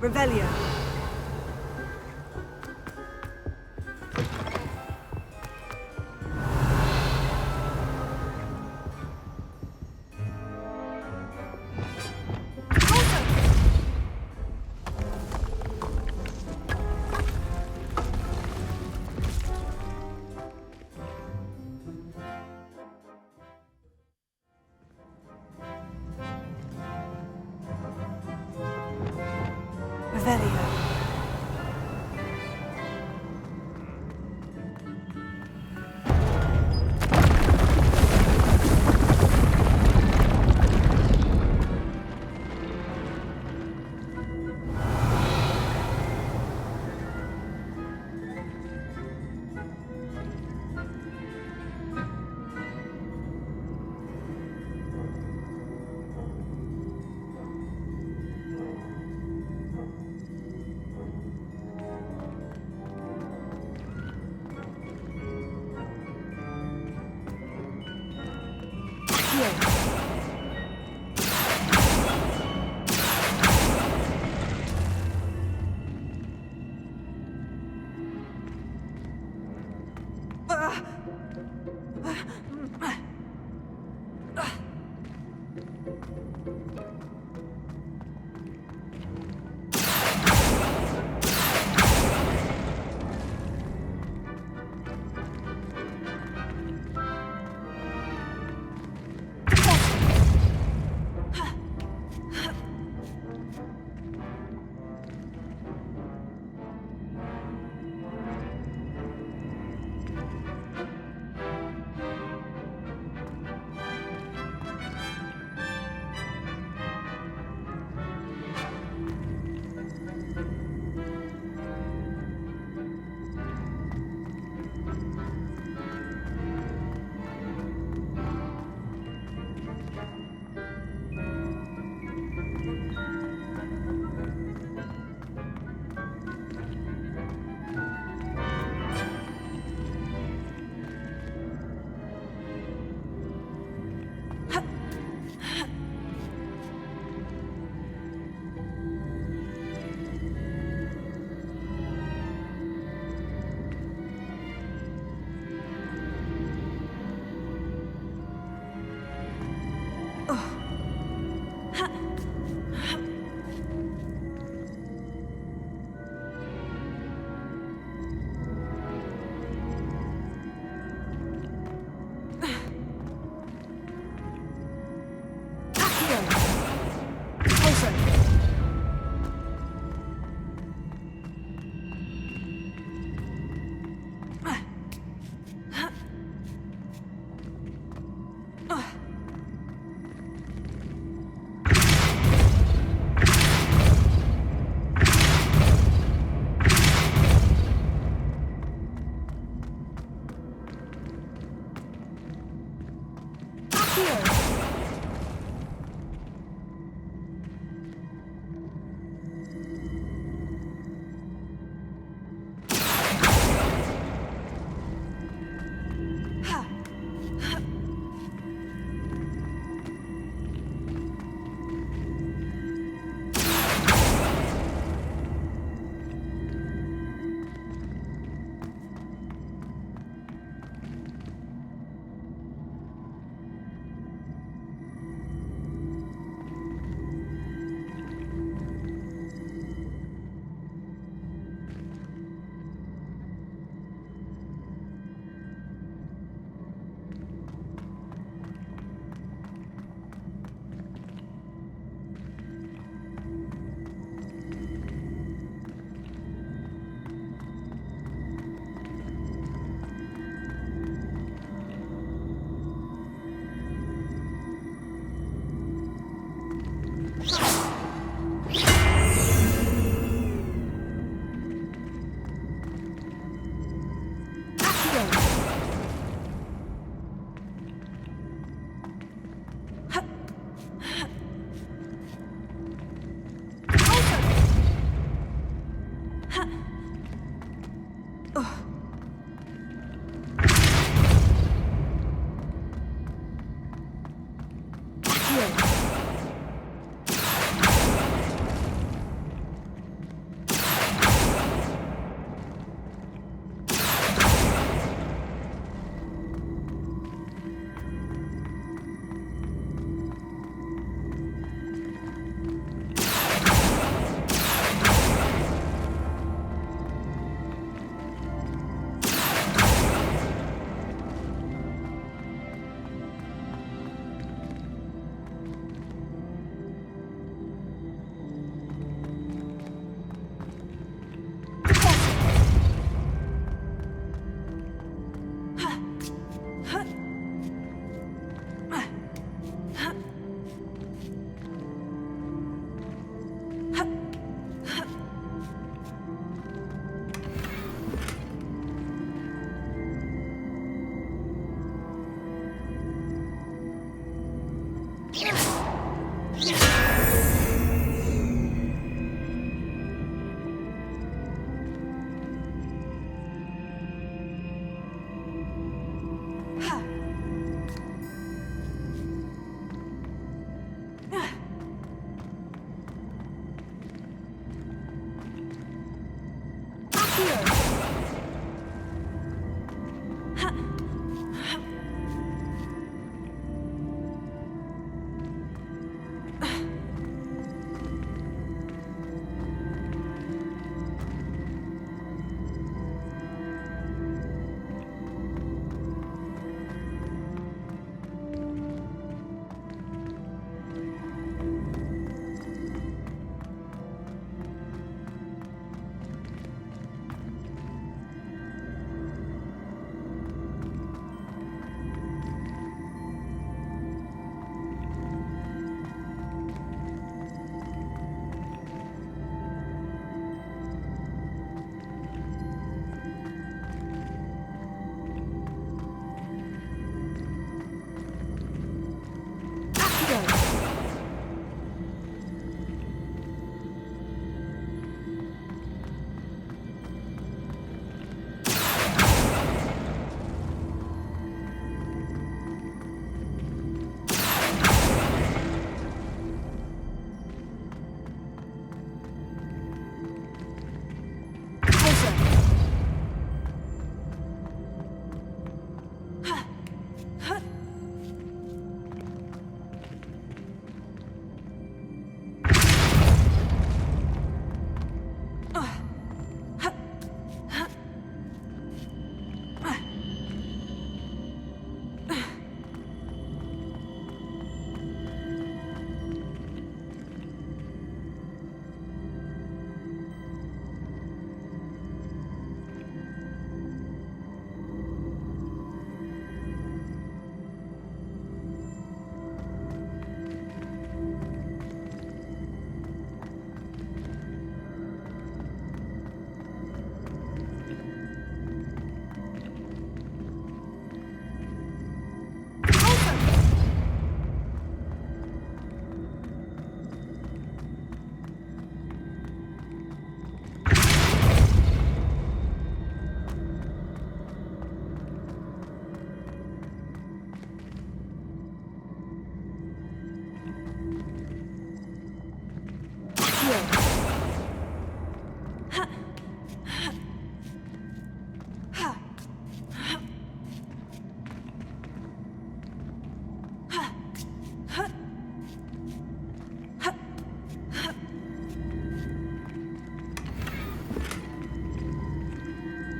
Revelio. Revelio.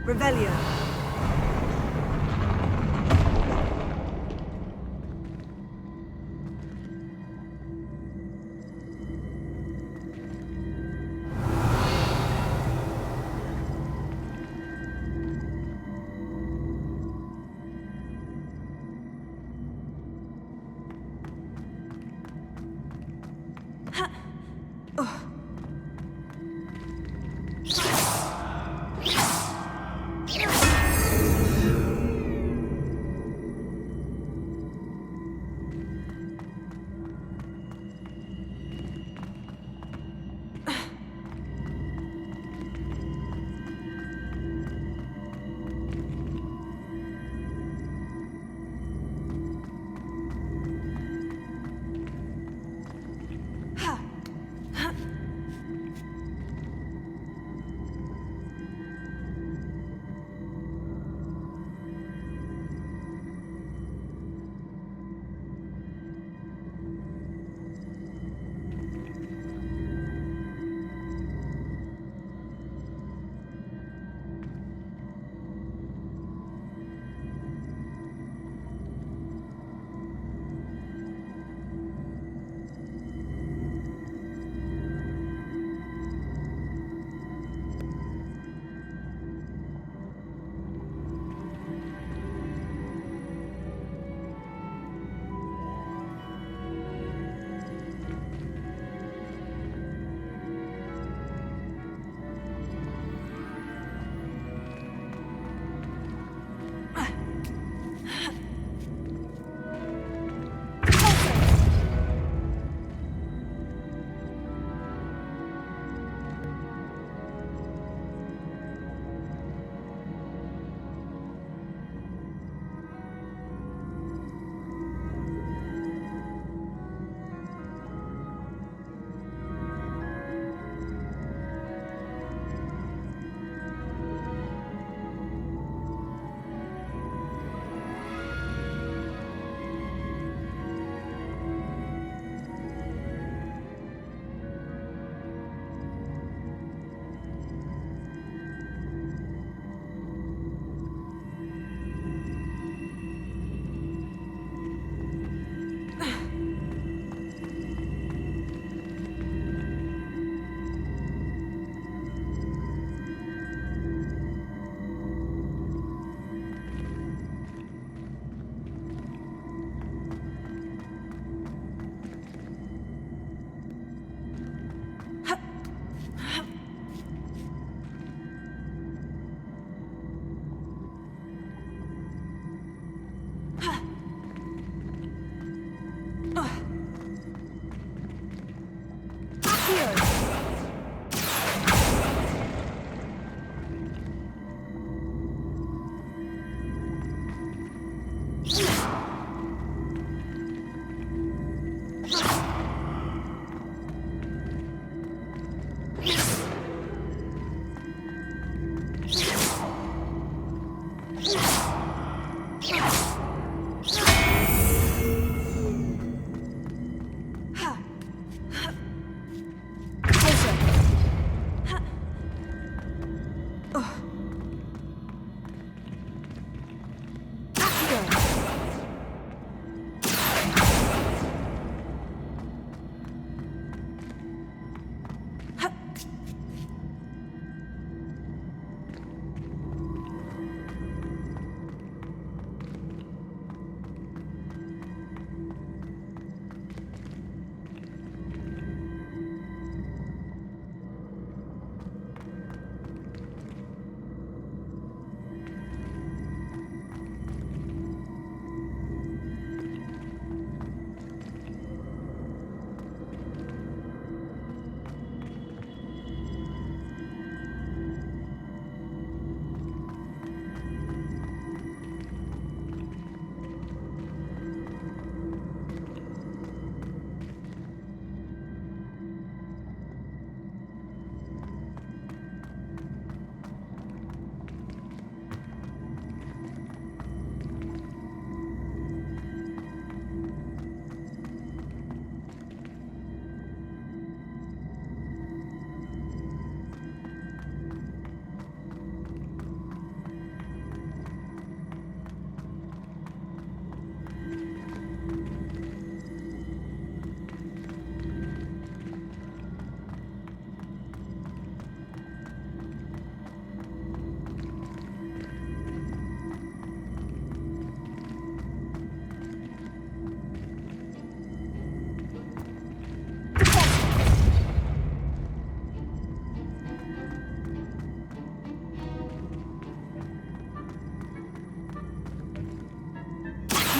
Revelio.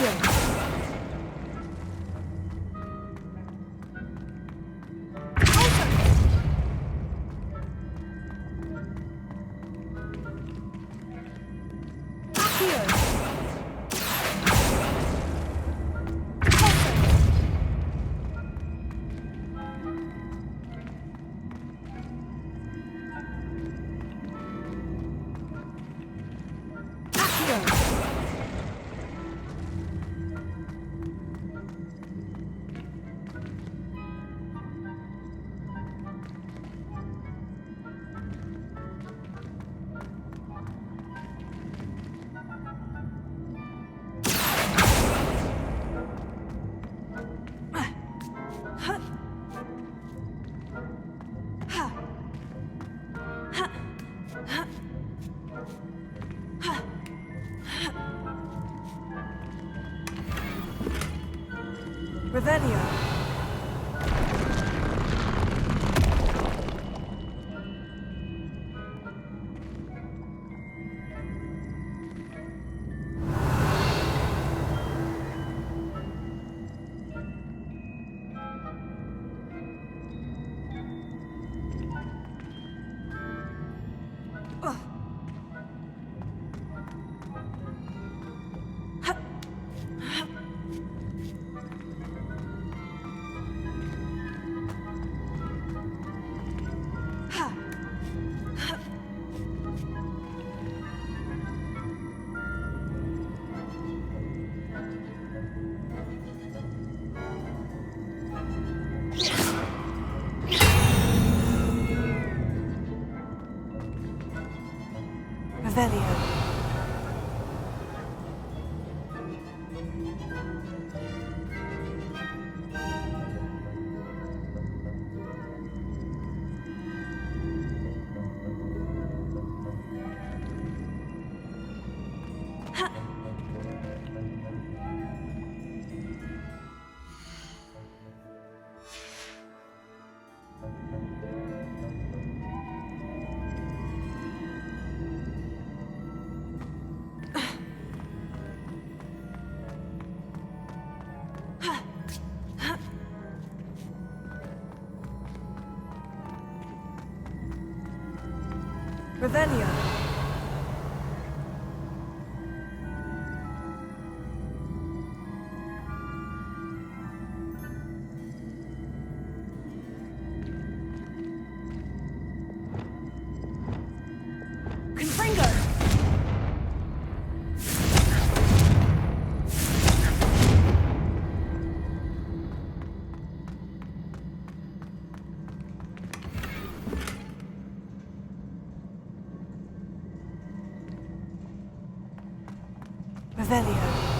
Revelio. Revelio. Revelio. Confringo. Revelio.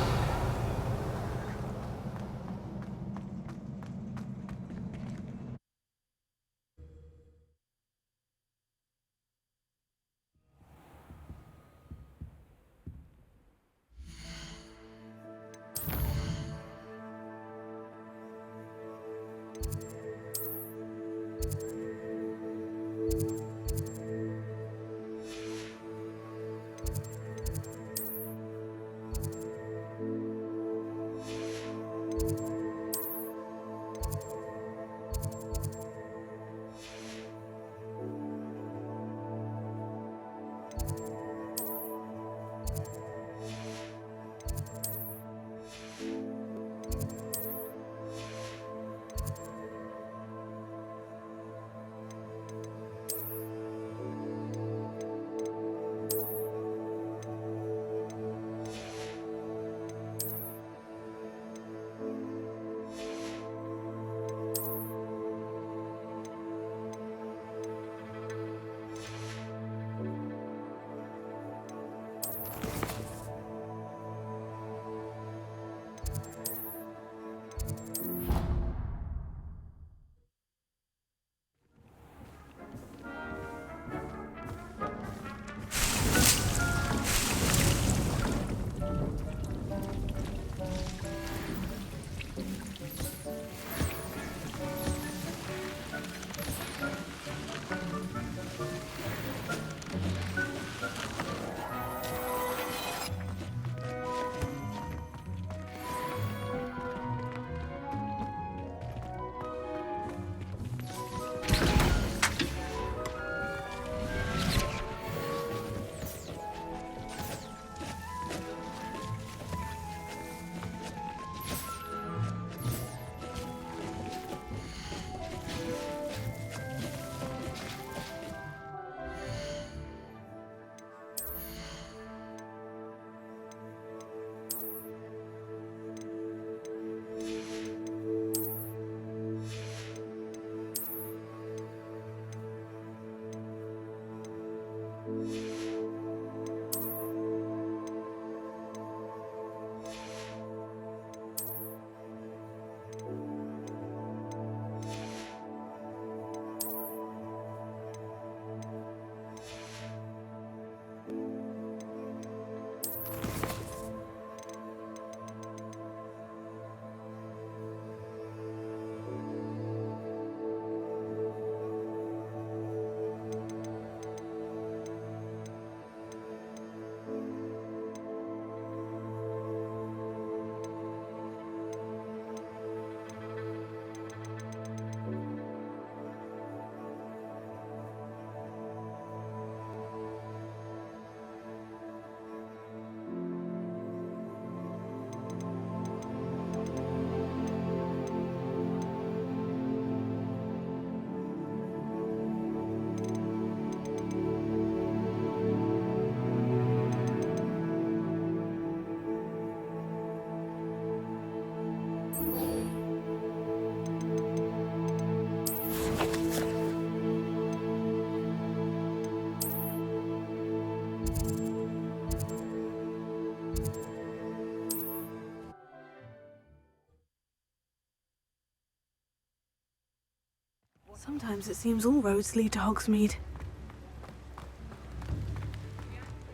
Sometimes it seems all roads lead to Hogsmeade.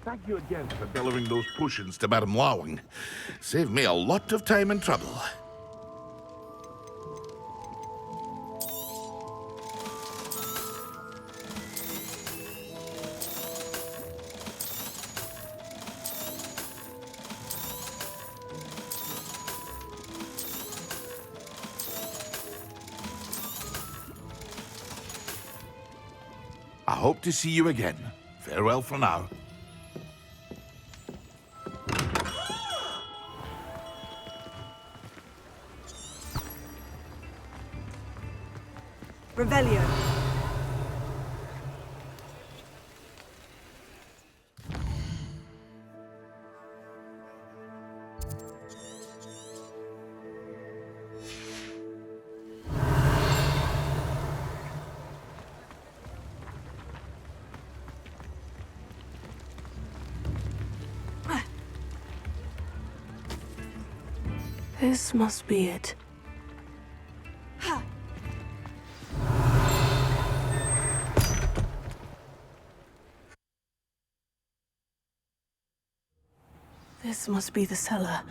Thank you again for delivering those potions to Madame Lawing. Saved me a lot of time and trouble. I hope to see you again. Farewell for now. Revelio. This must be it. This must be the cellar.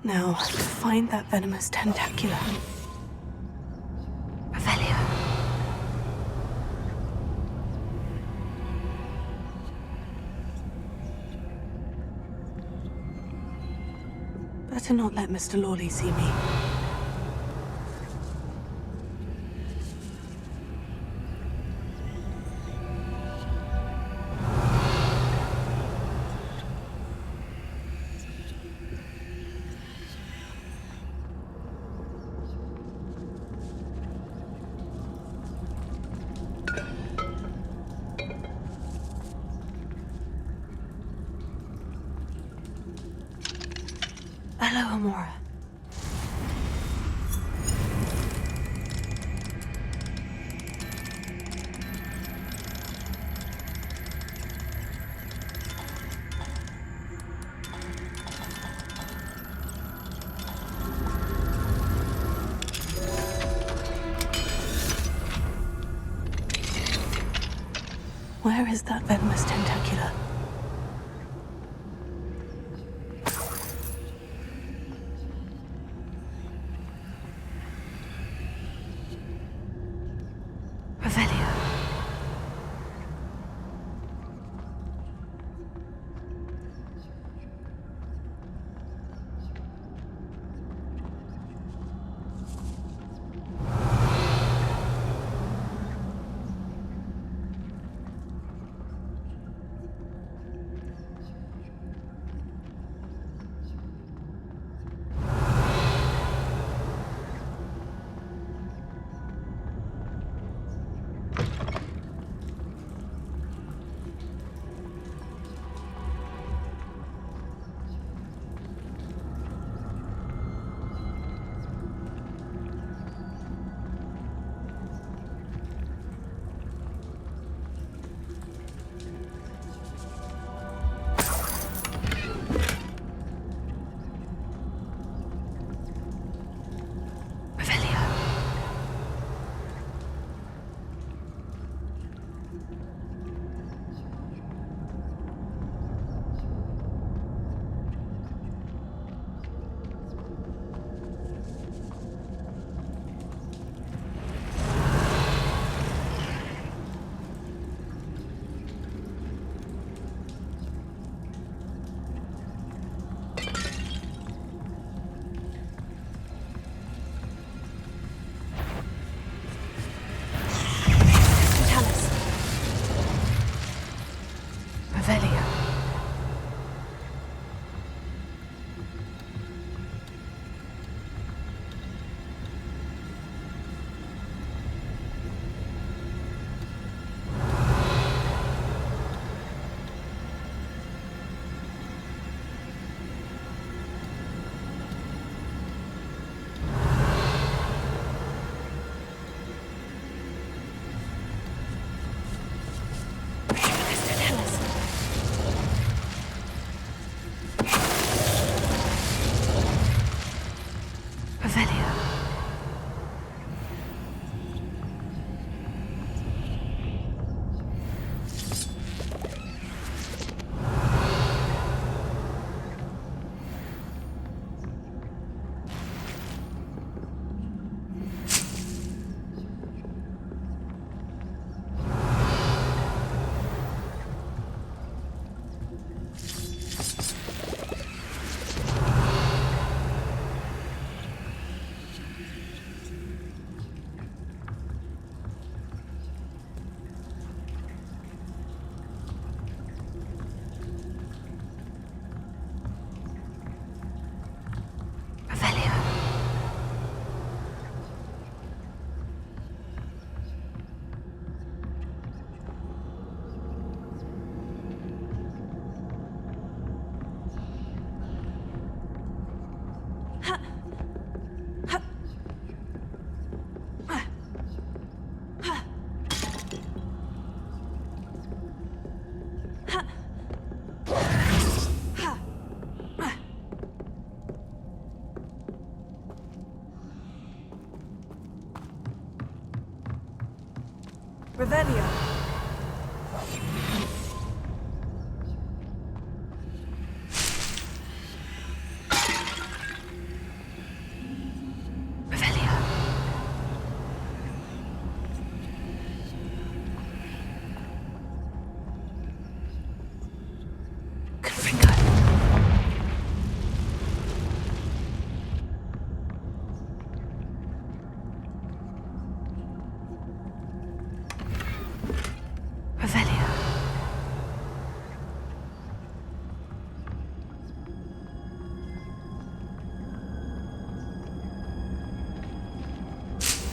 Now, find that venomous tentacula. Revelio. Better not let Mr. Lawley see me. Hello, Amora. Where is that venomous tentacula? Revelio.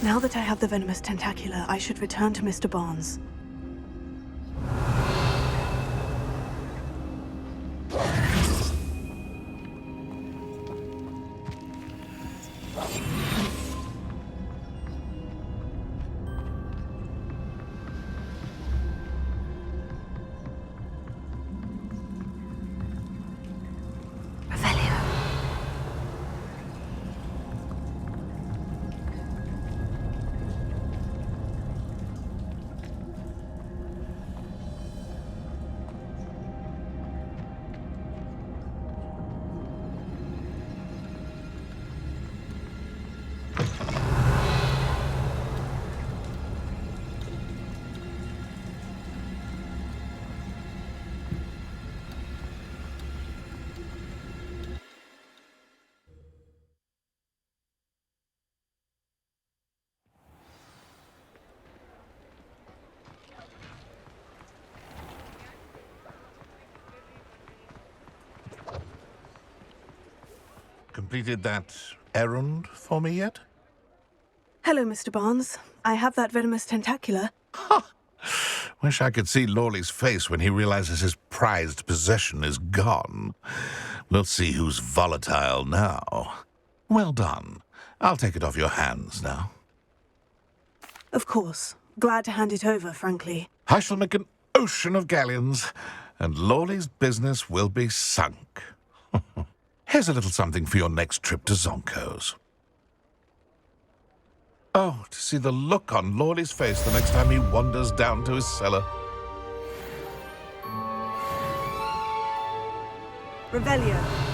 Now that I have the venomous tentacula, I should return to Mr. Barnes. Completed that errand for me yet? Hello, Mr. Barnes. I have that venomous tentacula. Wish I could see Lawley's face when he realizes his prized possession is gone. We'll see who's volatile now. Well done. I'll take it off your hands now. Of course. Glad to hand it over, frankly. I shall make an ocean of galleons, and Lawley's business will be sunk. Here's a little something for your next trip to Zonko's. Oh, to see the look on Lawley's face the next time he wanders down to his cellar. Revelio.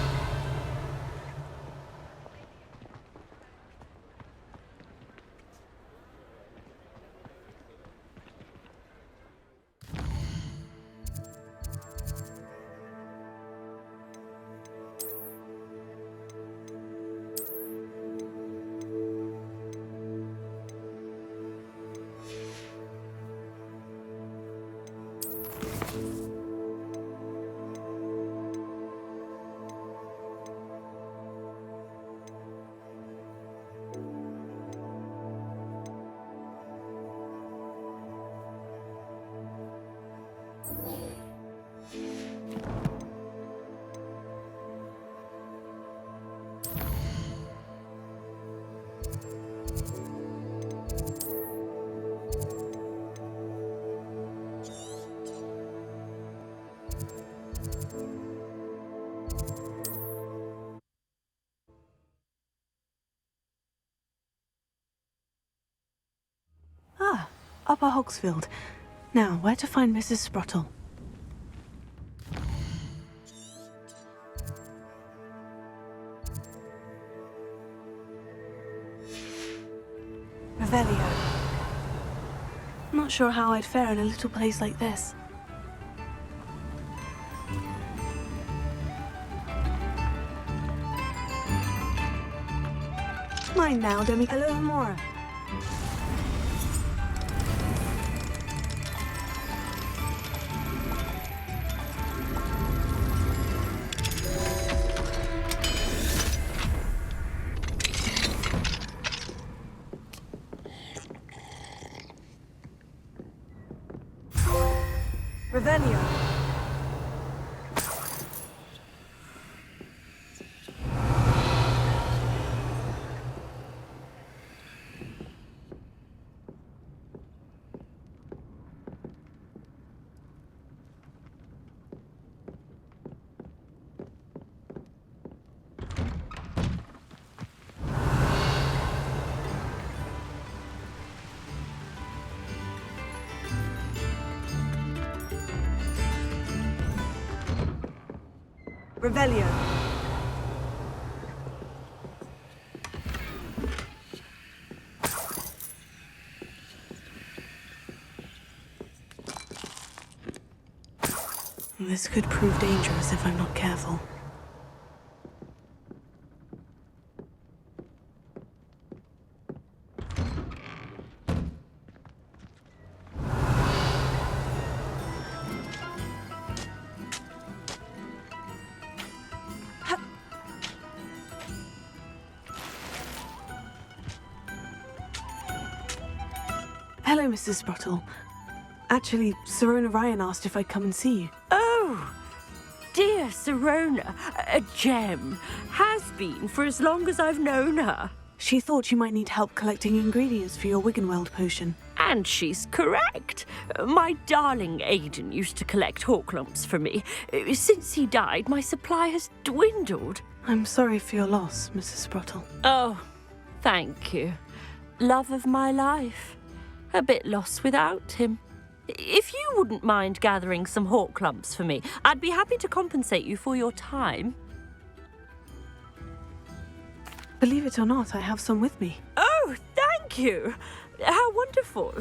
Ah, Upper Hogsfield. Now, where to find Mrs. Sprottle? Revelio. Not sure how I'd fare in a little place like this. Mine now, Demi. Hello, Mora. Revelio. Revelio. This could prove dangerous if I'm not careful. Hello, Mrs. Sprottle. Actually, Sirona Ryan asked if I'd come and see you. Oh, dear Sirona, a gem. Has been for as long as I've known her. She thought you might need help collecting ingredients for your Wiggenweld potion. And she's correct. My darling Aidan used to collect hawk lumps for me. Since he died, my supply has dwindled. I'm sorry for your loss, Mrs. Sprottle. Oh, thank you. Love of my life. A bit lost without him. If you wouldn't mind gathering some hawk lumps for me, I'd be happy to compensate you for your time. Believe it or not, I have some with me. Oh, thank you. How wonderful.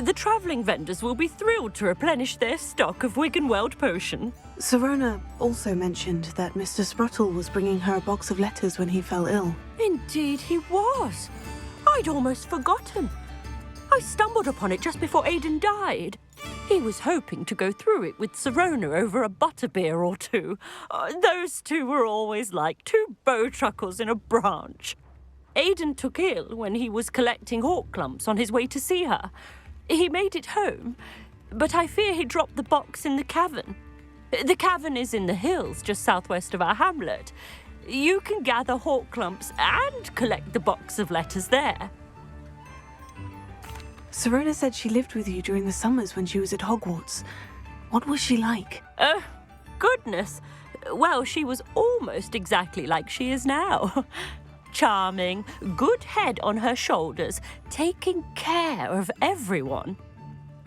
The travelling vendors will be thrilled to replenish their stock of Wiggenweld potion. Sirona also mentioned that Mr. Sprottle was bringing her a box of letters when he fell ill. Indeed he was. I'd almost forgotten. I stumbled upon it just before Aidan died. He was hoping to go through it with Sirona over a butterbeer or two. Those two were always like two bowtruckles in a branch. Aidan took ill when he was collecting hawk lumps on his way to see her. He made it home, but I fear he dropped the box in the cavern. The cavern is in the hills just southwest of our hamlet. You can gather hawk lumps and collect the box of letters there. Sirona said she lived with you during the summers when she was at Hogwarts. What was she like? Goodness. Well, she was almost exactly like she is now. Charming, good head on her shoulders, taking care of everyone.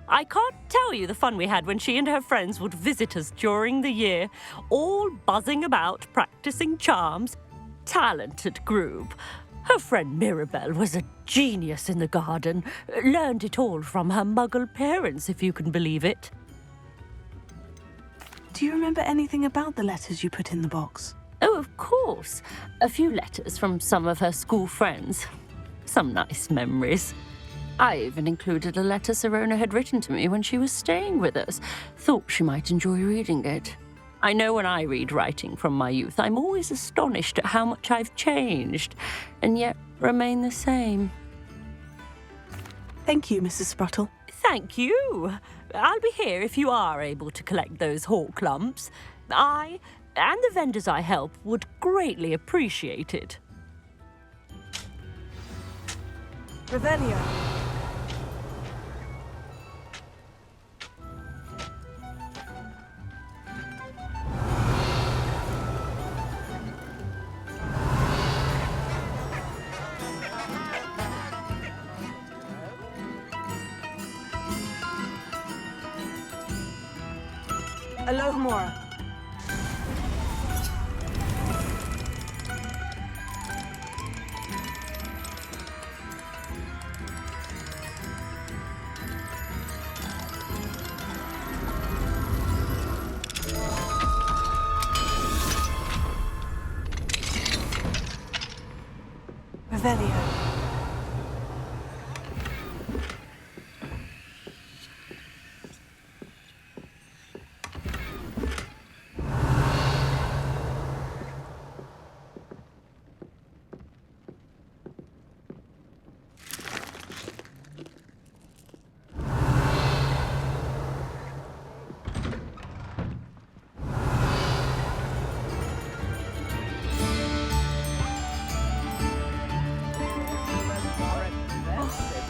I can't tell you the fun we had when she and her friends would visit us during the year, all buzzing about, practicing charms. Talented group. Her friend Mirabelle was a genius in the garden. Learned it all from her muggle parents, if you can believe it. Do you remember anything about the letters you put in the box? Oh, of course. A few letters from some of her school friends. Some nice memories. I even included a letter Sirona had written to me when she was staying with us. Thought she might enjoy reading it. I know when I read writing from my youth, I'm always astonished at how much I've changed, and yet remain the same. Thank you, Mrs. Sprottle. Thank you. I'll be here if you are able to collect those hawk lumps. I, and the vendors I help, would greatly appreciate it. Revelio. Alohomora. Revelio.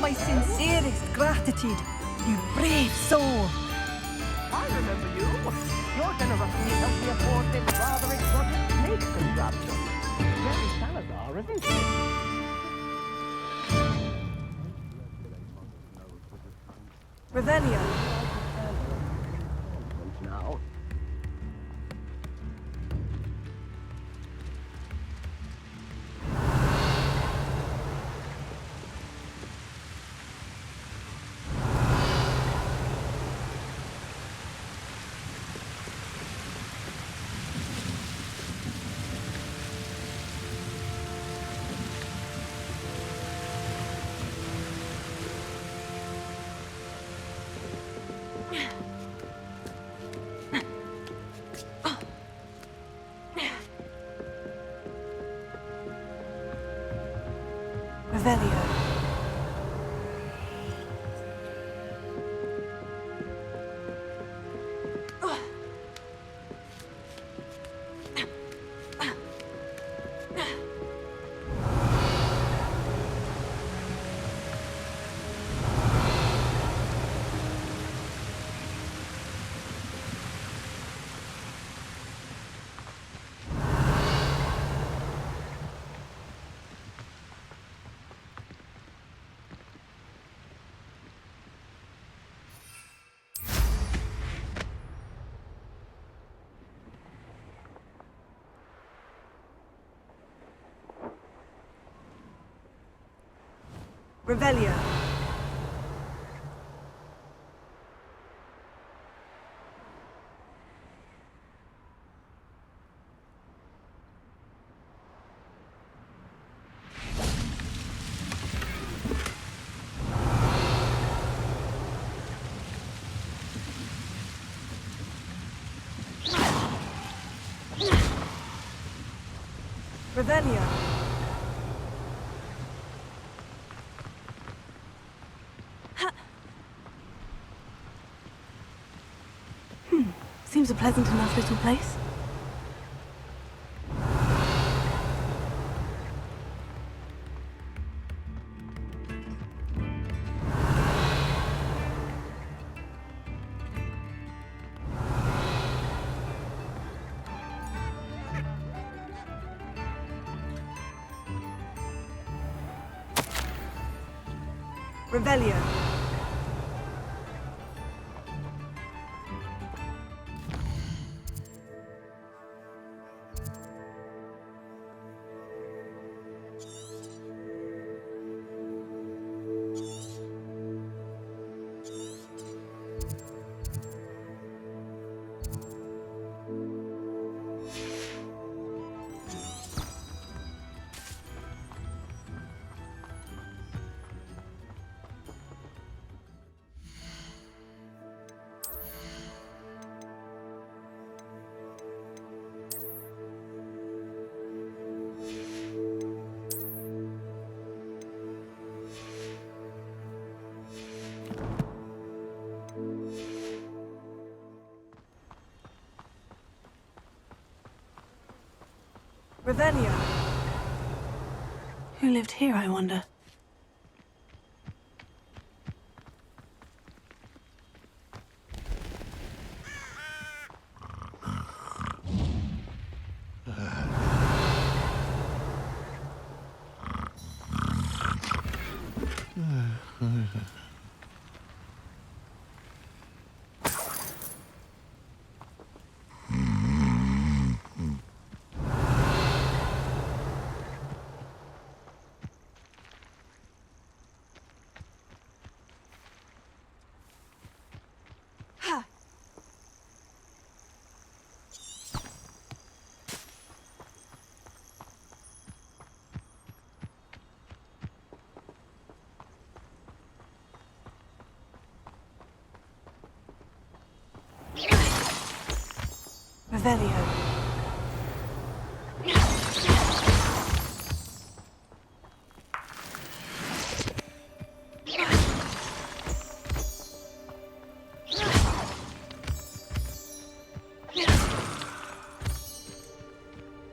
My sincerest gratitude, you brave soul. I remember you. Your generosity helped me afford this rather exotic snake contraption. Very Salazar, isn't it? Revelio. Now. Revelio. Revelio. Seems a pleasant enough little place. Revelio. Revelio. Who lived here, I wonder? Revelio.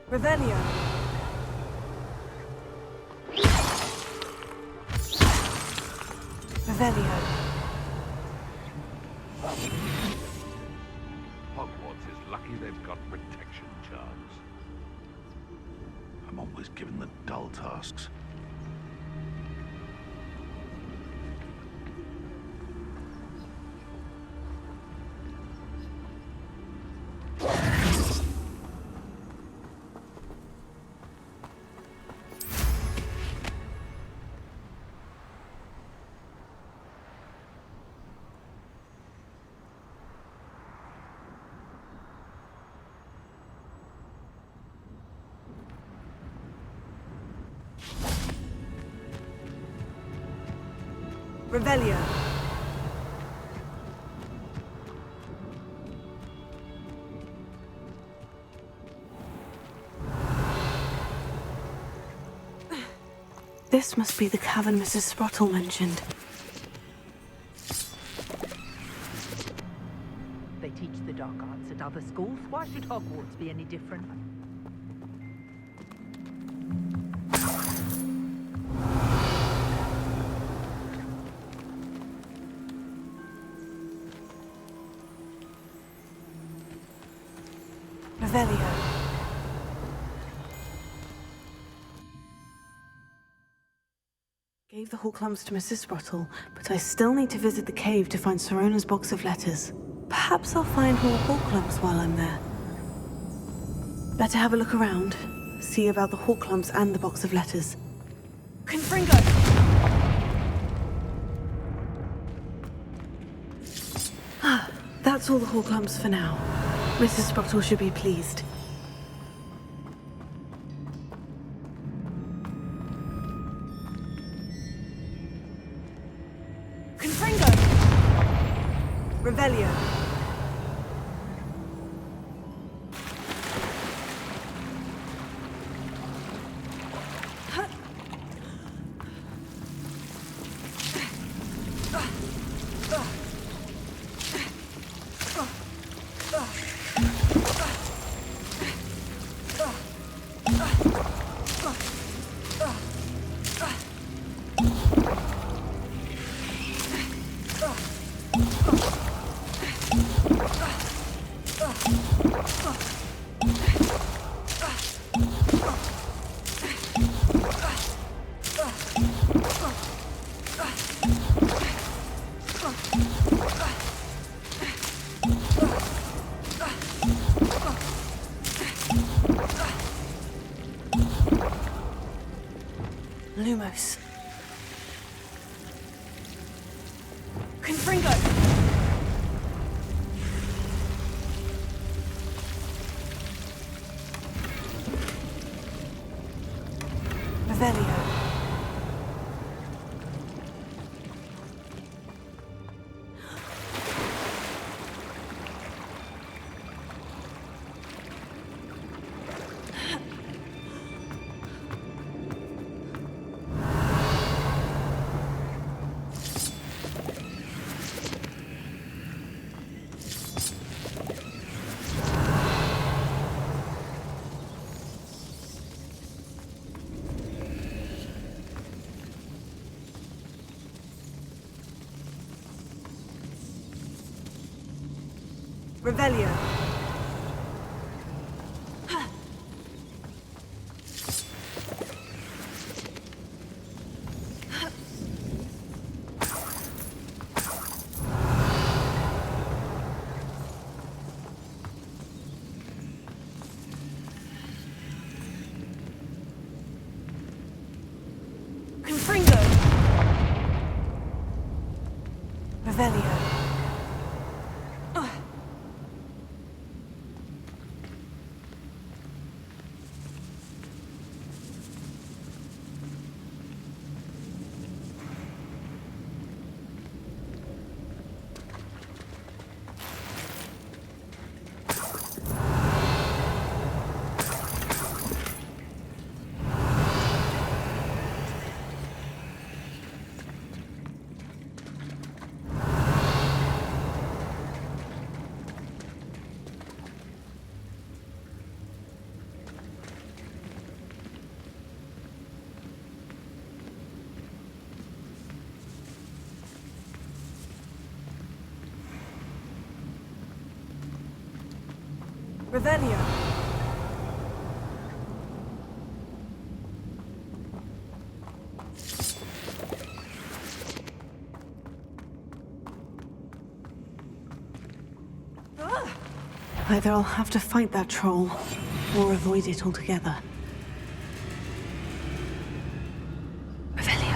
Revelio. Revelio. Hogwarts is lucky they've got protection charms. I'm always given the dull tasks. Revelio. This must be the cavern Mrs. Sprottle mentioned. They teach the dark arts at other schools. Why should Hogwarts be any different? Revelio. Gave the Horcrux to Mrs. Sprottle, but I still need to visit the cave to find Sirona's box of letters. Perhaps I'll find more Horcrux while I'm there. Better have a look around, see about the Horcrux and the box of letters. Confringo! That's all the Horcrux for now. Mrs. Sprottle should be pleased. Confringo! Revelio. Lumos. Confringo! Revelio. Revelio. Confringo. Revelio. Revelio. Either I'll have to fight that troll, or avoid it altogether. Revelio.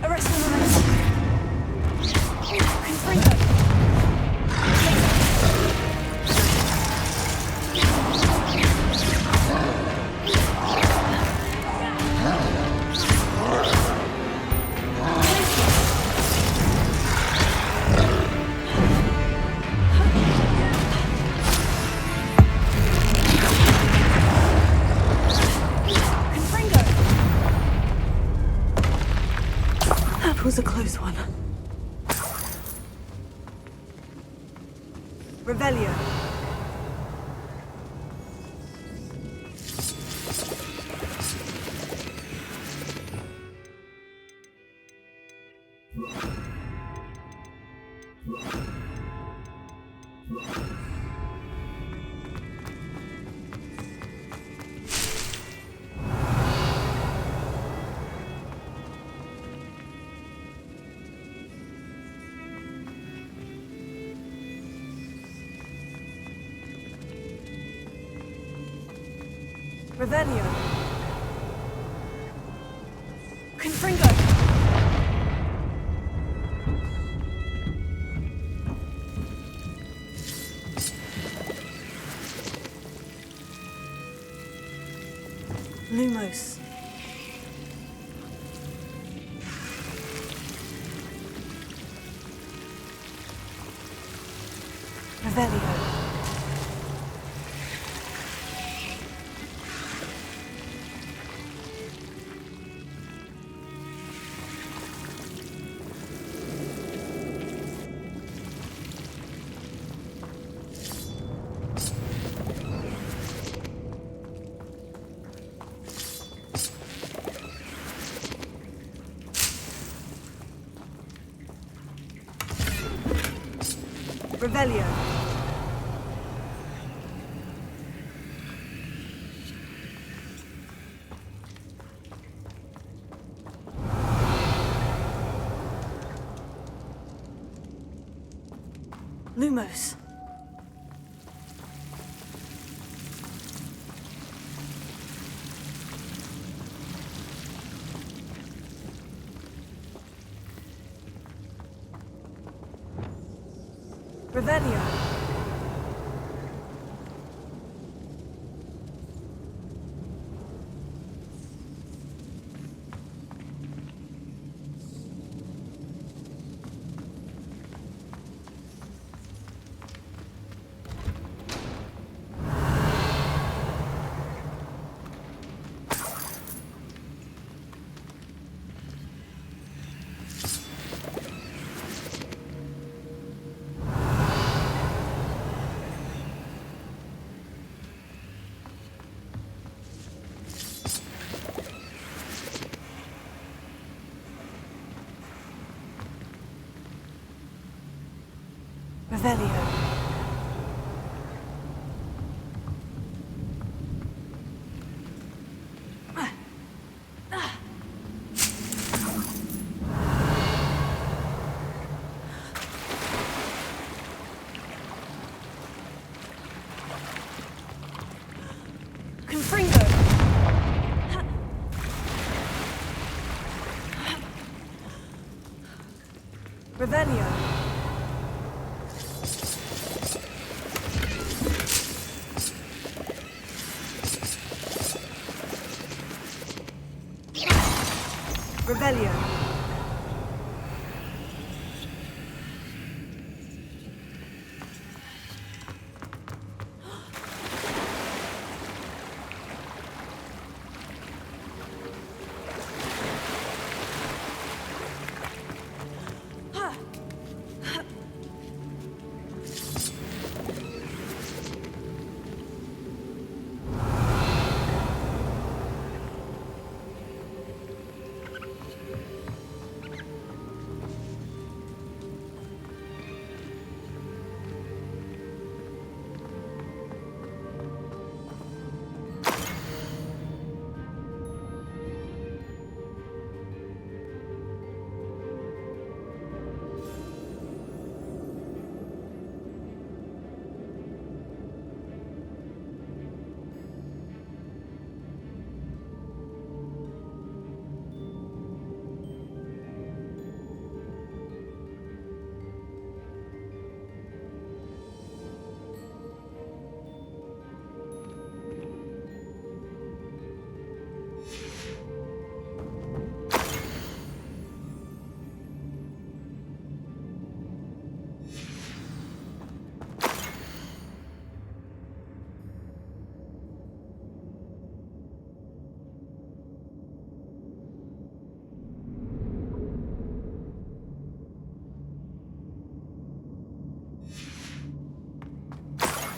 Arrest the momentum. Confringo. That was a close one. Revelio. Revelio. Confringo. Lumos. Revelio. Revelio. Lumos. Revelio. Revelio. Confringo. Revelio. Revelio.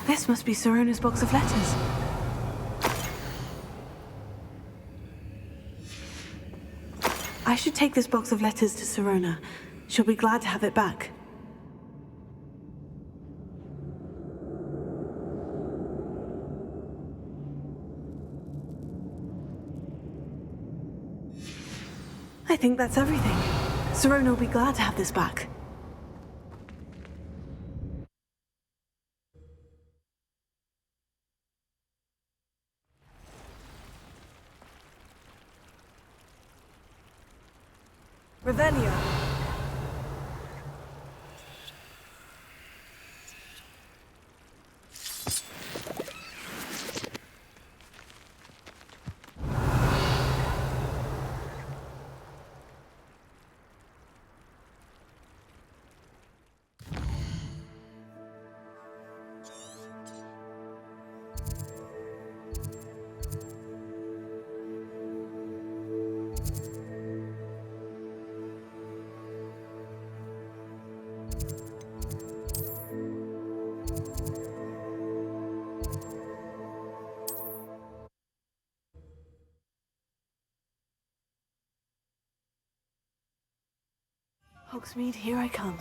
This must be Sirona's box of letters. I should take this box of letters to Sirona. She'll be glad to have it back. I think that's everything. Sirona will be glad to have this back. Revelio. Hogsmeade, here I come.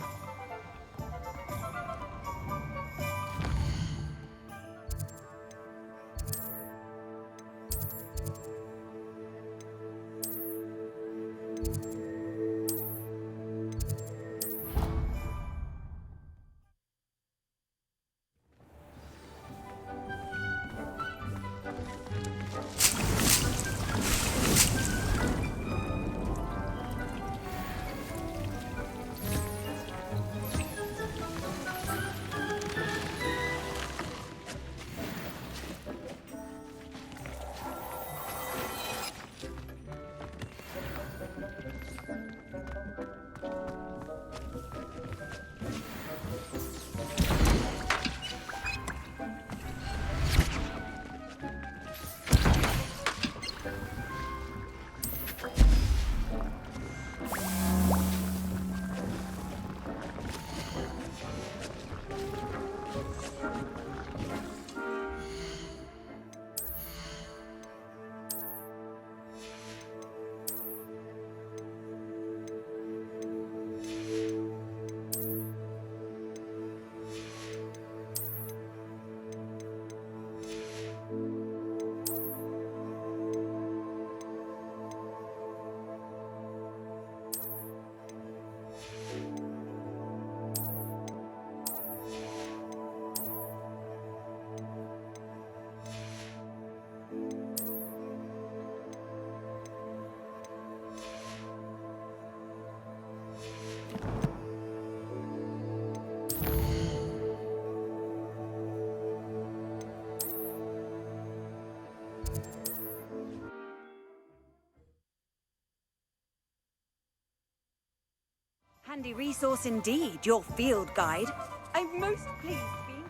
Handy resource indeed, your field guide. I'm most pleased being...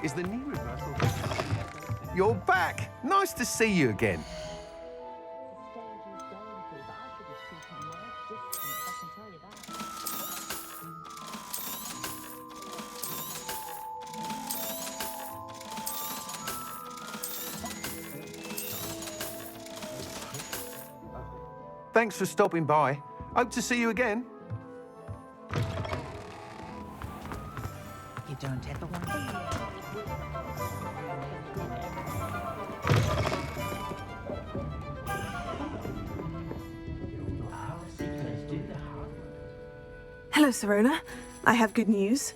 Is the knee reversal? You're back! Nice to see you again. Thanks for stopping by. Hope to see you again. You don't ever want to... Hello, Sirona. I have good news.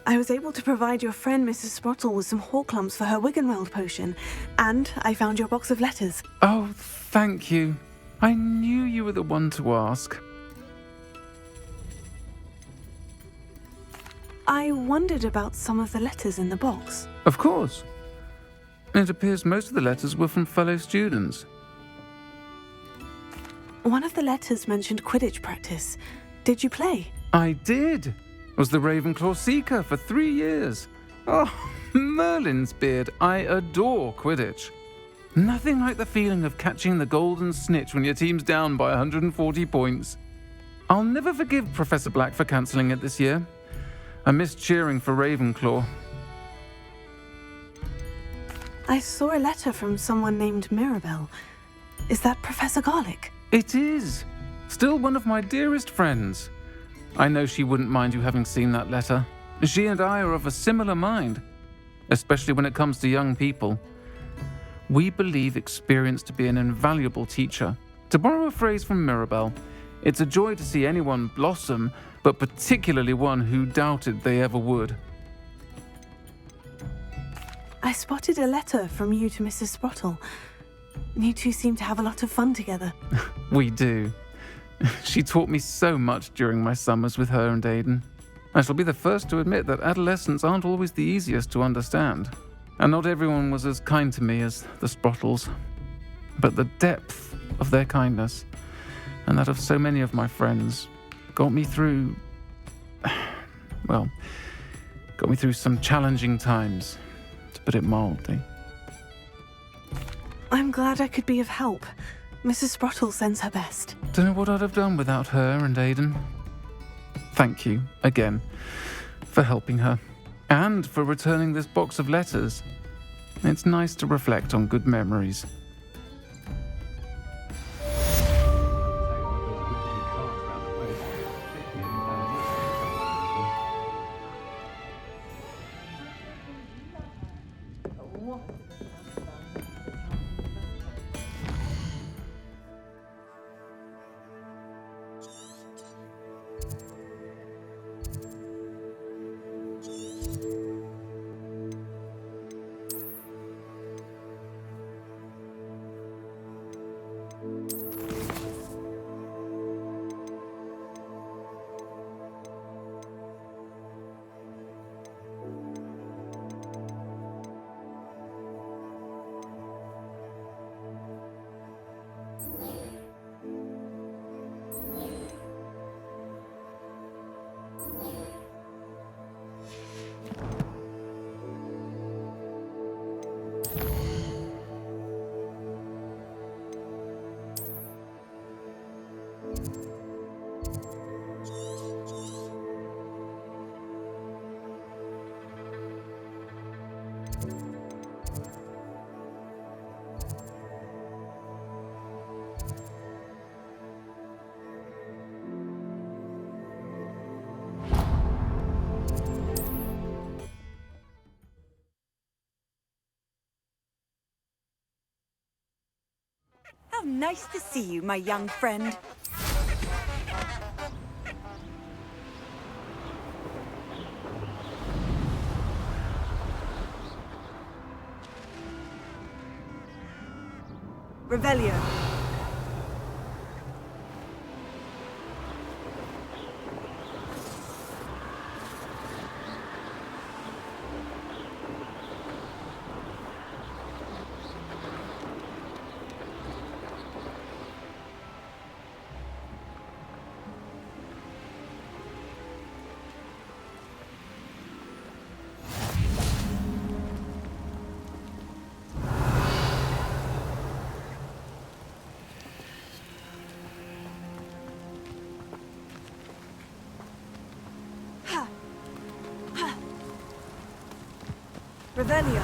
I was able to provide your friend Mrs. Sprottle with some Horklumps for her Wiggenweld potion, and I found your box of letters. Oh, thank you. I knew you were the one to ask. I wondered about some of the letters in the box. Of course. It appears most of the letters were from fellow students. One of the letters mentioned Quidditch practice. Did you play? I did. Was the Ravenclaw Seeker for 3 years. Oh, Merlin's beard. I adore Quidditch. Nothing like the feeling of catching the golden snitch when your team's down by 140 points. I'll never forgive Professor Black for cancelling it this year. I missed cheering for Ravenclaw. I saw a letter from someone named Mirabelle. Is that Professor Garlick? It is! Still one of my dearest friends. I know she wouldn't mind you having seen that letter. She and I are of a similar mind, especially when it comes to young people. We believe experience to be an invaluable teacher. To borrow a phrase from Mirabelle, it's a joy to see anyone blossom, but particularly one who doubted they ever would. I spotted a letter from you to Mrs. Sprottle. You two seem to have a lot of fun together. We do. She taught me so much during my summers with her and Aidan. I shall be the first to admit that adolescents aren't always the easiest to understand, and not everyone was as kind to me as the Sprottles. But the depth of their kindness, and that of so many of my friends, got me through some challenging times, to put it mildly. I'm glad I could be of help. Mrs. Sprottle sends her best. Don't know what I'd have done without her and Aidan. Thank you, again, for helping her, and for returning this box of letters. It's nice to reflect on good memories. How nice to see you, my young friend. Revelio. Revelio.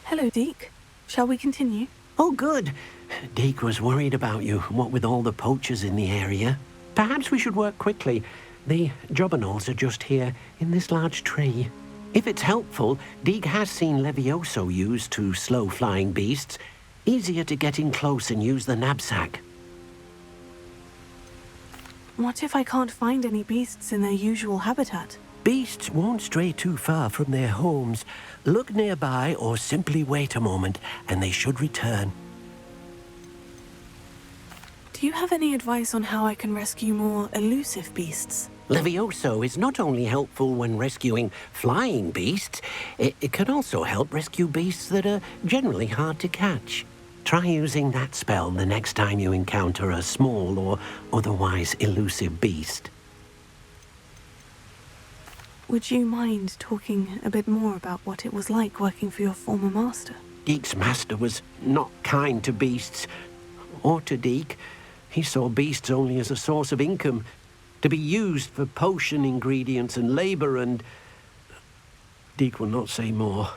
Hello, Deke. Shall we continue? Oh, good. Deke was worried about you, what with all the poachers in the area. Perhaps we should work quickly. The jobberknolls are just here, in this large tree. If it's helpful, Deke has seen Levioso used to slow flying beasts. Easier to get in close and use the knapsack. What if I can't find any beasts in their usual habitat? Beasts won't stray too far from their homes. Look nearby or simply wait a moment, and they should return. Do you have any advice on how I can rescue more elusive beasts? Levioso is not only helpful when rescuing flying beasts, it can also help rescue beasts that are generally hard to catch. Try using that spell the next time you encounter a small or otherwise elusive beast. Would you mind talking a bit more about what it was like working for your former master? Deek's master was not kind to beasts, or to Deek. He saw beasts only as a source of income, to be used for potion ingredients and labor, and Deek will not say more.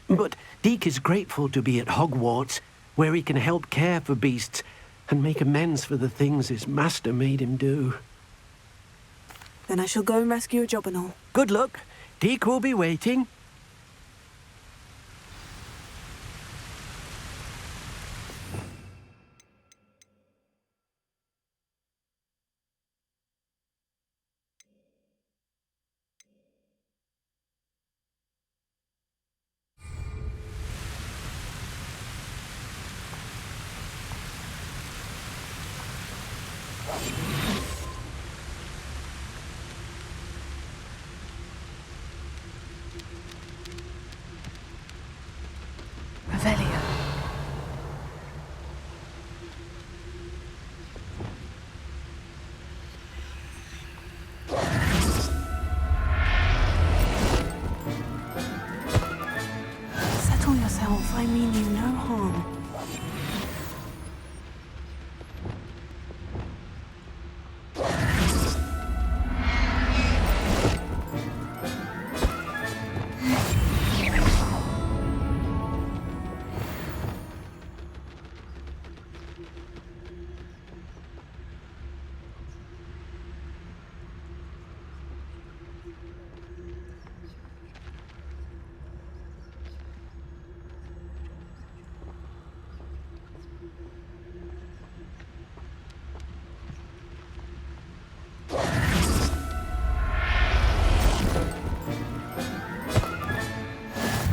But Deek is grateful to be at Hogwarts, where he can help care for beasts and make amends for the things his master made him do. Then I shall go and rescue a Jobberknoll. Good luck. Deek will be waiting. Revelio. Settle yourself. I mean you no harm.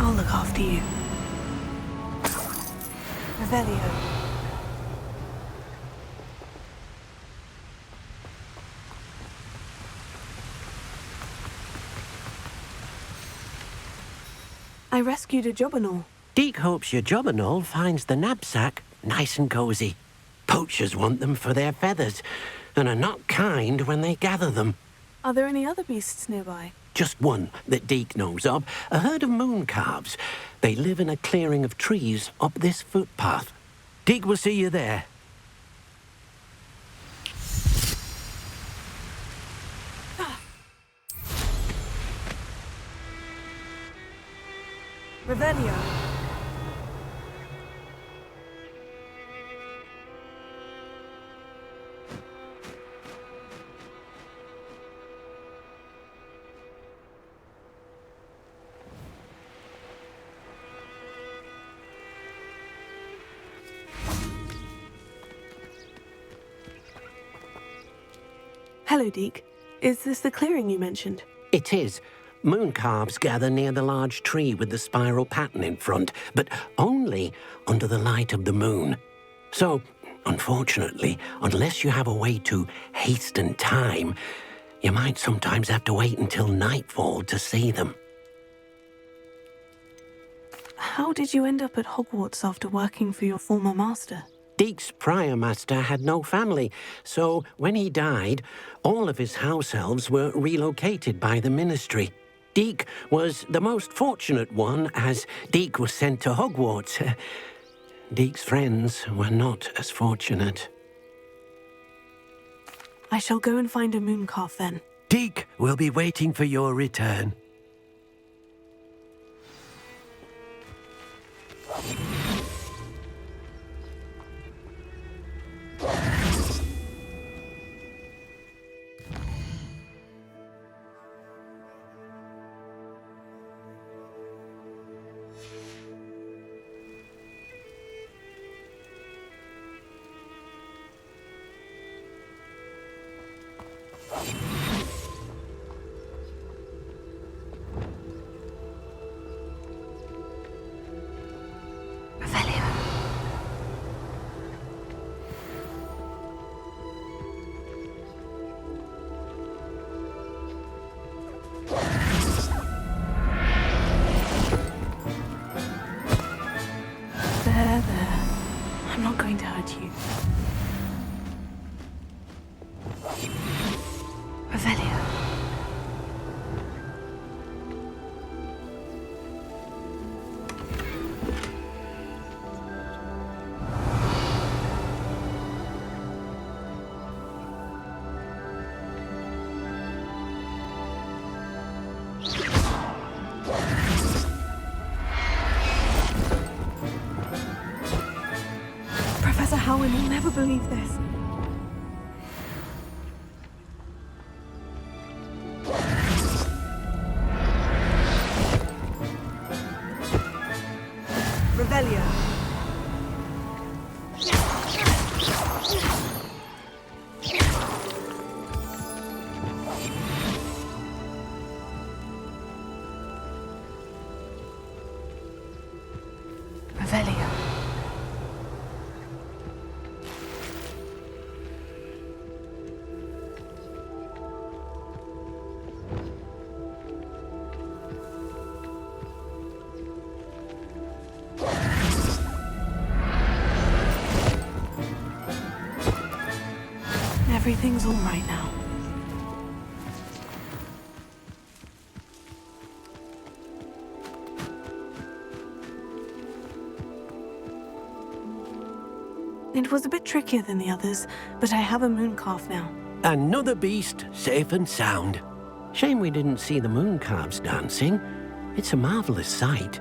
I'll look after you. Revelio. I rescued a Jobberknoll. Deek hopes your Jobberknoll finds the knapsack nice and cozy. Poachers want them for their feathers, and are not kind when they gather them. Are there any other beasts nearby? Just one that Deek knows of, a herd of moon calves. They live in a clearing of trees up this footpath. Deek will see you there. Revelio. Hello, Deek. Is this the clearing you mentioned? It is. Moon calves gather near the large tree with the spiral pattern in front, but only under the light of the moon. So, unfortunately, unless you have a way to hasten time, you might sometimes have to wait until nightfall to see them. How did you end up at Hogwarts after working for your former master? Deek's prior master had no family, so when he died, all of his house elves were relocated by the ministry. Deek was the most fortunate one, as Deek was sent to Hogwarts. Deek's friends were not as fortunate. I shall go and find a mooncalf then. Deek will be waiting for your return. There, there. I'm not going to hurt you. Revelio. Professor Howin will never believe this. Revelio. Revelio. Everything's all right now. It was a bit trickier than the others, but I have a moon calf now. Another beast, safe and sound. Shame we didn't see the moon calves dancing. It's a marvelous sight.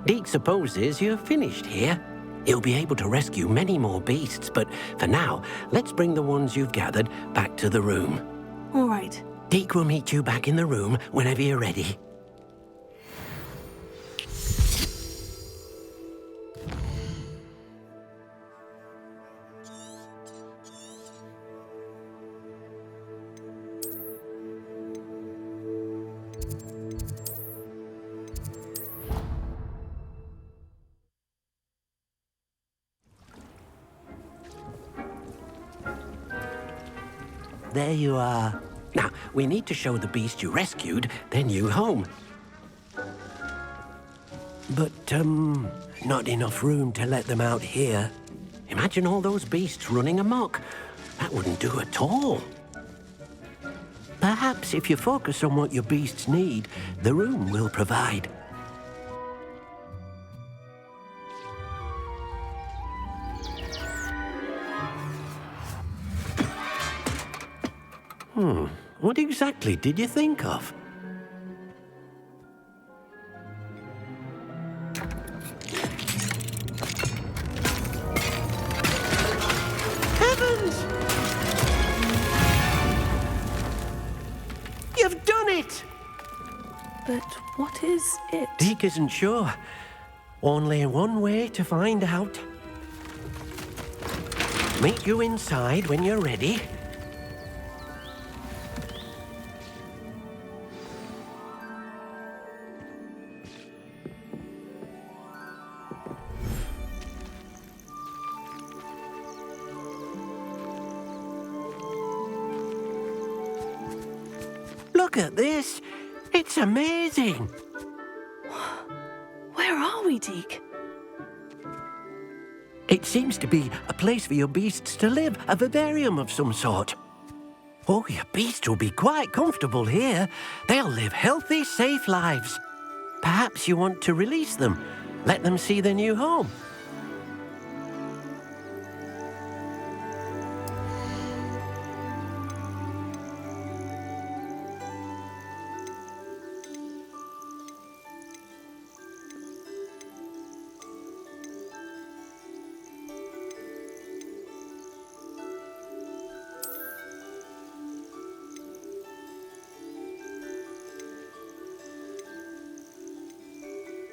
Deke supposes you're finished here. He'll be able to rescue many more beasts, but for now, let's bring the ones you've gathered back to the room. All right. Deke will meet you back in the room whenever you're ready. There you are. Now, we need to show the beast you rescued their new home. But, not enough room to let them out here. Imagine all those beasts running amok. That wouldn't do at all. Perhaps if you focus on what your beasts need, the room will provide. What exactly did you think of? Heavens! You've done it! But what is it? Deke isn't sure. Only one way to find out. Meet you inside when you're ready. Look at this. It's amazing. Where are we, Deke? It seems to be a place for your beasts to live, a vivarium of some sort. Oh, your beasts will be quite comfortable here. They'll live healthy, safe lives. Perhaps you want to release them, let them see their new home.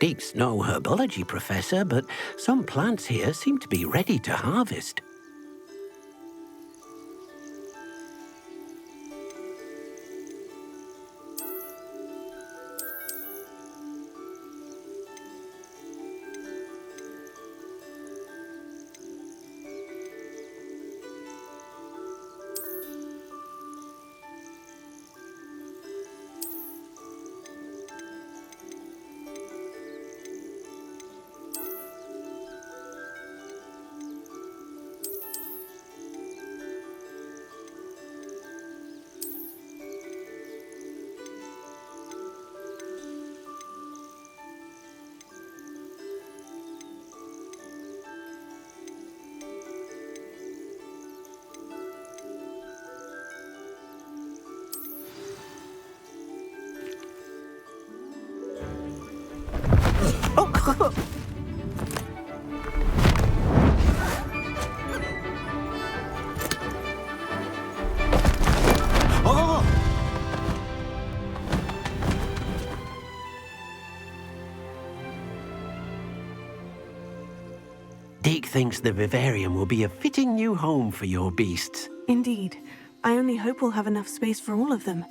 Deke's no herbology professor, but some plants here seem to be ready to harvest. Deke thinks the vivarium will be a fitting new home for your beasts. Indeed. I only hope we'll have enough space for all of them.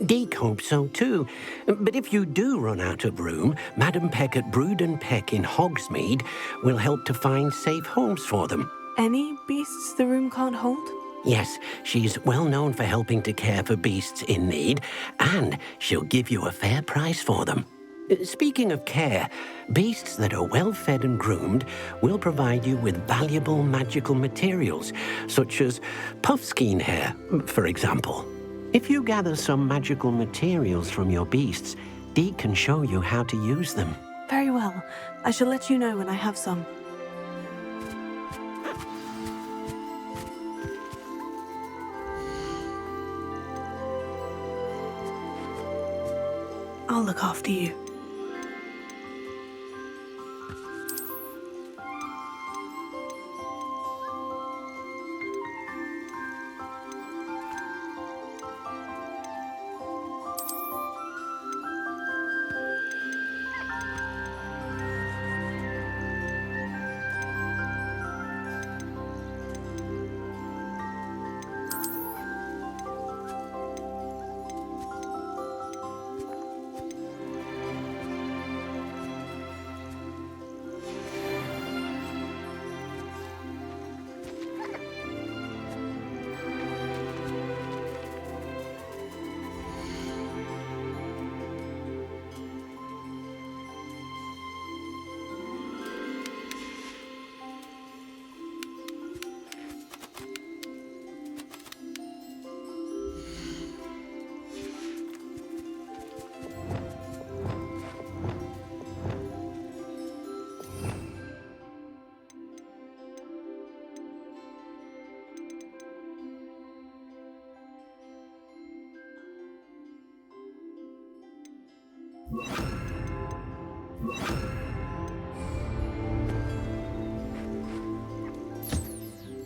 Deke hopes so too. But if you do run out of room, Madam Peck at Brood and Peck in Hogsmeade will help to find safe homes for them. Any beasts the room can't hold? Yes, she's well known for helping to care for beasts in need, and she'll give you a fair price for them. Speaking of care, beasts that are well fed and groomed will provide you with valuable magical materials, such as puffskein hair, for example. If you gather some magical materials from your beasts, Deke can show you how to use them. Very well. I shall let you know when I have some. I'll look after you.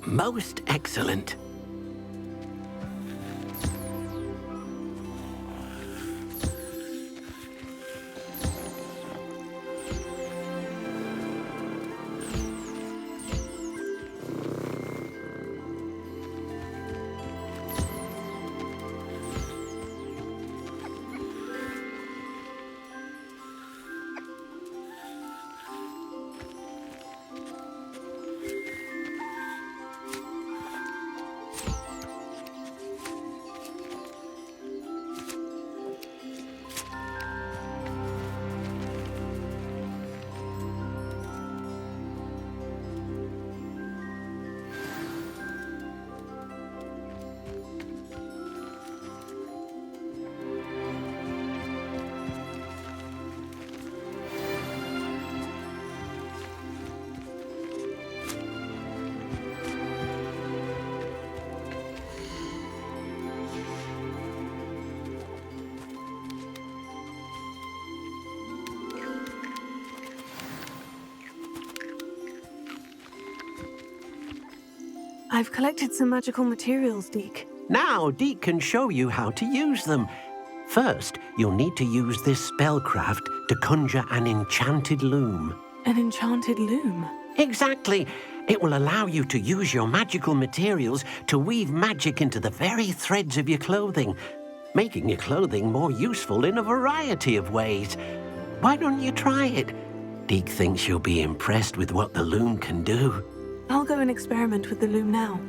Most excellent. I've collected some magical materials, Deke. Now, Deke can show you how to use them. First, you'll need to use this spellcraft to conjure an enchanted loom. An enchanted loom? Exactly. It will allow you to use your magical materials to weave magic into the very threads of your clothing, making your clothing more useful in a variety of ways. Why don't you try it? Deke thinks you'll be impressed with what the loom can do. I'll go and experiment with the loom now.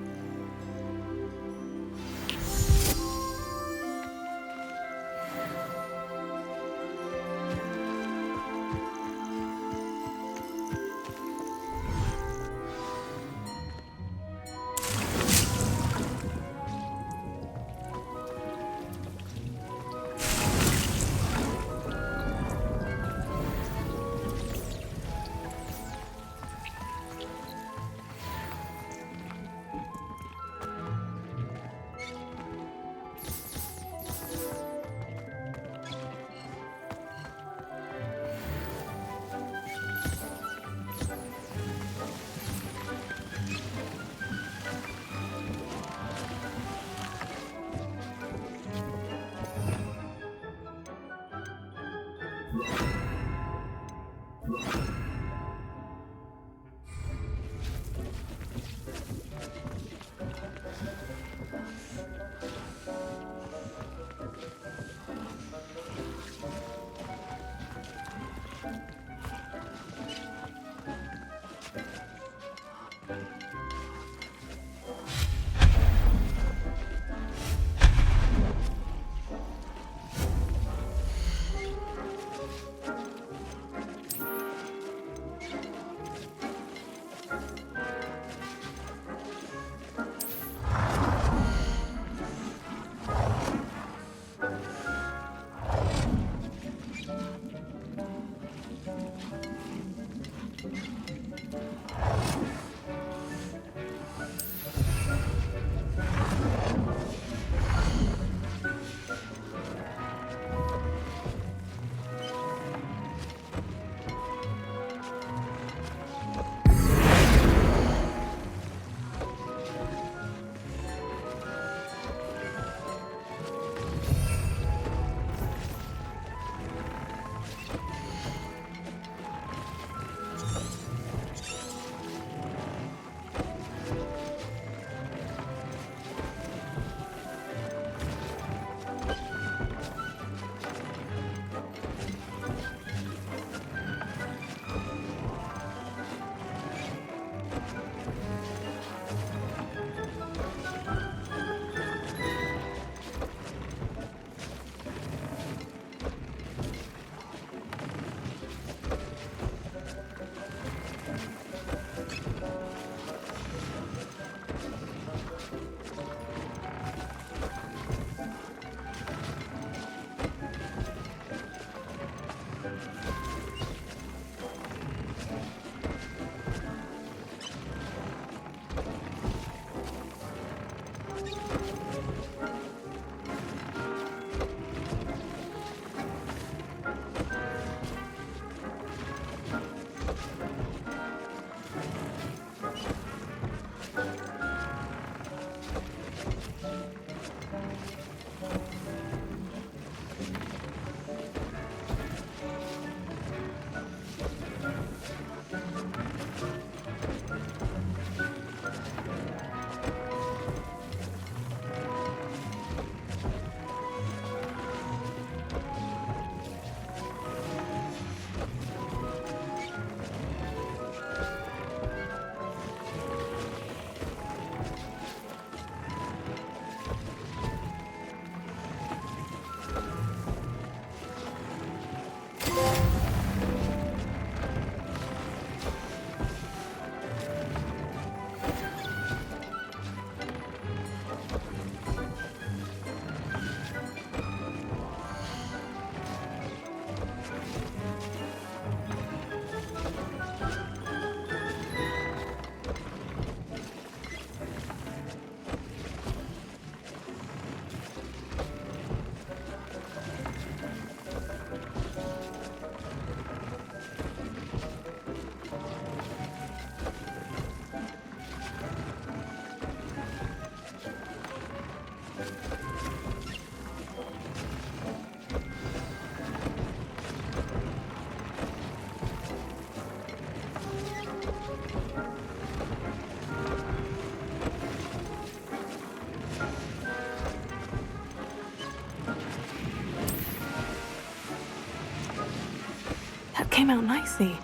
That came out nicely.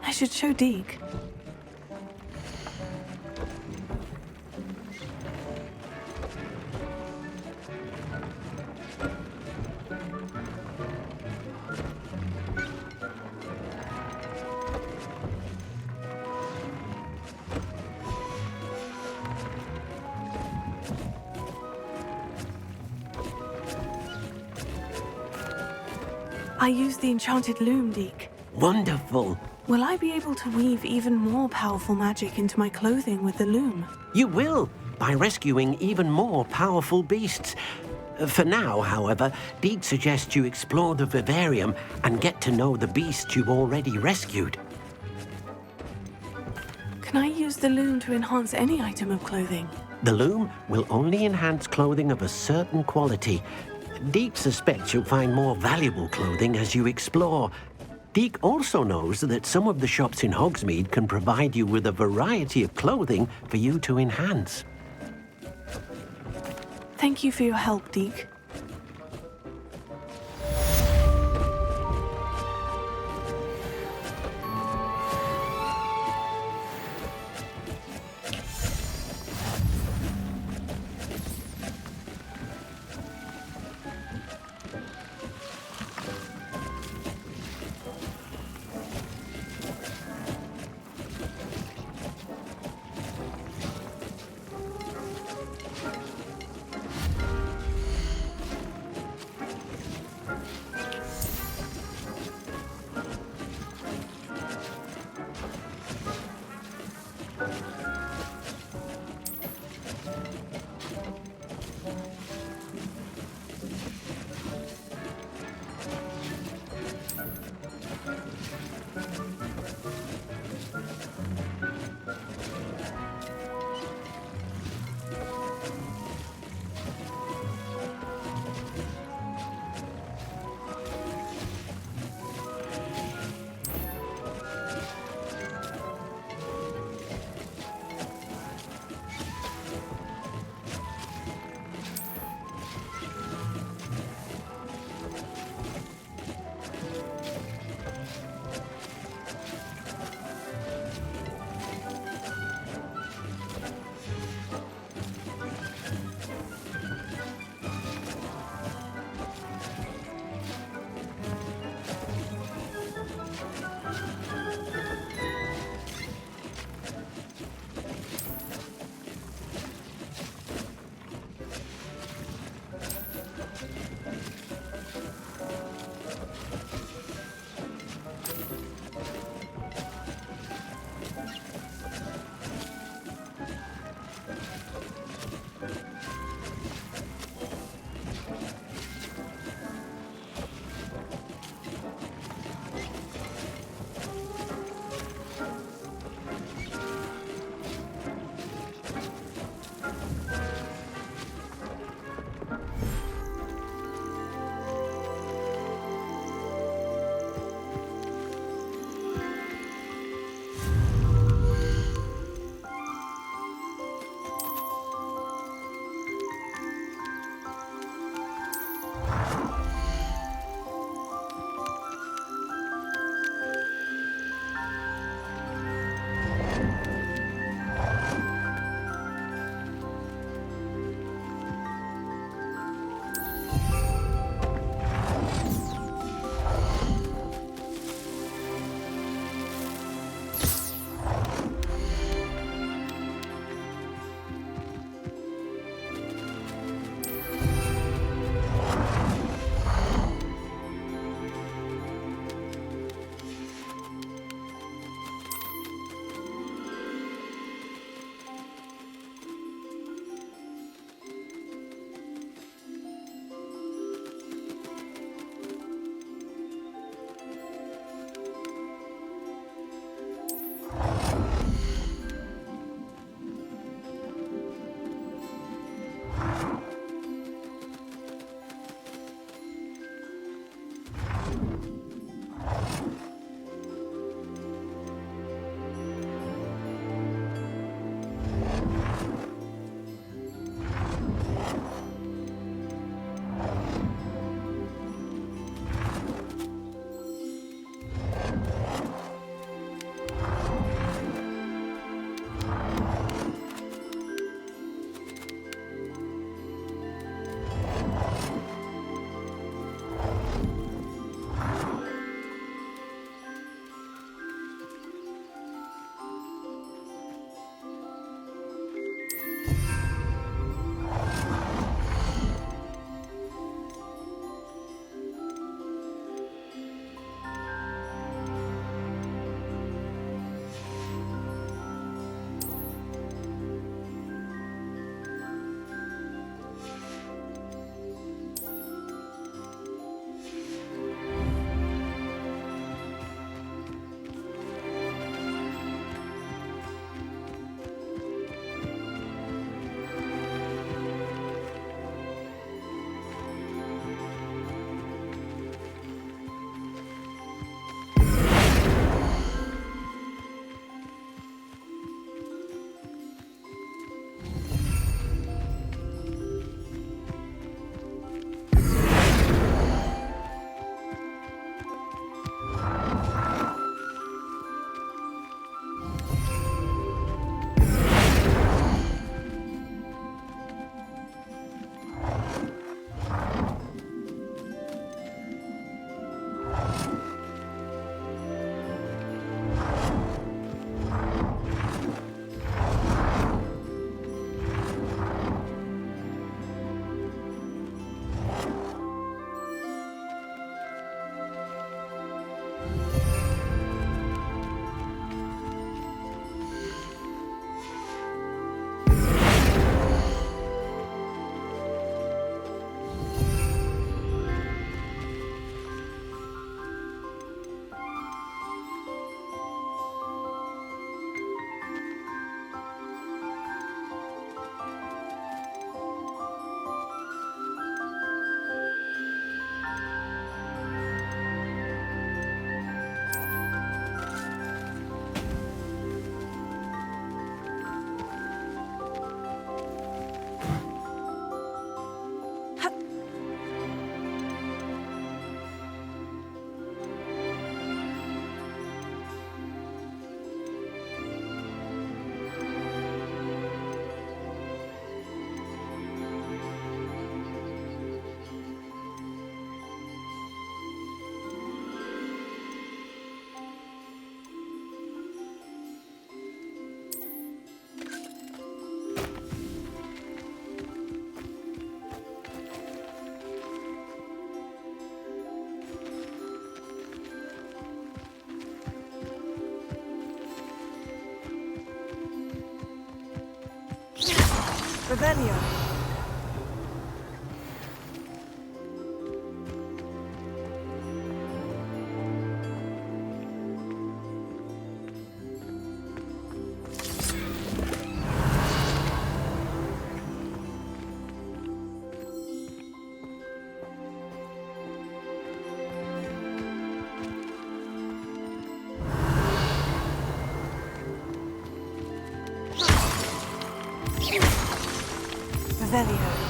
I should show Deke. I used the enchanted loom, Deke. Wonderful. Will I be able to weave even more powerful magic into my clothing with the loom? You will, by rescuing even more powerful beasts. For now, however, Deke suggests you explore the vivarium and get to know the beasts you've already rescued. Can I use the loom to enhance any item of clothing? The loom will only enhance clothing of a certain quality. Deke suspects you'll find more valuable clothing as you explore. Deke also knows that some of the shops in Hogsmeade can provide you with a variety of clothing for you to enhance. Thank you for your help, Deke. Revelio. Revelio.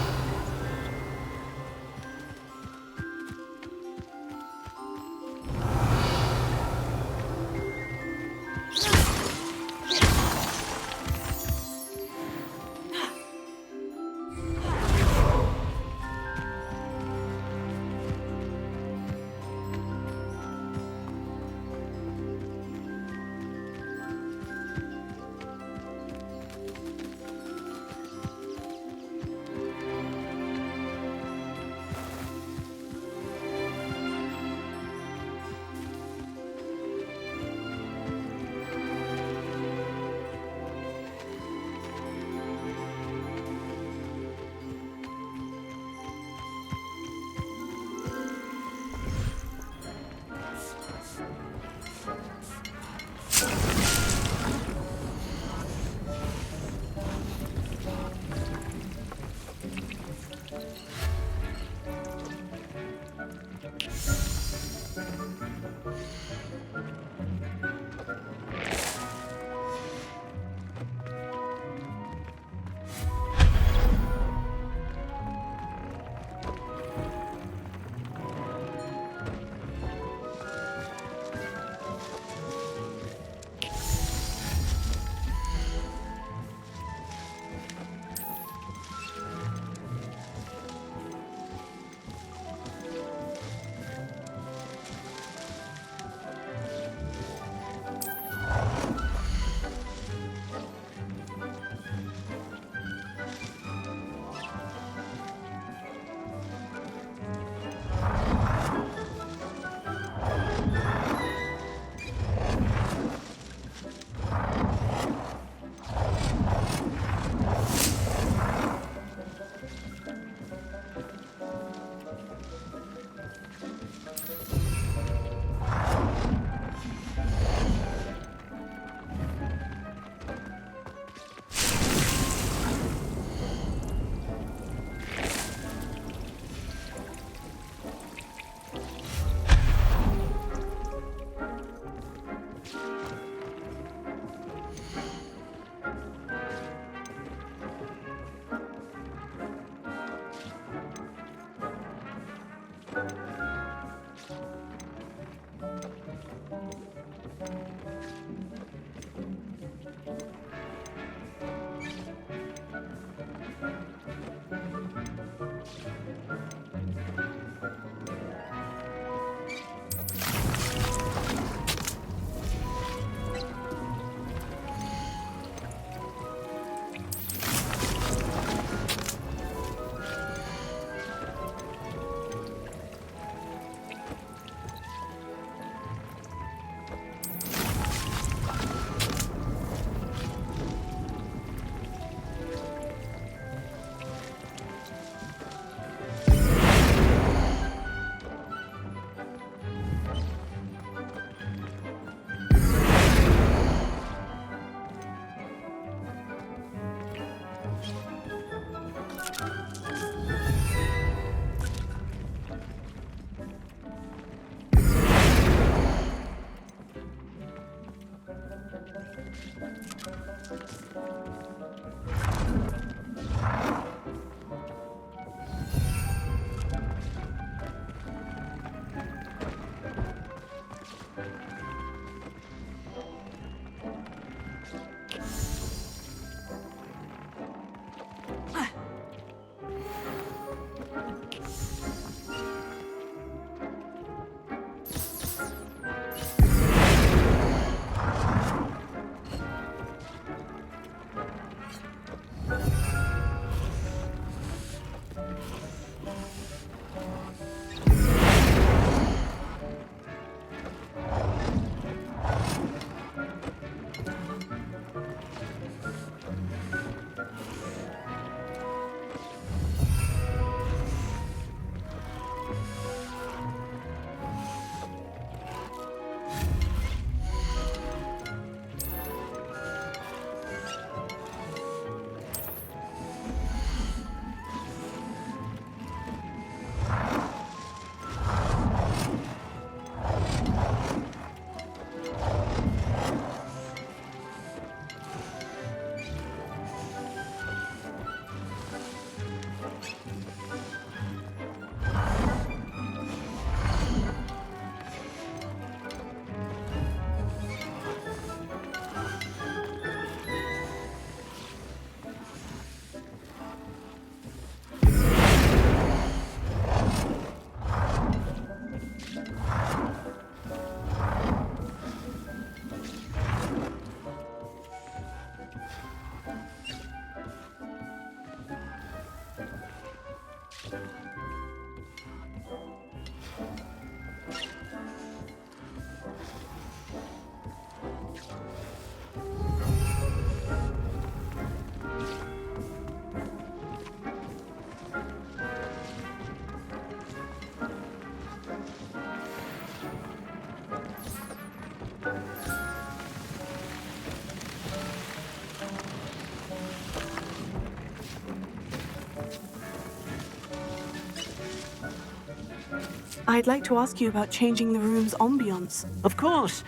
I'd like to ask you about changing the room's ambience. Of course.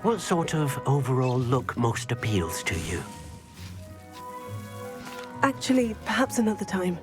What sort of overall look most appeals to you? Actually, perhaps another time.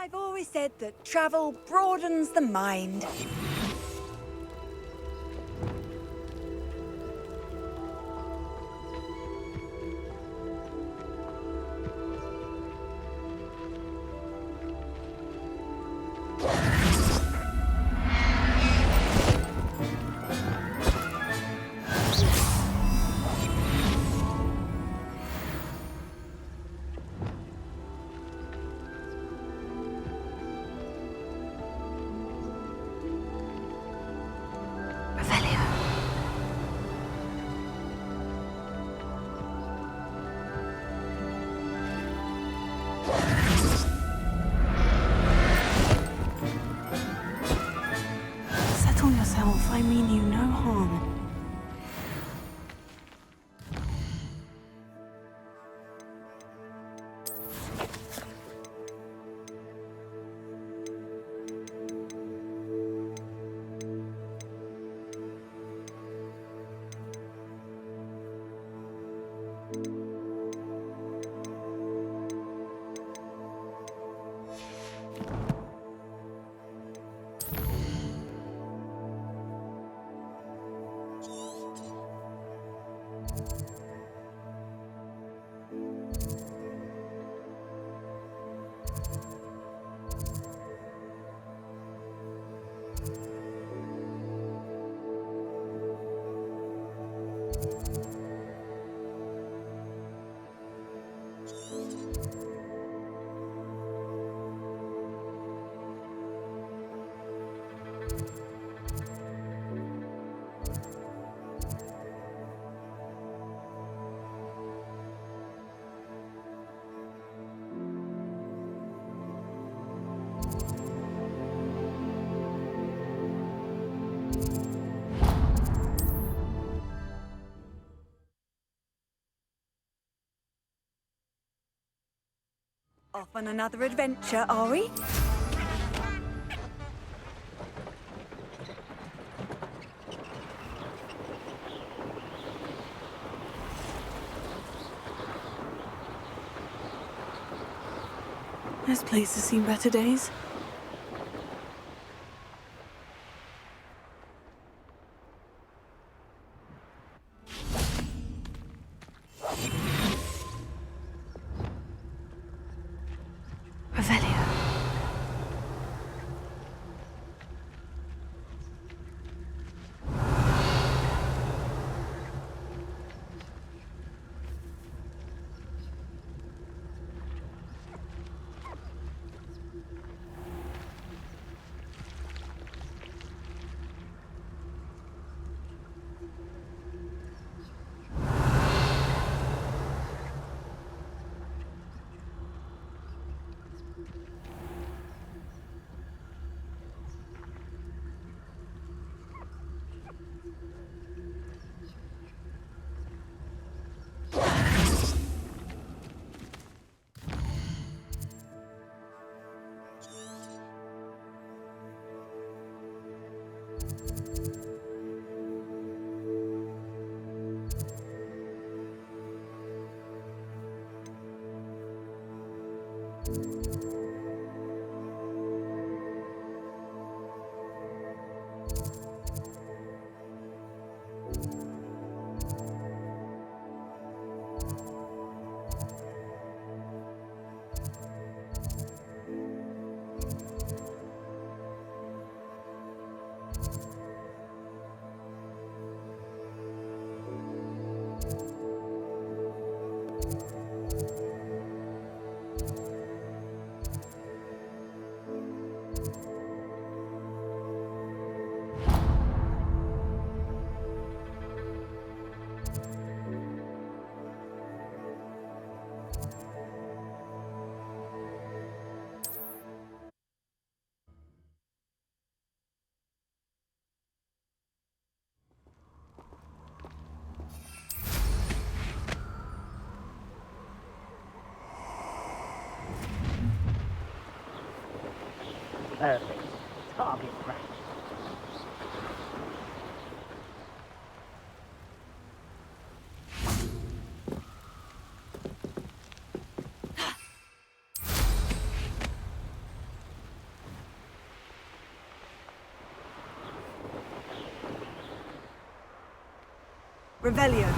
I've always said that travel broadens the mind. Settle yourself. I mean you no harm. Off on another adventure, are we? This place has seen better days. Revelio. Perfect. Target practice. Revelio.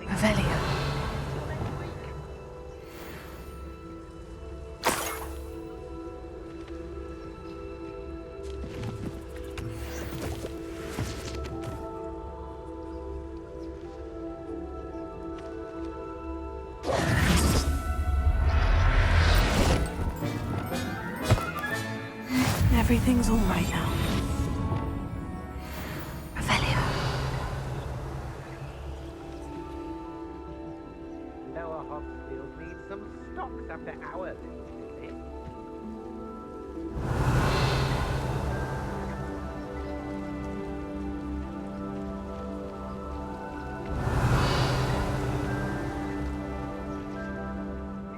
Revelio. Everything's all right now. Revelio. Lower Hogfield needs some stocks after our visit.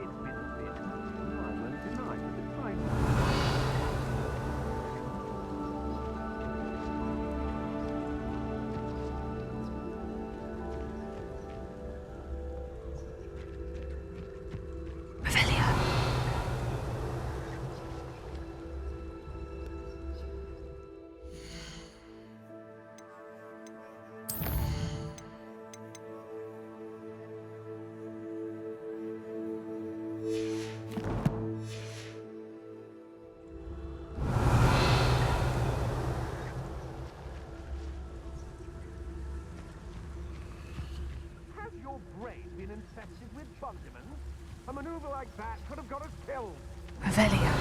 It's been a bit. I won't deny it, it's fine. Revelio. Has your brain been infected with bug demons? A maneuver like that could have got us killed. Revelio.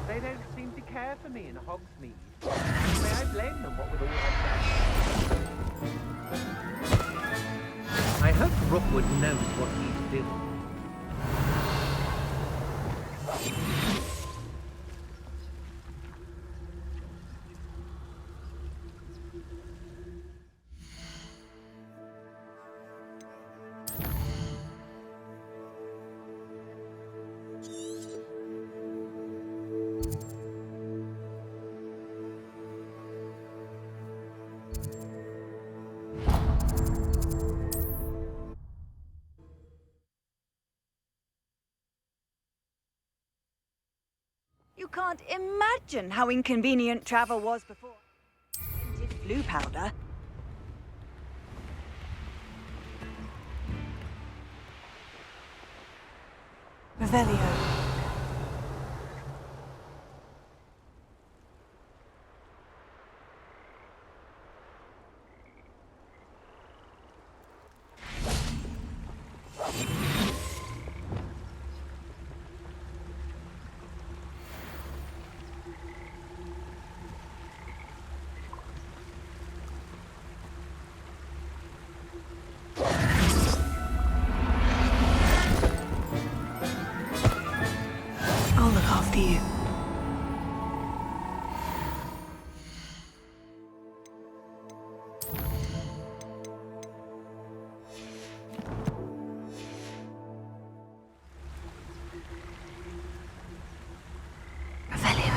They don't seem to care for me in Hogsmeade. May I blame them, what with all that? I hope Rookwood knows what he's doing. You can't imagine how inconvenient travel was before. Tinted blue powder. Revelio. I'll look after you. Revelio.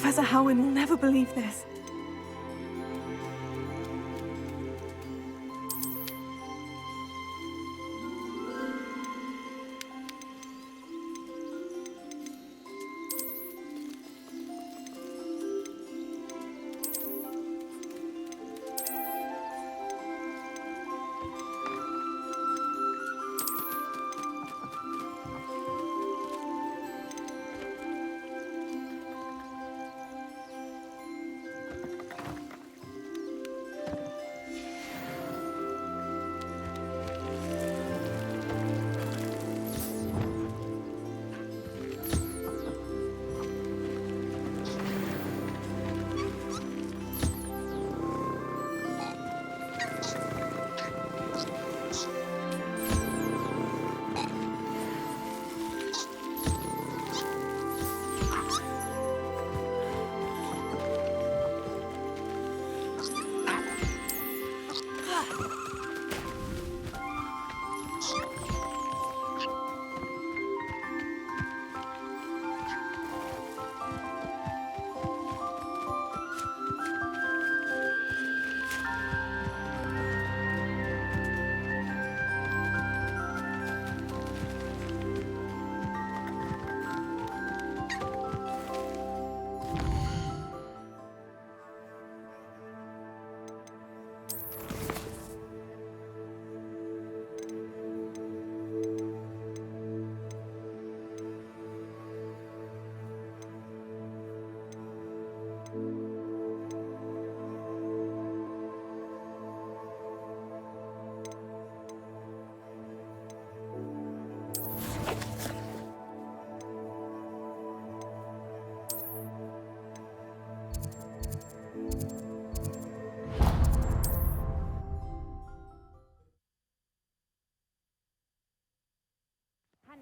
Professor Howin will never believe this.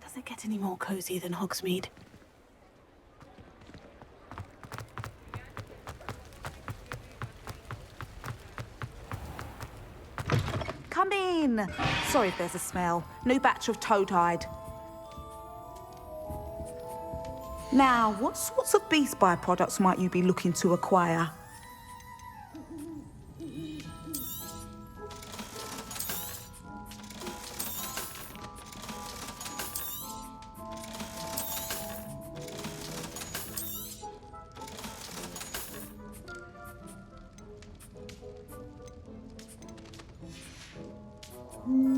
Does it get any more cozy than Hogsmeade? Come in. Sorry if there's a smell. New batch of toad-hide. Now, what sorts of beast byproducts might you be looking to acquire?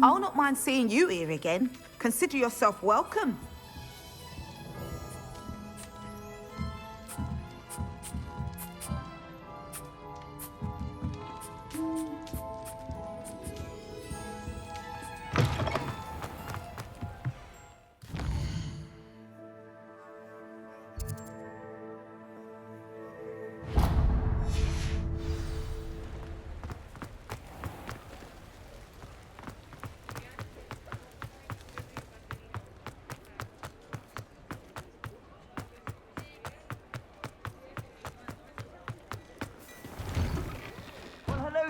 I'll not mind seeing you here again. Consider yourself welcome.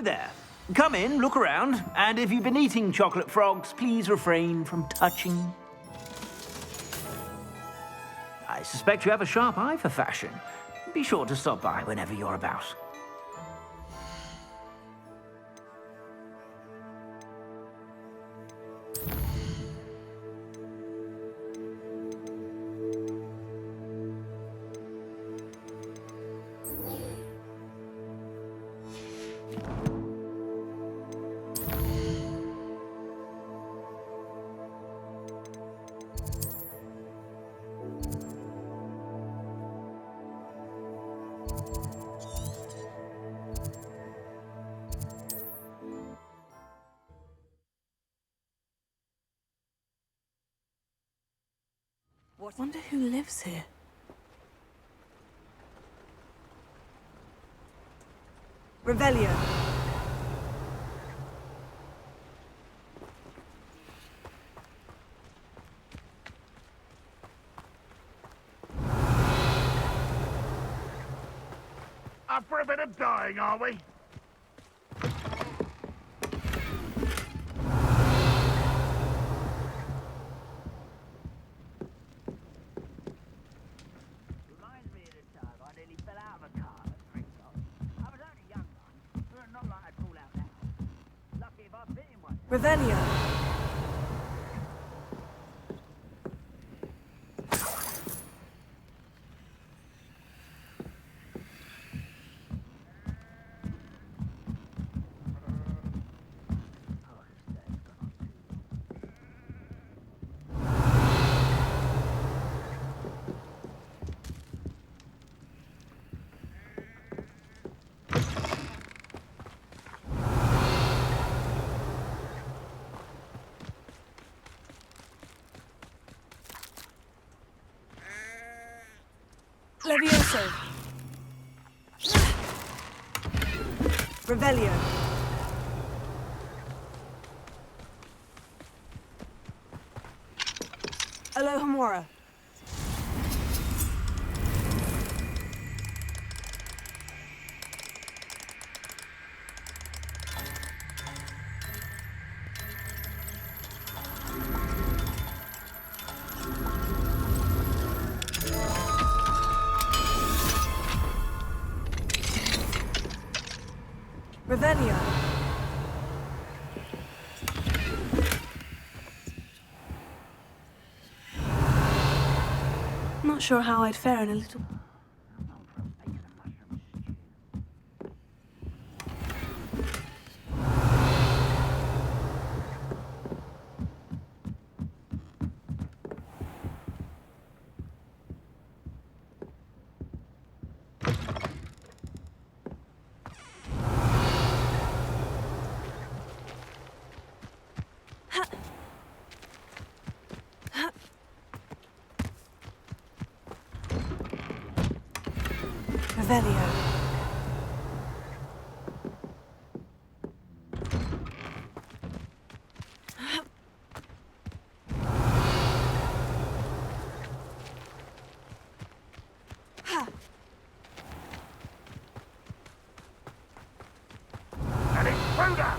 There. Come in, look around, and if you've been eating chocolate frogs, please refrain from touching. I suspect you have a sharp eye for fashion. Be sure to stop by whenever you're about. Wonder who lives here. Revelio. Up for a bit of dying, are we? Reminds me of the time I nearly fell out Revelio. Levioso. Revelio. Alohomora. Revelio. Not sure how I'd fare in a little... Revelio. An intruder!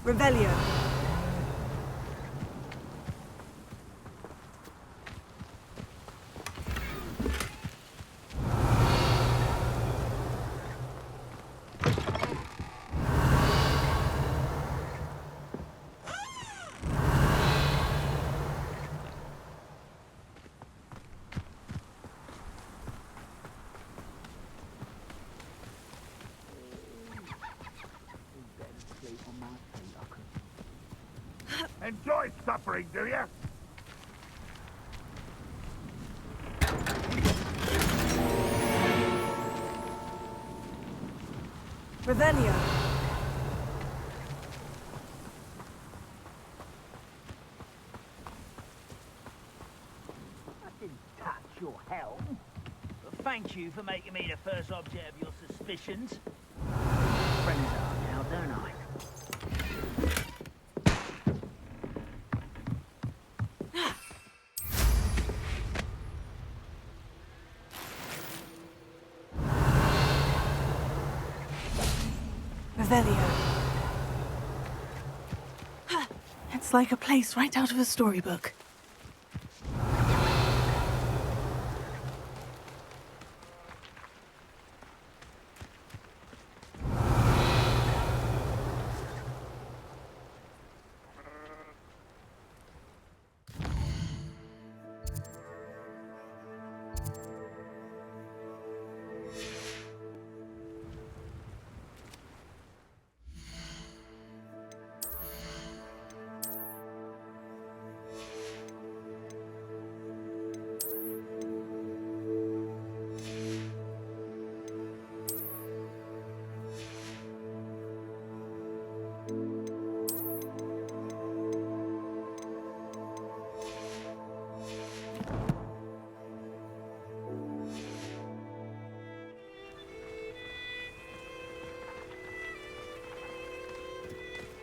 Revelio. Enjoy suffering, do you? Revelio. I didn't touch your helm. But thank you for making me the first object of your suspicions. Friends are now, don't I? Revelio. It's like a place right out of a storybook.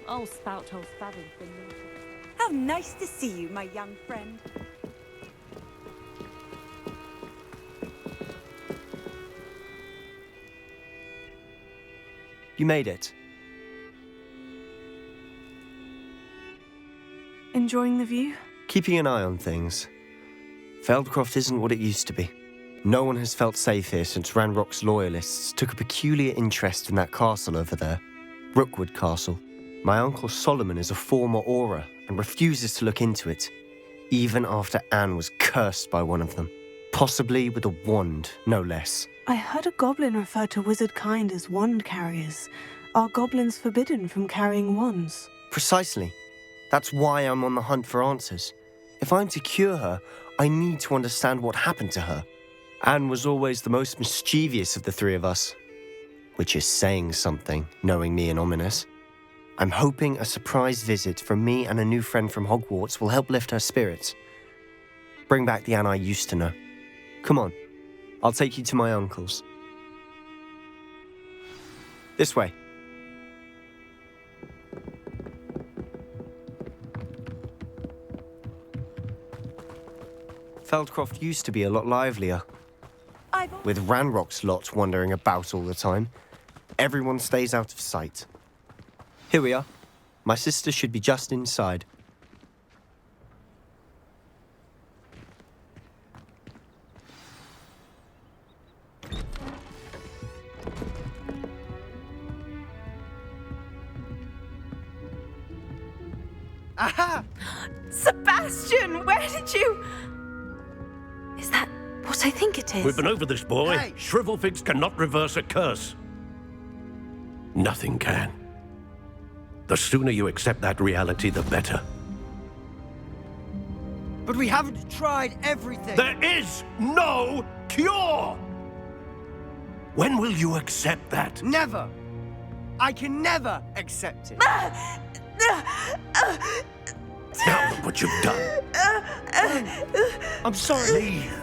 Old Spout told Spavin's been naughty. How nice to see you, my young friend. You made it. Enjoying the view? Keeping an eye on things. Feldcroft isn't what it used to be. No one has felt safe here since Ranrock's loyalists took a peculiar interest in that castle over there. Rookwood Castle. My uncle Solomon is a former Auror and refuses to look into it, even after Anne was cursed by one of them. Possibly with a wand, no less. I heard a goblin refer to wizard kind as wand carriers. Are goblins forbidden from carrying wands? Precisely. That's why I'm on the hunt for answers. If I'm to cure her, I need to understand what happened to her. Anne was always the most mischievous of the three of us. Which is saying something, knowing me and Ominous. I'm hoping a surprise visit from me and a new friend from Hogwarts will help lift her spirits. Bring back the Anne I used to know. Come on, I'll take you to my uncle's. This way. Feldcroft used to be a lot livelier. With Ranrock's lot wandering about all the time, everyone stays out of sight. Here we are. My sister should be just inside. Aha! Sebastian, where did you... Is that what I think it is? We've been over this, boy. Hey! Shrivelfigs cannot reverse a curse. Nothing can. The sooner you accept that reality, the better. But we haven't tried everything. There is no cure! When will you accept that? Never. I can never accept it. Now look what you've done. I'm sorry. Leave.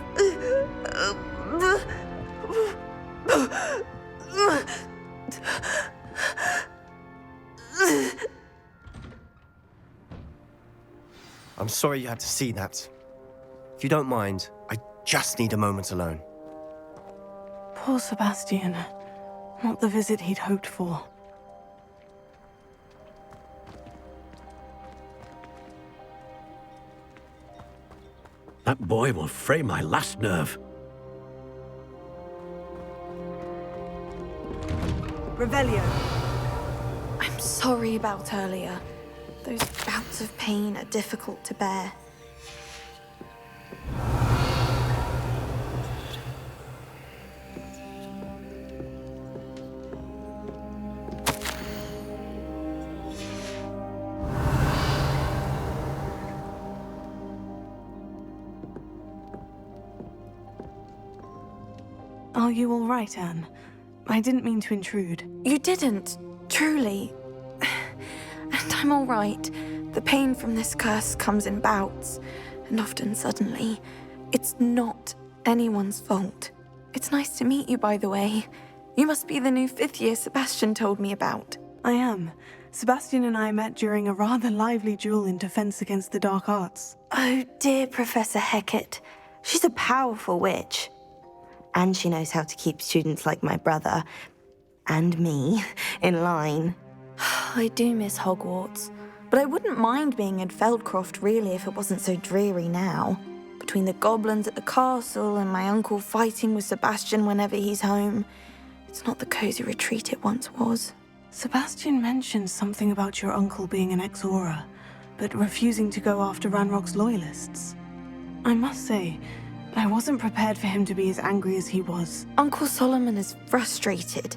I'm sorry you had to see that. If you don't mind, I just need a moment alone. Poor Sebastian. Not the visit he'd hoped for. That boy will fray my last nerve. Revelio. I'm sorry about earlier. Those bouts of pain are difficult to bear. Are you all right, Anne? I didn't mean to intrude. You didn't, truly. And I'm all right. The pain from this curse comes in bouts, and often suddenly. It's not anyone's fault. It's nice to meet you, by the way. You must be the new 5th year Sebastian told me about. I am. Sebastian and I met during a rather lively duel in Defense Against the Dark Arts. Oh, dear Professor Hecat. She's a powerful witch. And she knows how to keep students like my brother, and me, in line. I do miss Hogwarts, but I wouldn't mind being in Feldcroft, really, if it wasn't so dreary now. Between the goblins at the castle and my uncle fighting with Sebastian whenever he's home, it's not the cozy retreat it once was. Sebastian mentioned something about your uncle being an ex-Auror, but refusing to go after Ranrock's loyalists. I must say, I wasn't prepared for him to be as angry as he was. Uncle Solomon is frustrated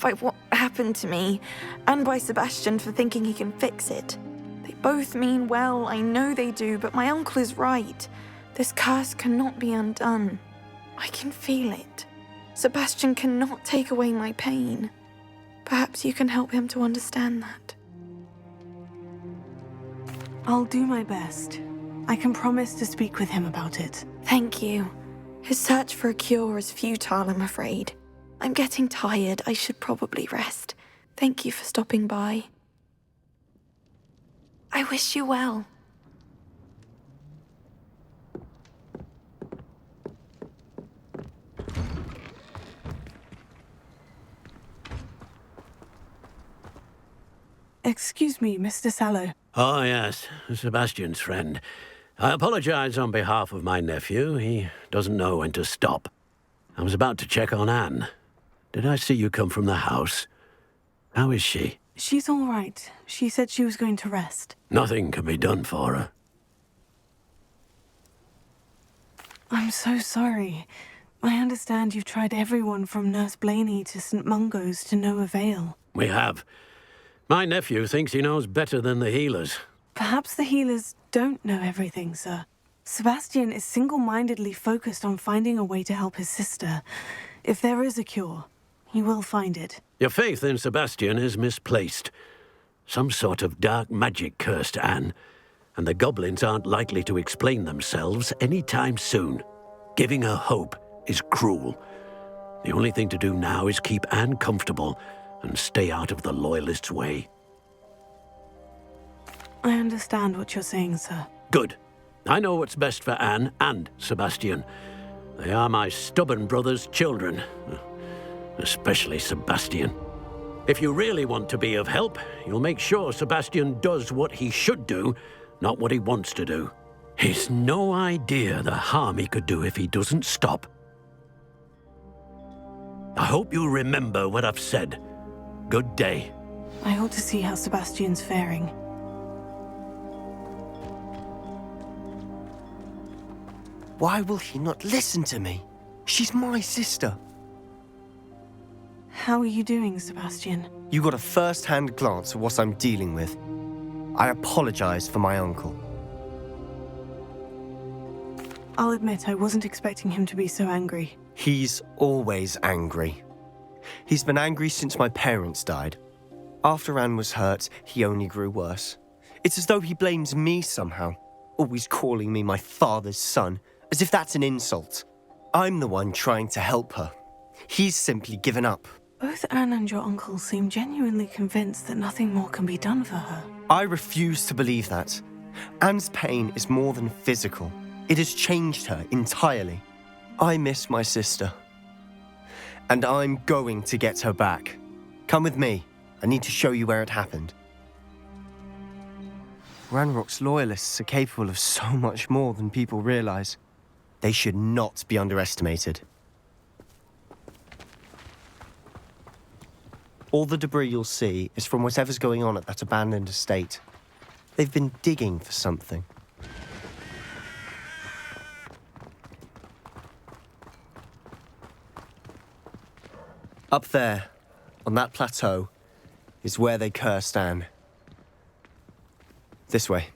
by what happened to me, and by Sebastian for thinking he can fix it. They both mean well, I know they do, but my uncle is right. This curse cannot be undone. I can feel it. Sebastian cannot take away my pain. Perhaps you can help him to understand that. I'll do my best. I can promise to speak with him about it. Thank you. His search for a cure is futile, I'm afraid. I'm getting tired. I should probably rest. Thank you for stopping by. I wish you well. Excuse me, Mr. Sallow. Oh, yes, Sebastian's friend. I apologize on behalf of my nephew. He doesn't know when to stop. I was about to check on Anne. Did I see you come from the house? How is she? She's all right. She said she was going to rest. Nothing can be done for her. I'm so sorry. I understand you've tried everyone from Nurse Blaney to St. Mungo's to no avail. We have. My nephew thinks he knows better than the healers. Perhaps the healers don't know everything, sir. Sebastian is single-mindedly focused on finding a way to help his sister. If there is a cure, he will find it. Your faith in Sebastian is misplaced. Some sort of dark magic cursed Anne, and the goblins aren't likely to explain themselves anytime soon. Giving her hope is cruel. The only thing to do now is keep Anne comfortable and stay out of the Loyalists' way. I understand what you're saying, sir. Good. I know what's best for Anne and Sebastian. They are my stubborn brother's children. Especially Sebastian. If you really want to be of help, you'll make sure Sebastian does what he should do, not what he wants to do. He's no idea the harm he could do if he doesn't stop. I hope you remember what I've said. Good day. I ought to see how Sebastian's faring. Why will he not listen to me? She's my sister. How are you doing, Sebastian? You got a first-hand glance at what I'm dealing with. I apologize for my uncle. I'll admit I wasn't expecting him to be so angry. He's always angry. He's been angry since my parents died. After Anne was hurt, he only grew worse. It's as though he blames me somehow, always calling me my father's son, as if that's an insult. I'm the one trying to help her. He's simply given up. Both Anne and your uncle seem genuinely convinced that nothing more can be done for her. I refuse to believe that. Anne's pain is more than physical. It has changed her entirely. I miss my sister. And I'm going to get her back. Come with me. I need to show you where it happened. Ranrock's Loyalists are capable of so much more than people realize. They should not be underestimated. All the debris you'll see is from whatever's going on at that abandoned estate. They've been digging for something. Up there, on that plateau, is where they cursed Anne. This way.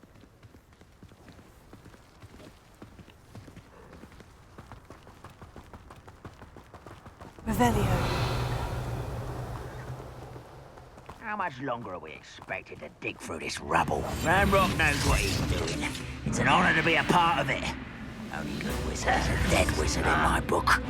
Revelio. How much longer are we expected to dig through this rubble? Ranrock knows what he's doing. It's an honor to be a part of it. Only good wizard is a dead wizard in my book.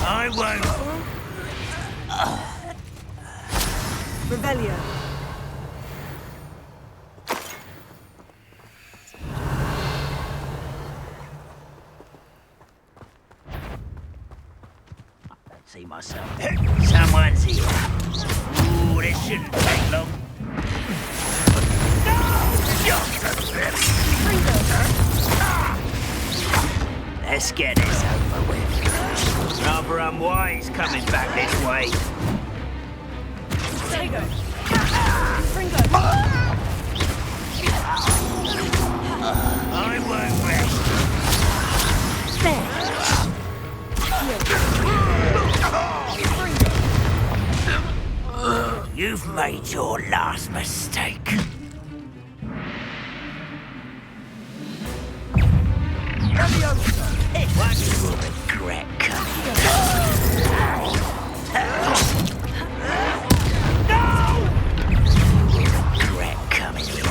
I won't. Revelio. See myself. Someone's here. Ooh, this shouldn't take long. Let's get this over with. Rather unwise coming back this way. I won't rest. You've made your last mistake. What you will regret coming. No! You will regret coming here.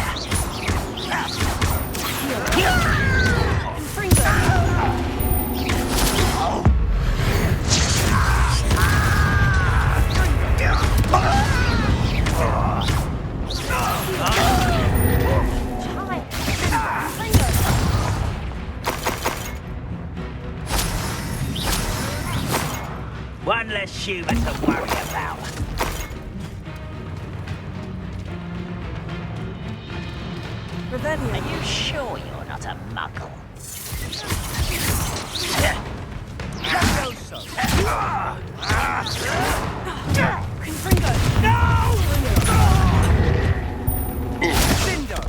One less human to worry about. Revelio. Are you sure you're not a muggle? Levioso. Confringo. No! Cinder.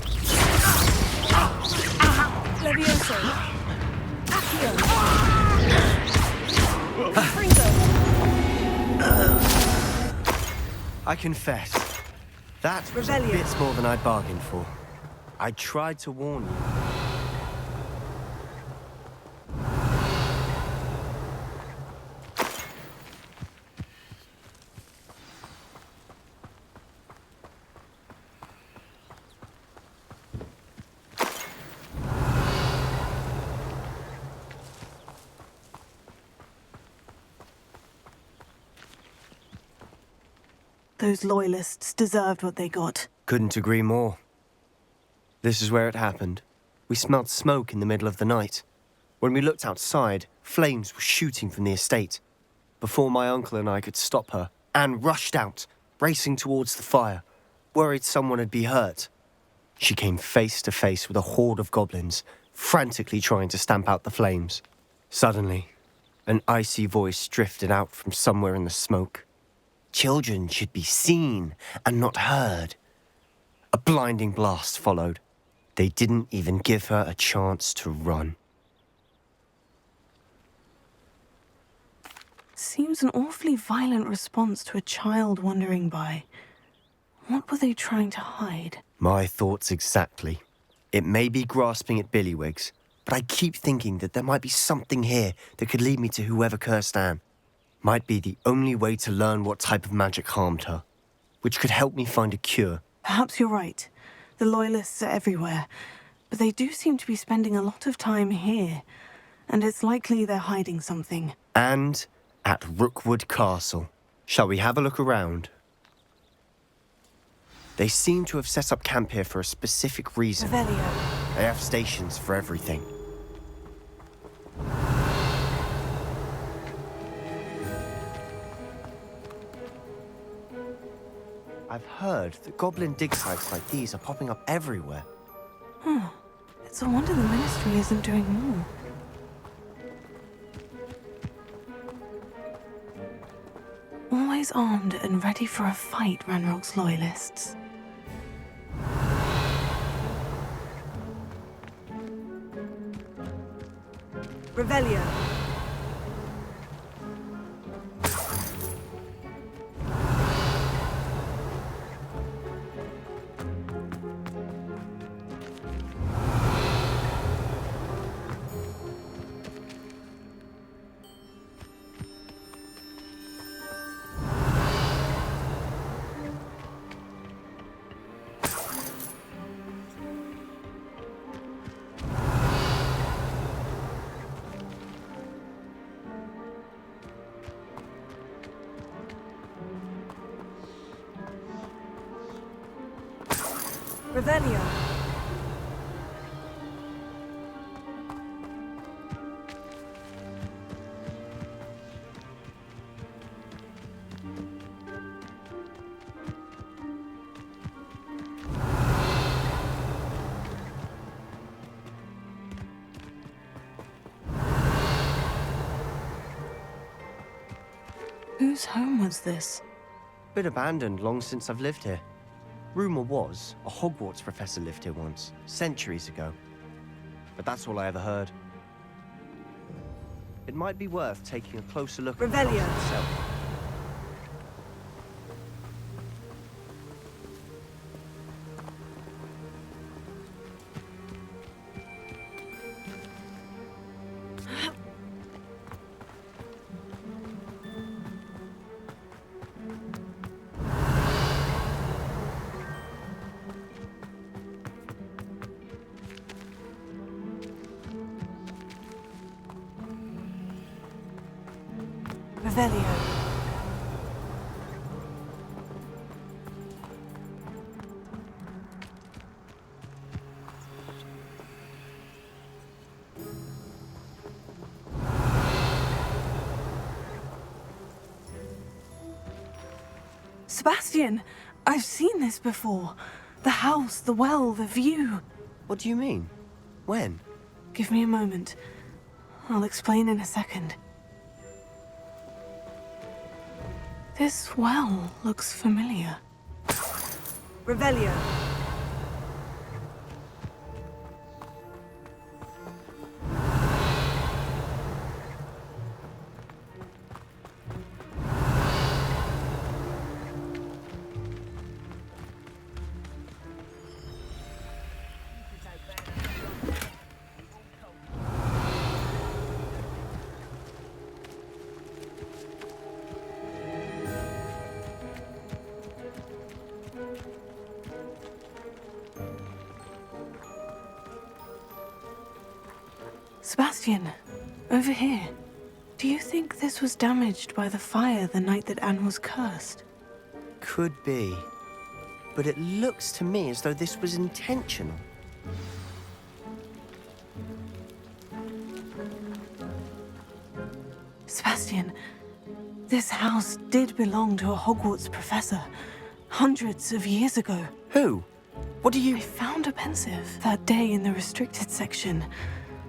Levioso. Accio. Confringo. I confess, that was a Revelio. bit more than I'd bargained for. I tried to warn you. Those loyalists deserved what they got. Couldn't agree more. This is where it happened. We smelled smoke in the middle of the night. When we looked outside, flames were shooting from the estate. Before my uncle and I could stop her, Anne rushed out, racing towards the fire, worried someone had been hurt. She came face to face with a horde of goblins, frantically trying to stamp out the flames. Suddenly, an icy voice drifted out from somewhere in the smoke. Children should be seen and not heard. A blinding blast followed. They didn't even give her a chance to run. Seems an awfully violent response to a child wandering by. What were they trying to hide? My thoughts exactly. It may be grasping at Billywigs, but I keep thinking that there might be something here that could lead me to whoever cursed Anne. Might be the only way to learn what type of magic harmed her, which could help me find a cure. Perhaps you're right. The Loyalists are everywhere, but they do seem to be spending a lot of time here, and it's likely they're hiding something. And at Rookwood Castle. Shall we have a look around? They seem to have set up camp here for a specific reason. Revelio. They have stations for everything. I've heard that goblin dig sites like these are popping up everywhere. It's a wonder the Ministry isn't doing more. Always armed and ready for a fight, Ranrock's Loyalists. Revelio. Revelio. Whose home was this? Been abandoned long since I've lived here. Rumour was, a Hogwarts professor lived here once, centuries ago. But that's all I ever heard. It might be worth taking a closer look at the Revelio. house itself. Revelio. Sebastian, I've seen this before. The house, the well, the view. What do you mean? When? Give me a moment. I'll explain in a second. This well looks familiar. Revelio. Sebastian, over here. Do you think this was damaged by the fire the night that Anne was cursed? Could be. But it looks to me as though this was intentional. Sebastian, this house did belong to a Hogwarts professor hundreds of years ago. Who? What do you... I found a pensive that day in the restricted section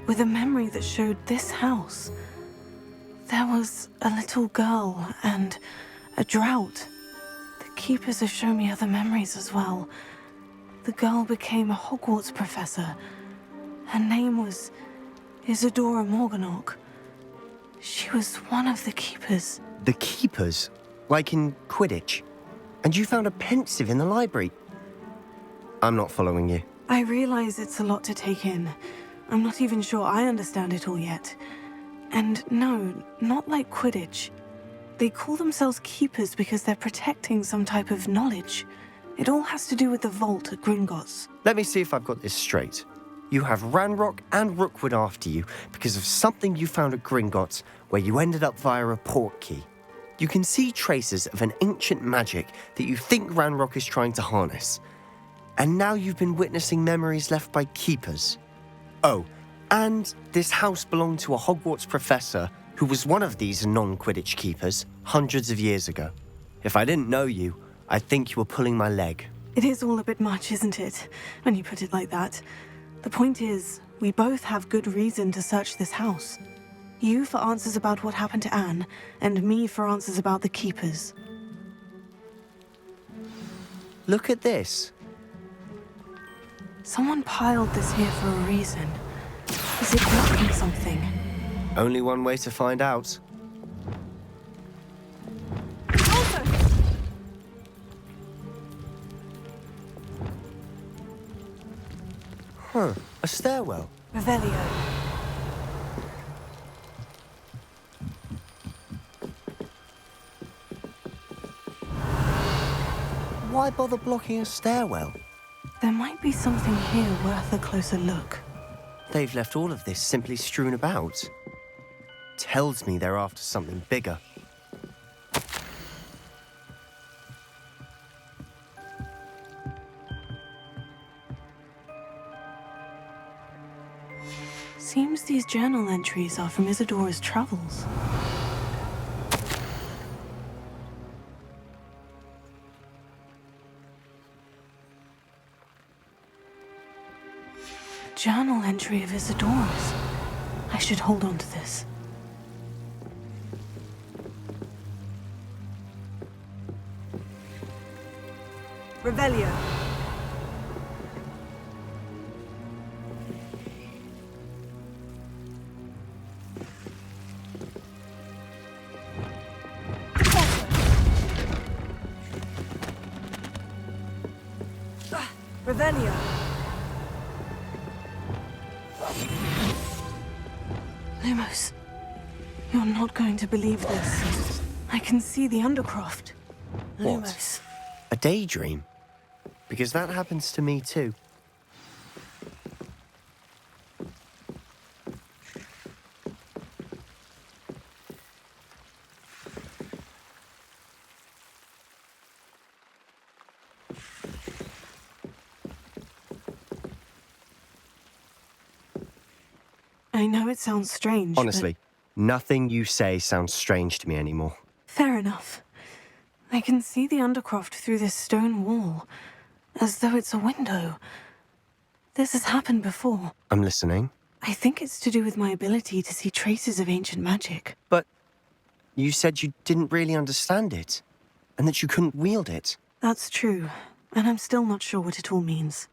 with a memory that showed this house. There was a little girl and a drought. The keepers have shown me other memories as well. The girl became a Hogwarts professor. Her name was Isadora Morganach. She was one of the keepers. The keepers? Like in Quidditch? And you found a pensive in the library? I'm not following you. I realize it's a lot to take in. I'm not even sure I understand it all yet. And no, not like Quidditch. They call themselves keepers because they're protecting some type of knowledge. It all has to do with the vault at Gringotts. Let me see if I've got this straight. You have Ranrock and Rookwood after you because of something you found at Gringotts where you ended up via a portkey. You can see traces of an ancient magic that you think Ranrock is trying to harness. And now you've been witnessing memories left by keepers. Oh, and this house belonged to a Hogwarts professor who was one of these non-Quidditch keepers hundreds of years ago. If I didn't know you, I'd think you were pulling my leg. It is all a bit much, isn't it, when you put it like that? The point is, we both have good reason to search this house. You for answers about what happened to Anne, and me for answers about the keepers. Look at this. Someone piled this here for a reason. Is it blocking something? Only one way to find out. Huh, a stairwell. Revelio. Why bother blocking a stairwell? There might be something here worth a closer look. They've left all of this simply strewn about. Tells me they're after something bigger. Seems these journal entries are from Isadora's travels. Journal entry of Isadora's. I should hold on to this. Revelio. Revelio. Lumos, you're not going to believe this. I can see the Undercroft. What? Lumos. A daydream? Because that happens to me too. I know it sounds strange, Honestly, nothing you say sounds strange to me anymore. Fair enough. I can see the Undercroft through this stone wall, as though it's a window. This has happened before. I'm listening. I think it's to do with my ability to see traces of ancient magic. But you said you didn't really understand it, and that you couldn't wield it. That's true, and I'm still not sure what it all means.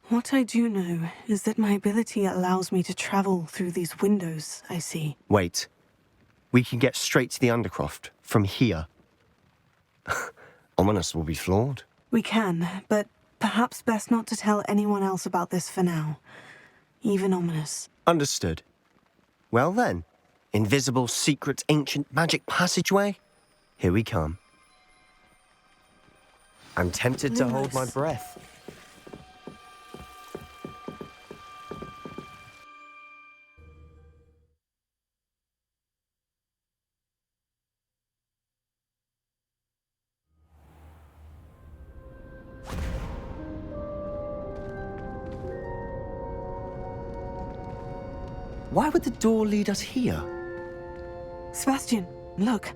What I do know is that my ability allows me to travel through these windows I see. Wait. We can get straight to the Undercroft from here. Ominous will be floored. We can, but perhaps best not to tell anyone else about this for now. Even Ominous. Understood. Well then, invisible, secret, ancient magic passageway? Here we come. I'm tempted to hold my breath. Why would the door lead us here? Sebastian, look.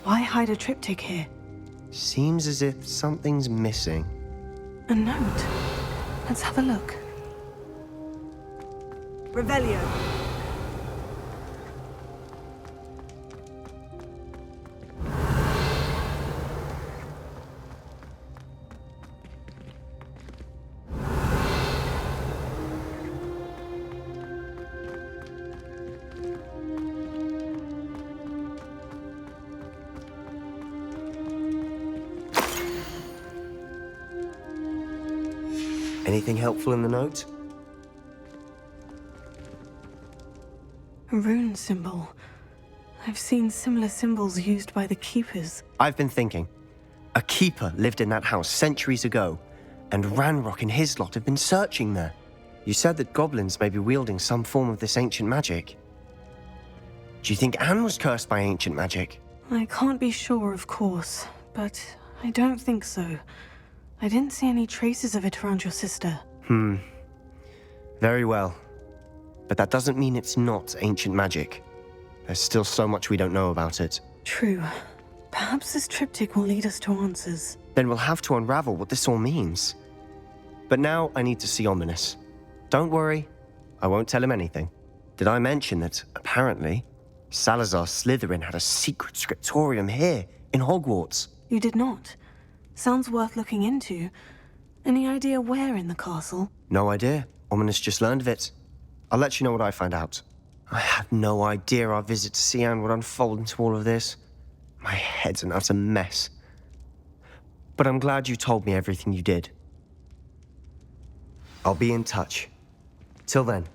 Why hide a triptych here? Seems as if something's missing. A note. Let's have a look. Revelio. Anything helpful in the note? A rune symbol. I've seen similar symbols used by the Keepers. I've been thinking. A keeper lived in that house centuries ago, and Ranrock and his lot have been searching there. You said that goblins may be wielding some form of this ancient magic. Do you think Anne was cursed by ancient magic? I can't be sure, of course, but I don't think so. I didn't see any traces of it around your sister. Very well. But that doesn't mean it's not ancient magic. There's still so much we don't know about it. True. Perhaps this triptych will lead us to answers. Then we'll have to unravel what this all means. But now I need to see Ominous. Don't worry, I won't tell him anything. Did I mention that, apparently, Salazar Slytherin had a secret scriptorium here, in Hogwarts? You did not. Sounds worth looking into. Any idea where in the castle? No idea. Ominous just learned of it. I'll let you know what I find out. I had no idea our visit to see Anne would unfold into all of this. My head's an utter mess. But I'm glad you told me everything you did. I'll be in touch. Till then.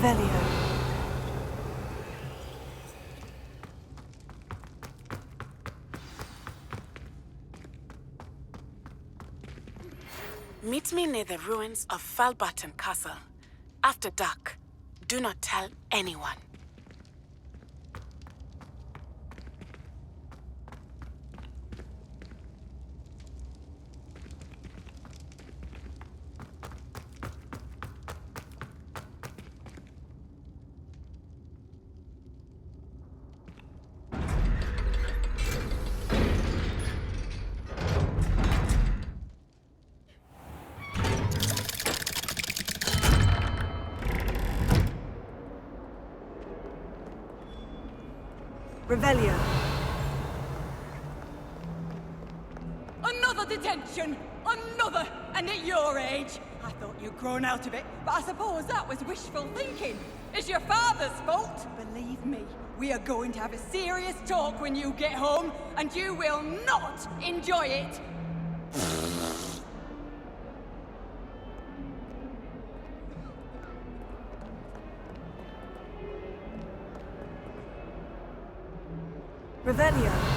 Revelio. Meet me near the ruins of Falbaton Castle. After dark. Do not tell anyone. Revelio. Another detention! Another! And at your age! I thought you'd grown out of it, but I suppose that was wishful thinking. It's your father's fault. Believe me, we are going to have a serious talk when you get home, and you will not enjoy it! Revelio.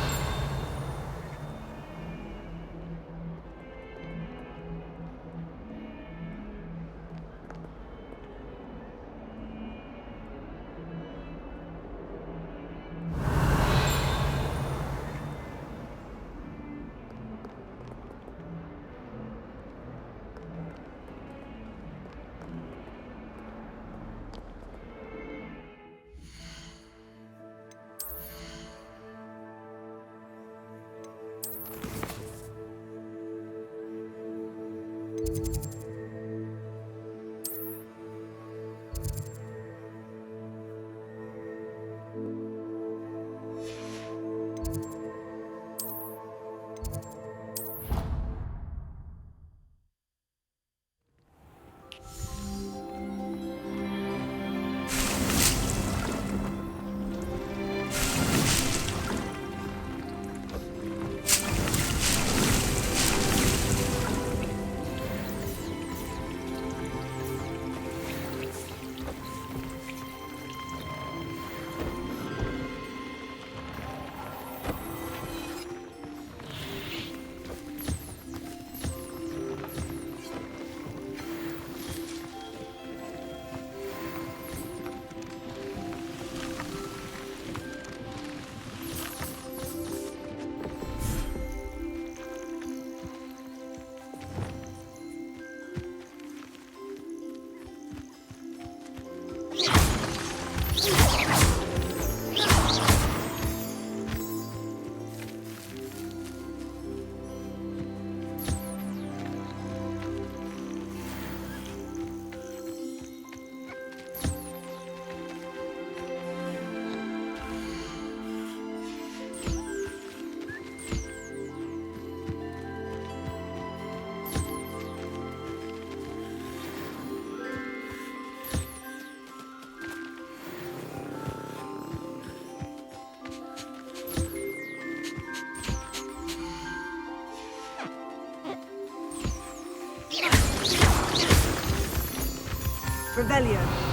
Revelio.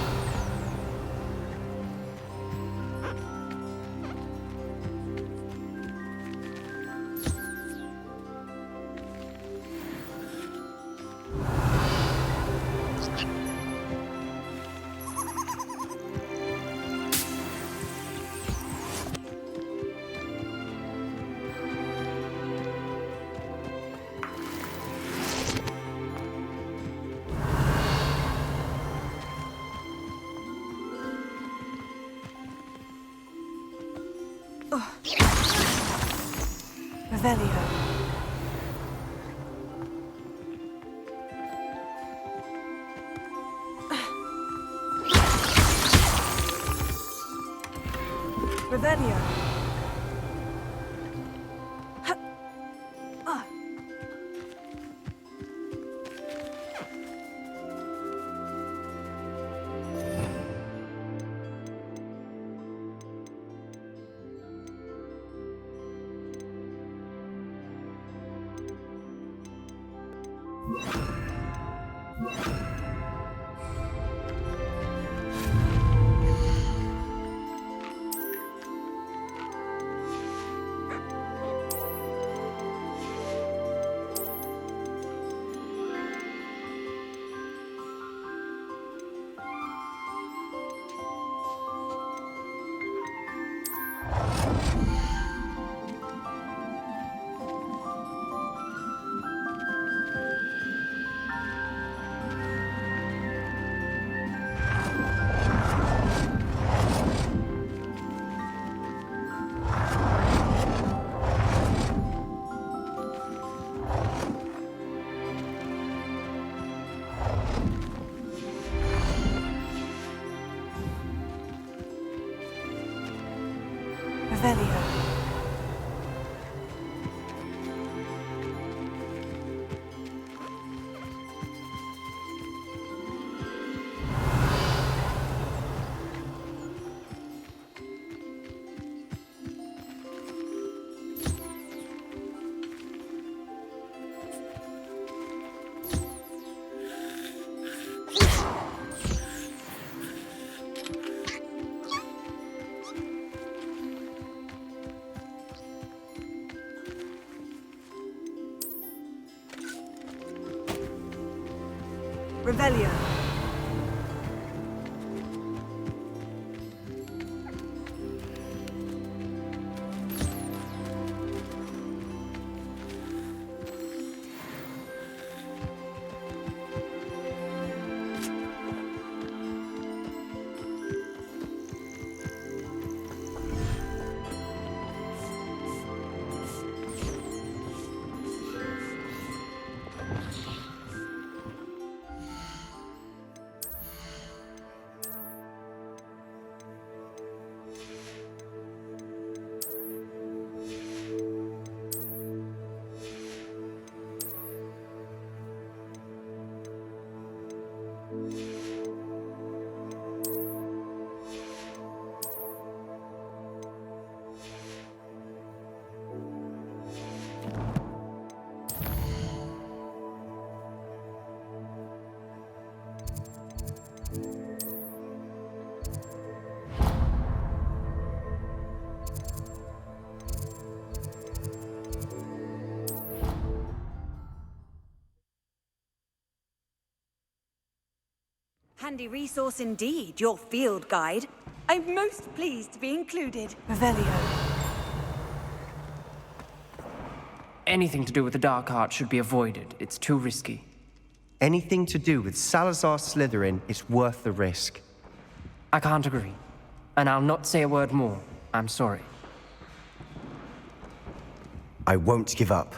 Revelio. Revelio. Revelio. Revelio. Handy resource indeed, your field guide. I'm most pleased to be included. Revelio. Anything to do with the dark art should be avoided. It's too risky. Anything to do with Salazar Slytherin is worth the risk. I can't agree. And I'll not say a word more. I'm sorry. I won't give up.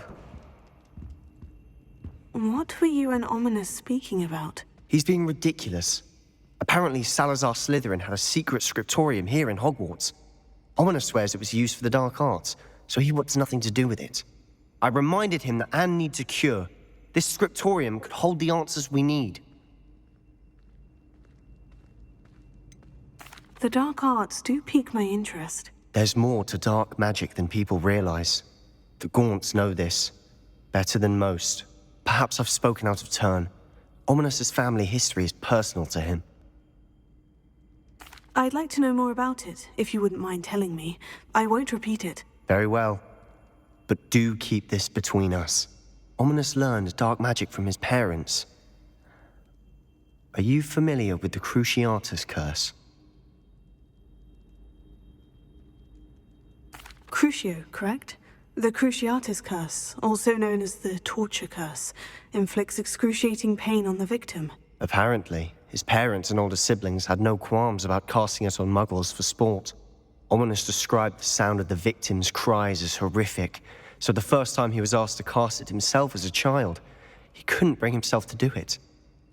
What were you and Ominous speaking about? He's being ridiculous. Apparently, Salazar Slytherin had a secret scriptorium here in Hogwarts. Ominous swears it was used for the dark arts, so he wants nothing to do with it. I reminded him that Anne needs a cure. This scriptorium could hold the answers we need. The dark arts do pique my interest. There's more to dark magic than people realize. The Gaunts know this. Better than most. Perhaps I've spoken out of turn. Ominous's family history is personal to him. I'd like to know more about it, if you wouldn't mind telling me. I won't repeat it. Very well. But do keep this between us. Ominous learned dark magic from his parents. Are you familiar with the Cruciatus Curse? Crucio, correct? The Cruciatus Curse, also known as the Torture Curse, inflicts excruciating pain on the victim. Apparently, his parents and older siblings had no qualms about casting it on muggles for sport. Ominous described the sound of the victim's cries as horrific, so the first time he was asked to cast it himself as a child, he couldn't bring himself to do it.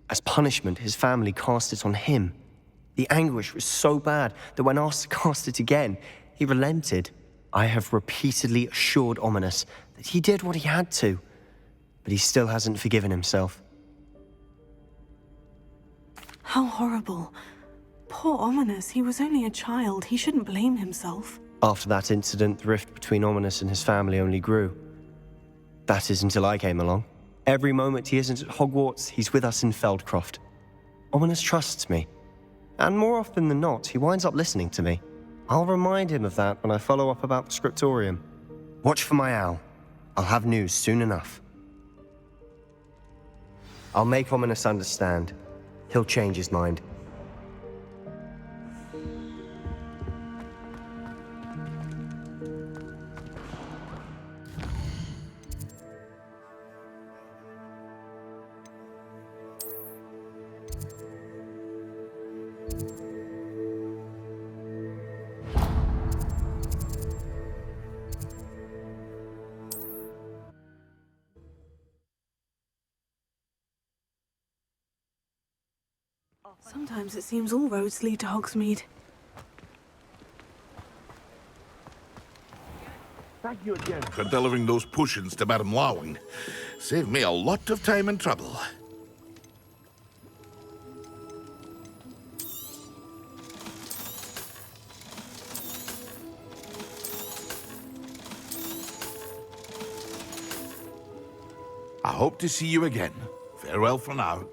As punishment, his family cast it on him. The anguish was so bad that when asked to cast it again, he relented. I have repeatedly assured Ominous that he did what he had to, but he still hasn't forgiven himself. How horrible. Poor Ominous, he was only a child. He shouldn't blame himself. After that incident, the rift between Ominous and his family only grew. That is until I came along. Every moment he isn't at Hogwarts, he's with us in Feldcroft. Ominous trusts me, and more often than not, he winds up listening to me. I'll remind him of that when I follow up about the scriptorium. Watch for my owl. I'll have news soon enough. I'll make Ominous understand. He'll change his mind. Sometimes it seems all roads lead to Hogsmeade. Thank you again. For delivering those potions to Madame Lawing. Saved me a lot of time and trouble. I hope to see you again. Farewell for now.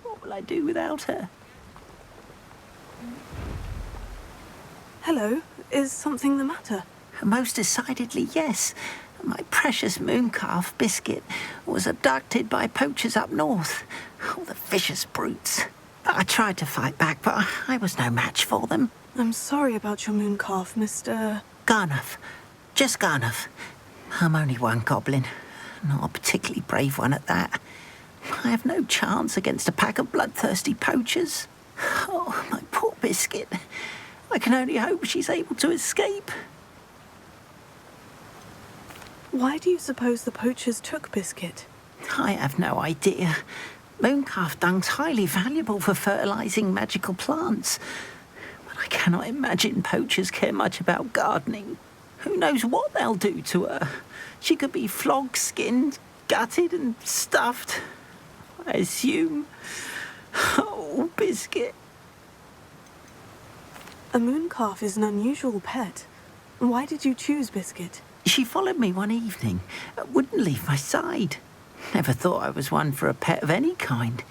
What will I do without her? Hello. Is something the matter? Most decidedly, yes. My precious mooncalf, Biscuit, was abducted by poachers up north. All the vicious brutes. I tried to fight back, but I was no match for them. I'm sorry about your mooncalf, Mr. Garnuff. Just Garnuff. I'm only one goblin. Not a particularly brave one at that. I have no chance against a pack of bloodthirsty poachers. Oh, my poor Biscuit. I can only hope she's able to escape. Why do you suppose the poachers took Biscuit? I have no idea. Mooncalf dung's highly valuable for fertilizing magical plants. But I cannot imagine poachers care much about gardening. Who knows what they'll do to her? She could be flogged, skinned, gutted and stuffed. I assume. Oh, Biscuit. A mooncalf is an unusual pet. Why did you choose Biscuit? She followed me one evening, wouldn't leave my side. Never thought I was one for a pet of any kind.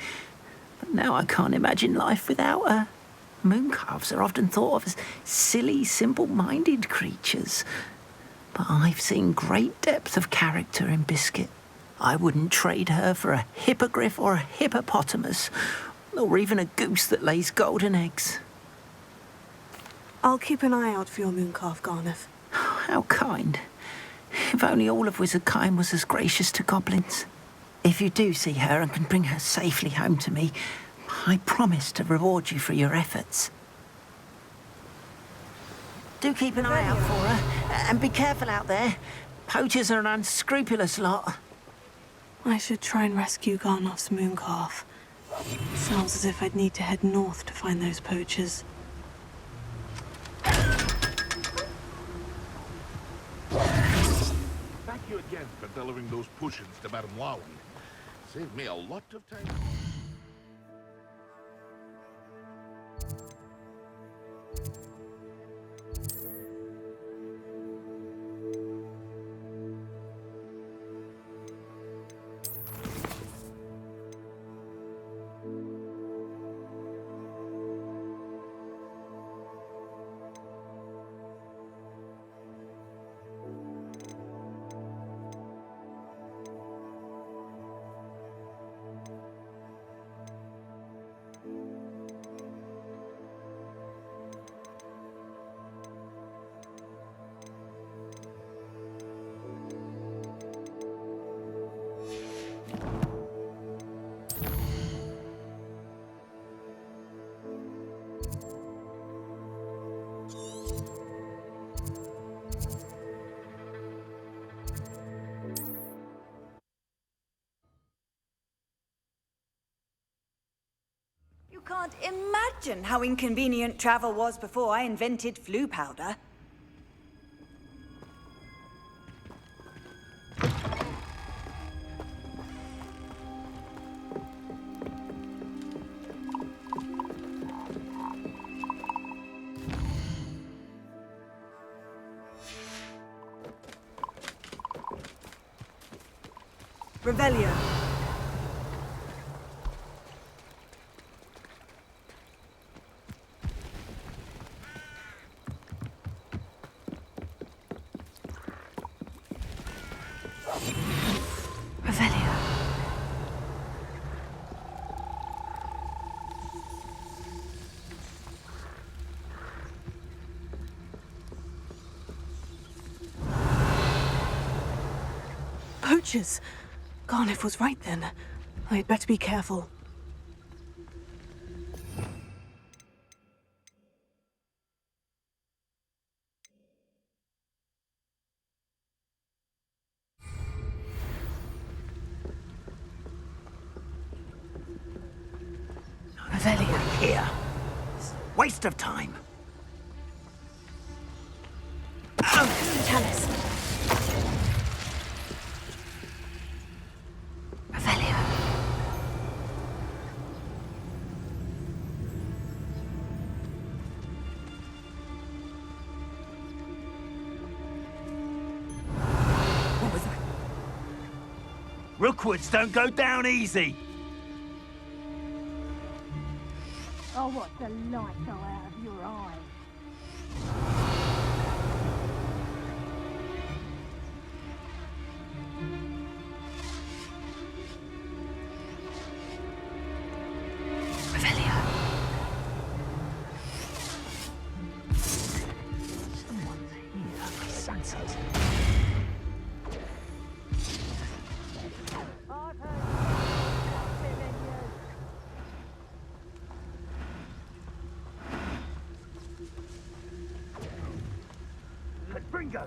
But now I can't imagine life without her. Mooncalves are often thought of as silly, simple-minded creatures. But I've seen great depth of character in Biscuit. I wouldn't trade her for a hippogriff or a hippopotamus, or even a goose that lays golden eggs. I'll keep an eye out for your mooncalf, Garnuff. How kind. If only all of Wizardkind was as gracious to goblins. If you do see her and can bring her safely home to me, I promise to reward you for your efforts. Do keep an eye out for her, and be careful out there. Poachers are an unscrupulous lot. I should try and rescue Garnoff's mooncalf. Sounds as if I'd need to head north to find those poachers. Thank you again for delivering those potions to Madame Lowen. Saved me a lot of time. You can't imagine how inconvenient travel was before I invented flu powder. Revelio. Revelio. Poachers! Garnuff was right then. I'd better be careful. Revelio. Here. Waste of time. Chalice. Revelio. What was that? Rookwoods don't go down easy. Oh, what the light go out of your eyes. sunset. Bingo!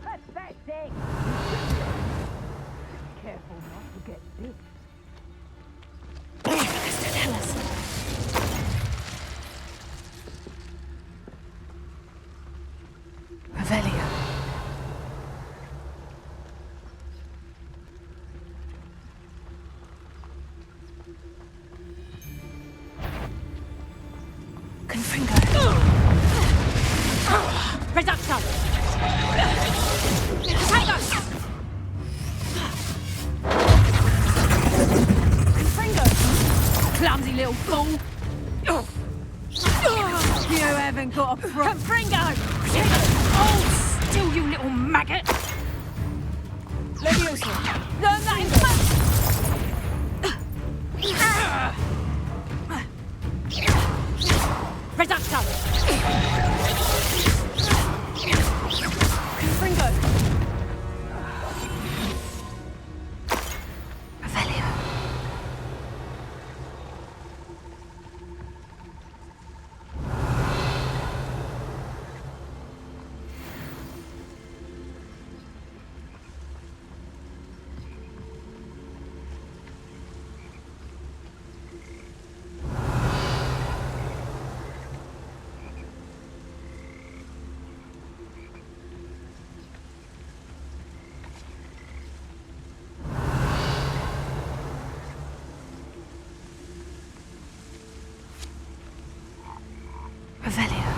Pathetic! Careful not to get bit. Tell us. Revelio. Confringo. Reduction! Tiger! Confringo! Clumsy little fool! You haven't got a Confringo! Oh, still, you little maggot! Leviosa! Learn that in Reduction! Confringo! Revelio. Revelio.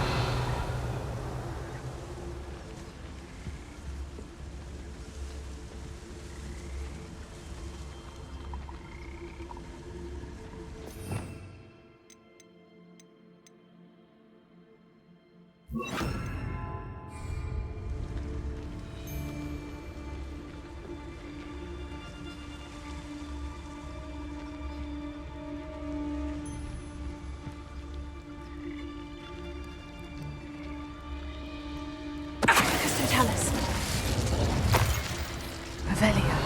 Tell us. Revelio.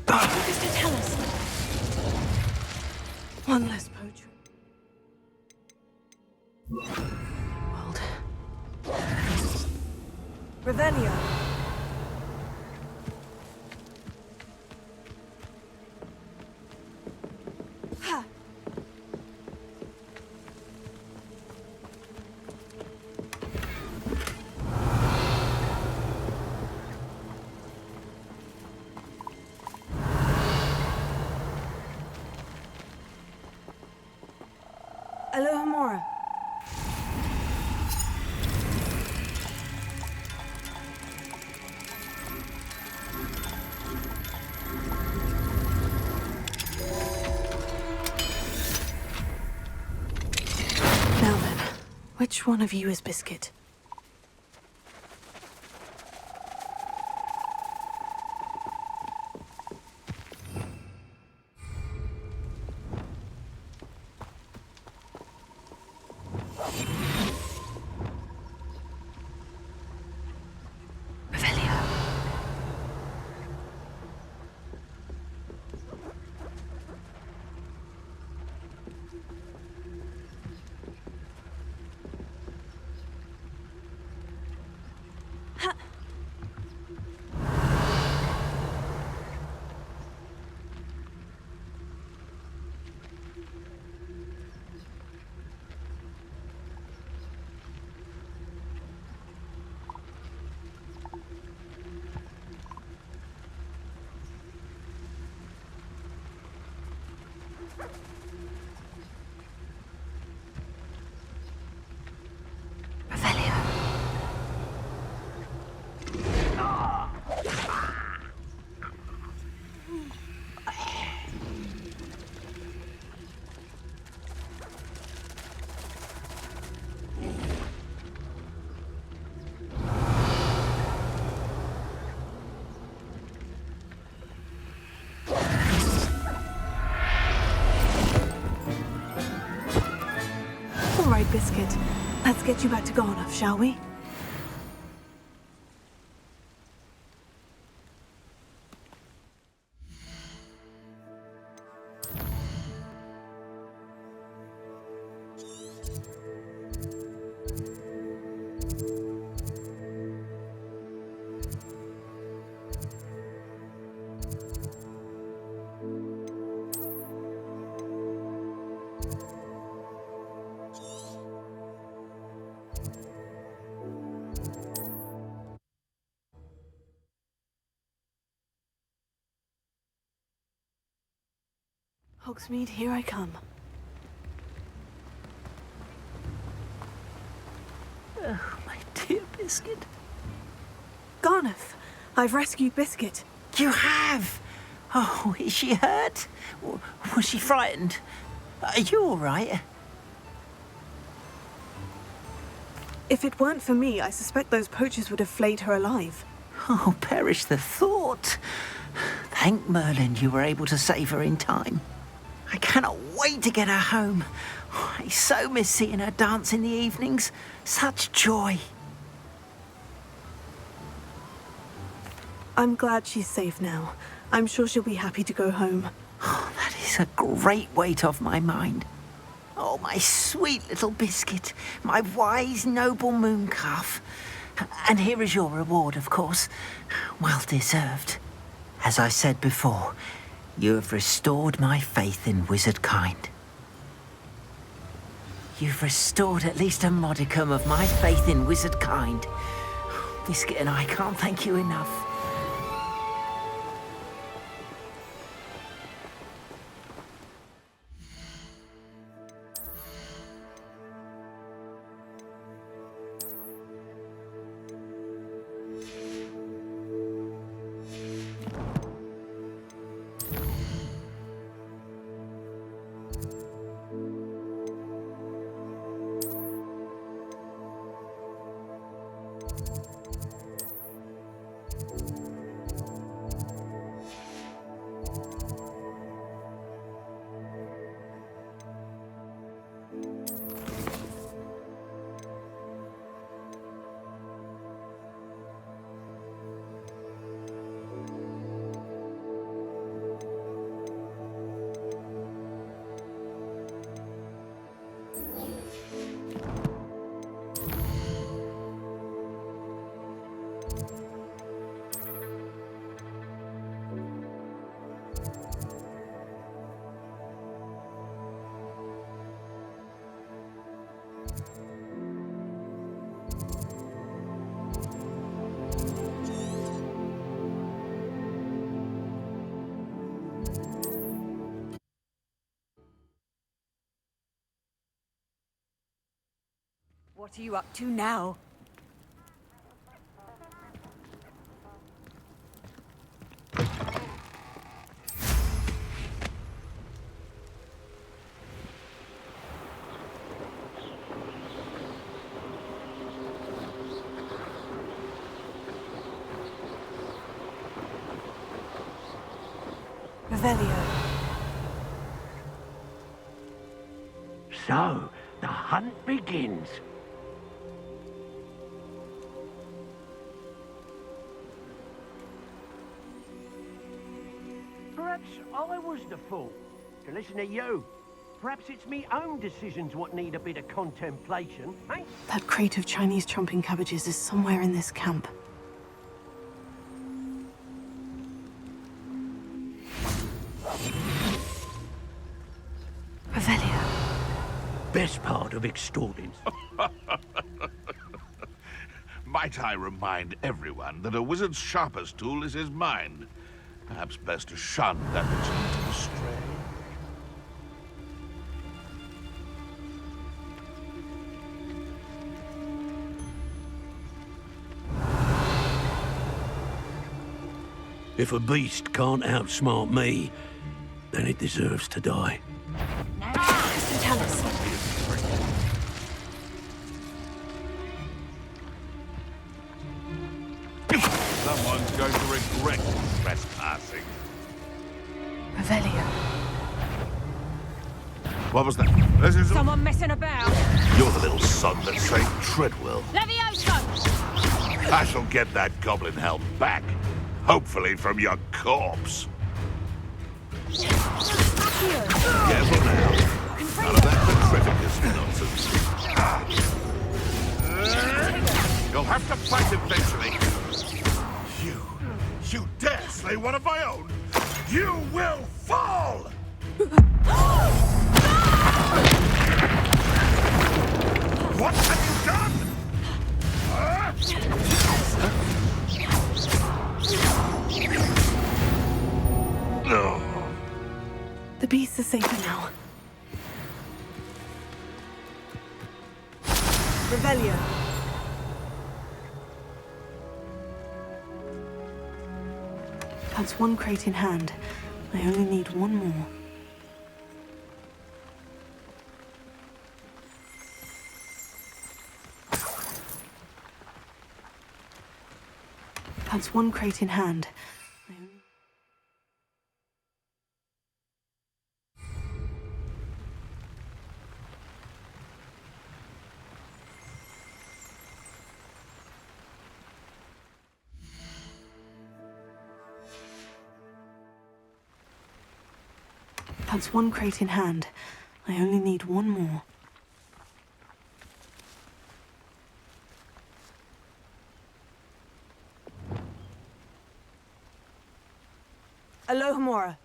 Tell us. One less poetry. World. Revelio. Alohomora. Now then, which one of you is Biscuit? Biscuit. Let's get you back to Garnoff, shall we? Hogsmeade, here I come. Oh, my dear Biscuit. Garnoff, I've rescued Biscuit. You have? Oh, is she hurt? Was she frightened? Are you all right? If it weren't for me, I suspect those poachers would have flayed her alive. Oh, perish the thought. Thank Merlin you were able to save her in time. I cannot wait to get her home. I so miss seeing her dance in the evenings. Such joy. I'm glad she's safe now. I'm sure she'll be happy to go home. Oh, that is a great weight off my mind. Oh, my sweet little Biscuit, my wise, noble moon calf. And here is your reward, of course. Well deserved. As I said before, you have restored my faith in wizard kind. You've restored at least a modicum of my faith in wizard kind. Biscuit and I can't thank you enough. What are you up to now? Revelio. So, the hunt begins. Perhaps I was the fool to listen to you. Perhaps it's me own decisions what need a bit of contemplation, eh? That crate of Chinese chomping cabbages is somewhere in this camp. Revelio. Best part of extorting. Might I remind everyone that a wizard's sharpest tool is his mind. Perhaps best to shun that which leads astray. If a beast can't outsmart me, then it deserves to die. Tell us. Someone's going to regret trespassing. Revelio. What was that? This is... Someone messing about. You're the little son that saved Treadwell. Levioso! I shall get that goblin helm back. Hopefully from your corpse. Careful now. None of that Petrificus nonsense. You'll have to fight eventually. You dare slay one of my own? You will fall! What have you done? The beasts are safer now. Revelio. That's one crate in hand. I only need one more. That's one crate in hand. That's one crate in hand. I only need one more. Alohomora.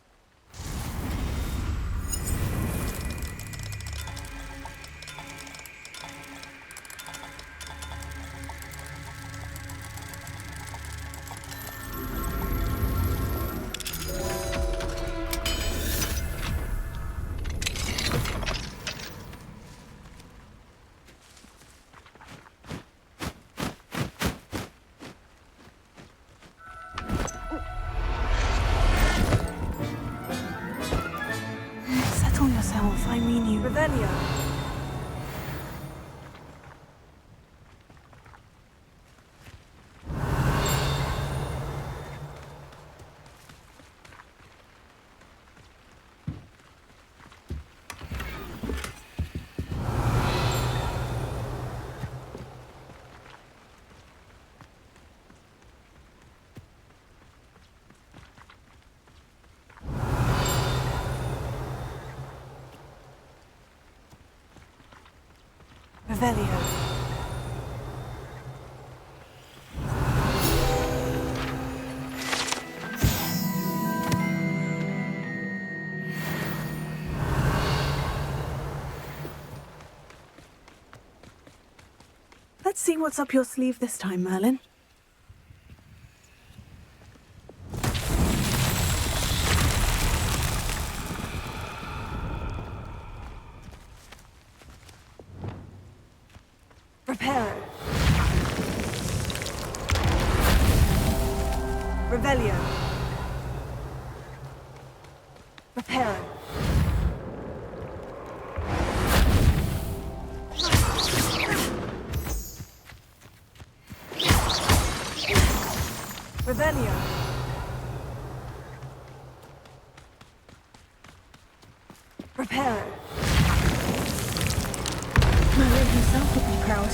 Settle yourself, I mean you. Revelio. Revelio. Let's see what's up your sleeve this time, Merlin. Prepare. Revelio. Prepare. Revelio. Prepare. Merlin himself would be proud.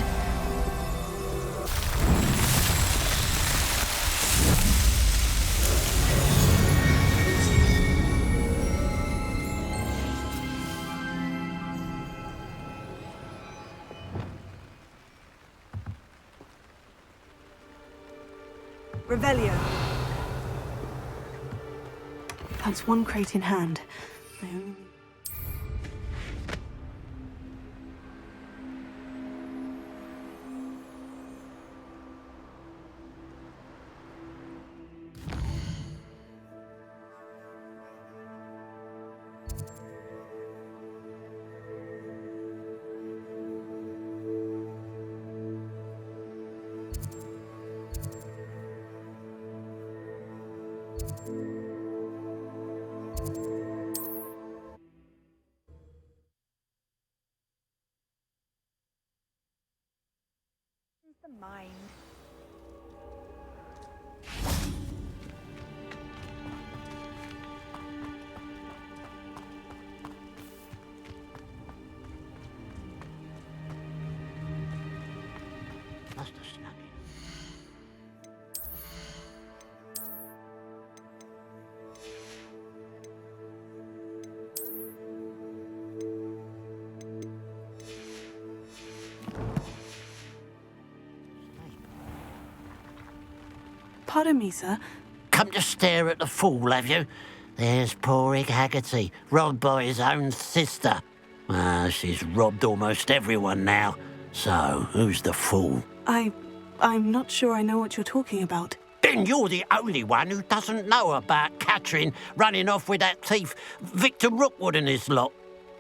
Revelio. That's one crate in hand. I only... The mind. Must have snuck in. Pardon me, sir. Come to stare at the fool, have you? There's poor Egg Haggerty, robbed by his own sister. She's robbed almost everyone now. So, who's the fool? I'm not sure I know what you're talking about. Then you're the only one who doesn't know about Catherine running off with that thief, Victor Rookwood and his lot.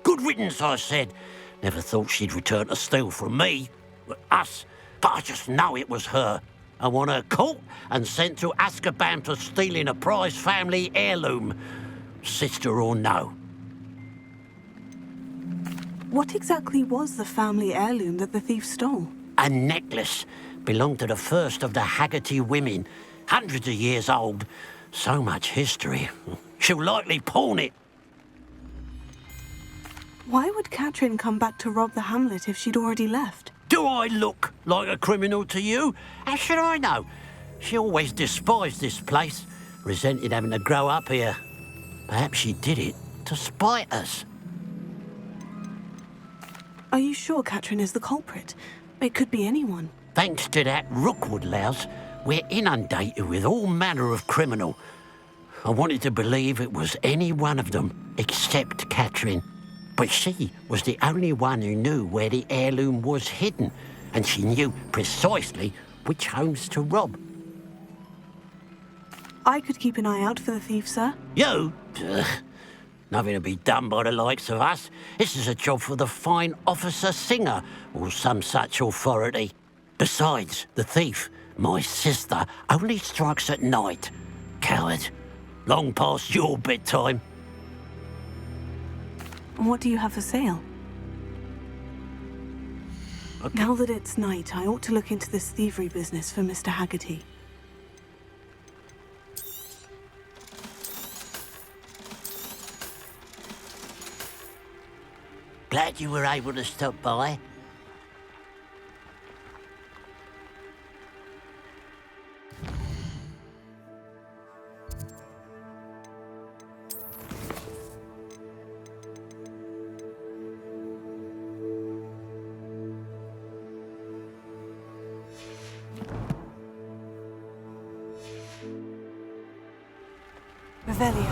Good riddance, I said. Never thought she'd return to steal from me, us, but I just know it was her. I want her caught and sent to Azkaban for stealing a prized family heirloom, sister or no. What exactly was the family heirloom that the thief stole? A necklace belonged to the first of the Haggerty women, hundreds of years old. So much history. She'll likely pawn it. Why would Catherine come back to rob the hamlet if she'd already left? Do I look like a criminal to you? How should I know? She always despised this place, resented having to grow up here. Perhaps she did it to spite us. Are you sure Catherine is the culprit? It could be anyone. Thanks to that Rookwood louse, we're inundated with all manner of criminal. I wanted to believe it was any one of them, except Catherine. But she was the only one who knew where the heirloom was hidden, and she knew precisely which homes to rob. I could keep an eye out for the thief, sir. You? Nothing to be done by the likes of us. This is a job for the fine officer Singer, or some such authority. Besides, the thief, my sister, only strikes at night. Coward. Long past your bedtime. What do you have for sale? Now that it's night, I ought to look into this thievery business for Mr. Haggerty. Glad you were able to stop by. Revelio.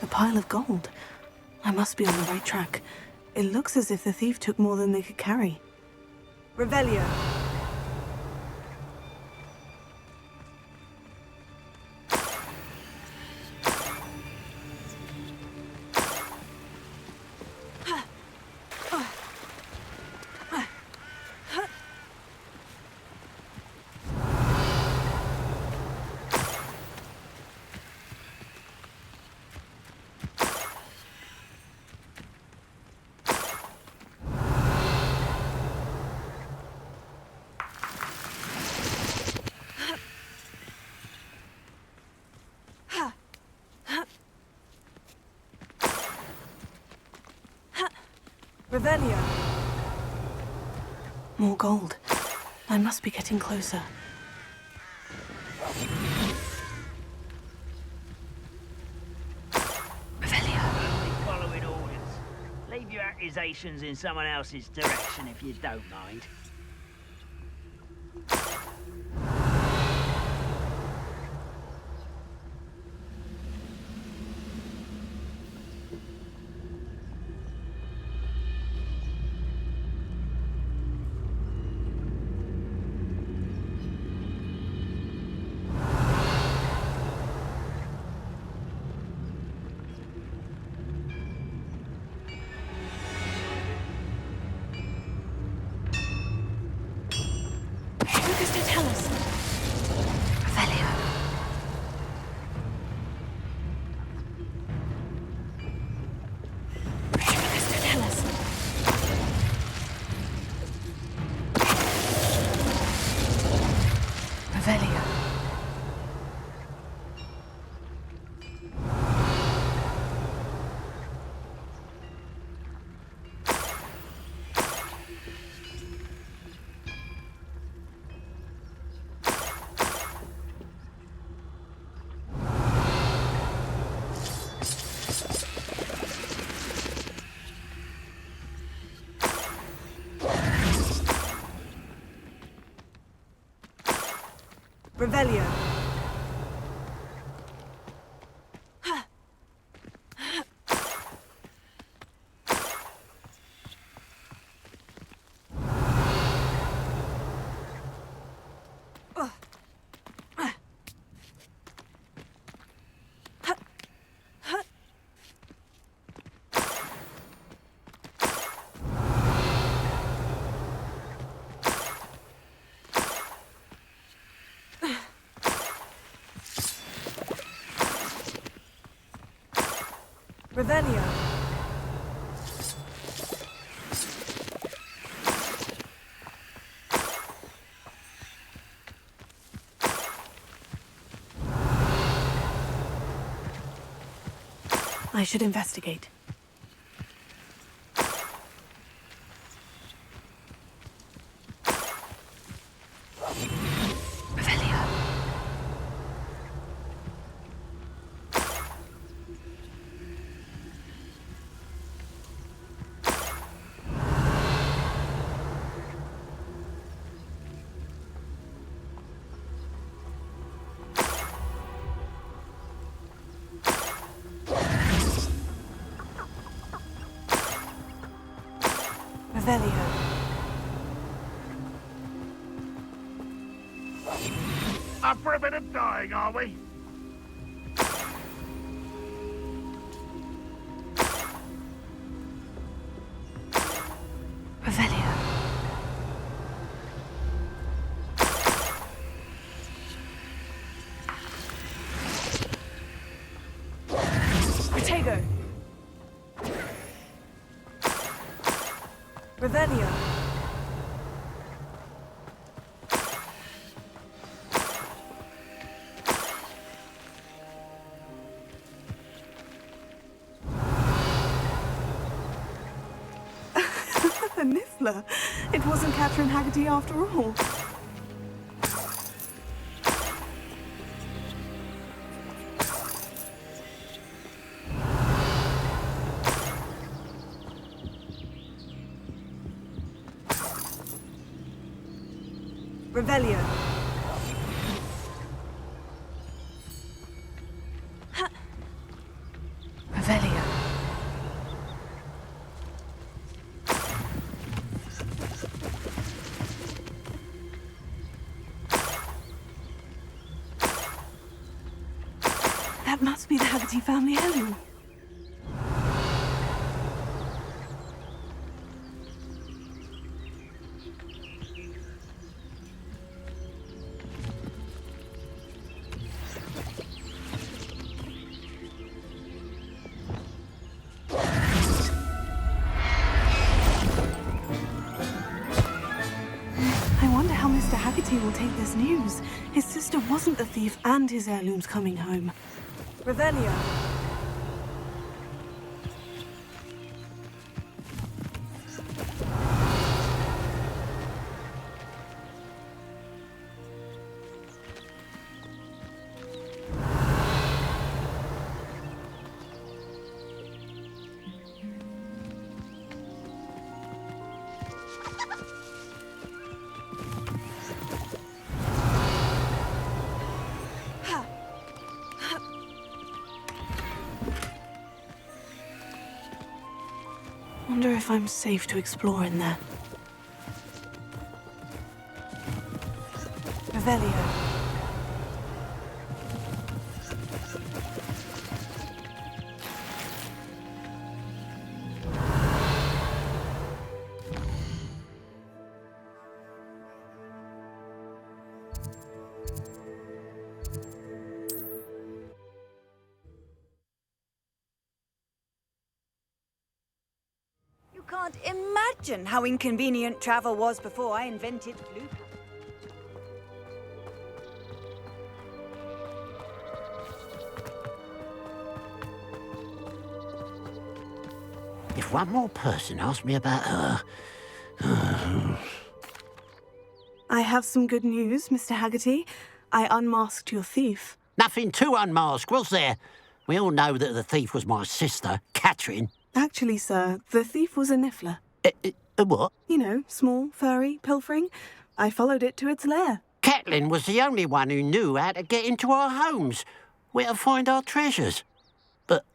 A pile of gold. I must be on the right track. It looks as if the thief took more than they could carry. Revelio. Revelio. More gold. I must be getting closer. Only following orders. Leave your accusations in someone else's direction if you don't mind. Revelio. Revelio. I should investigate. Revelio. Revelio. Up for a bit of dying, are we? Revelio. Protego. Revelio. A Niffler. It wasn't Catherine Haggerty after all. Revelio. Revelio. That must be the Haggerty family heirloom. I wonder how Mr. Haggerty will take this news. His sister wasn't the thief and his heirloom's coming home. Revelio. Wonder if I'm safe to explore in there. Revelio. You can't imagine how inconvenient travel was before I invented blue. If one more person asked me about her... I have some good news, Mr. Haggerty. I unmasked your thief. Nothing to unmask, was there? We all know that the thief was my sister, Catherine. Actually, sir, the thief was a Niffler. A what? You know, small, furry, pilfering. I followed it to its lair. Catelyn was the only one who knew how to get into our homes, where to find our treasures. But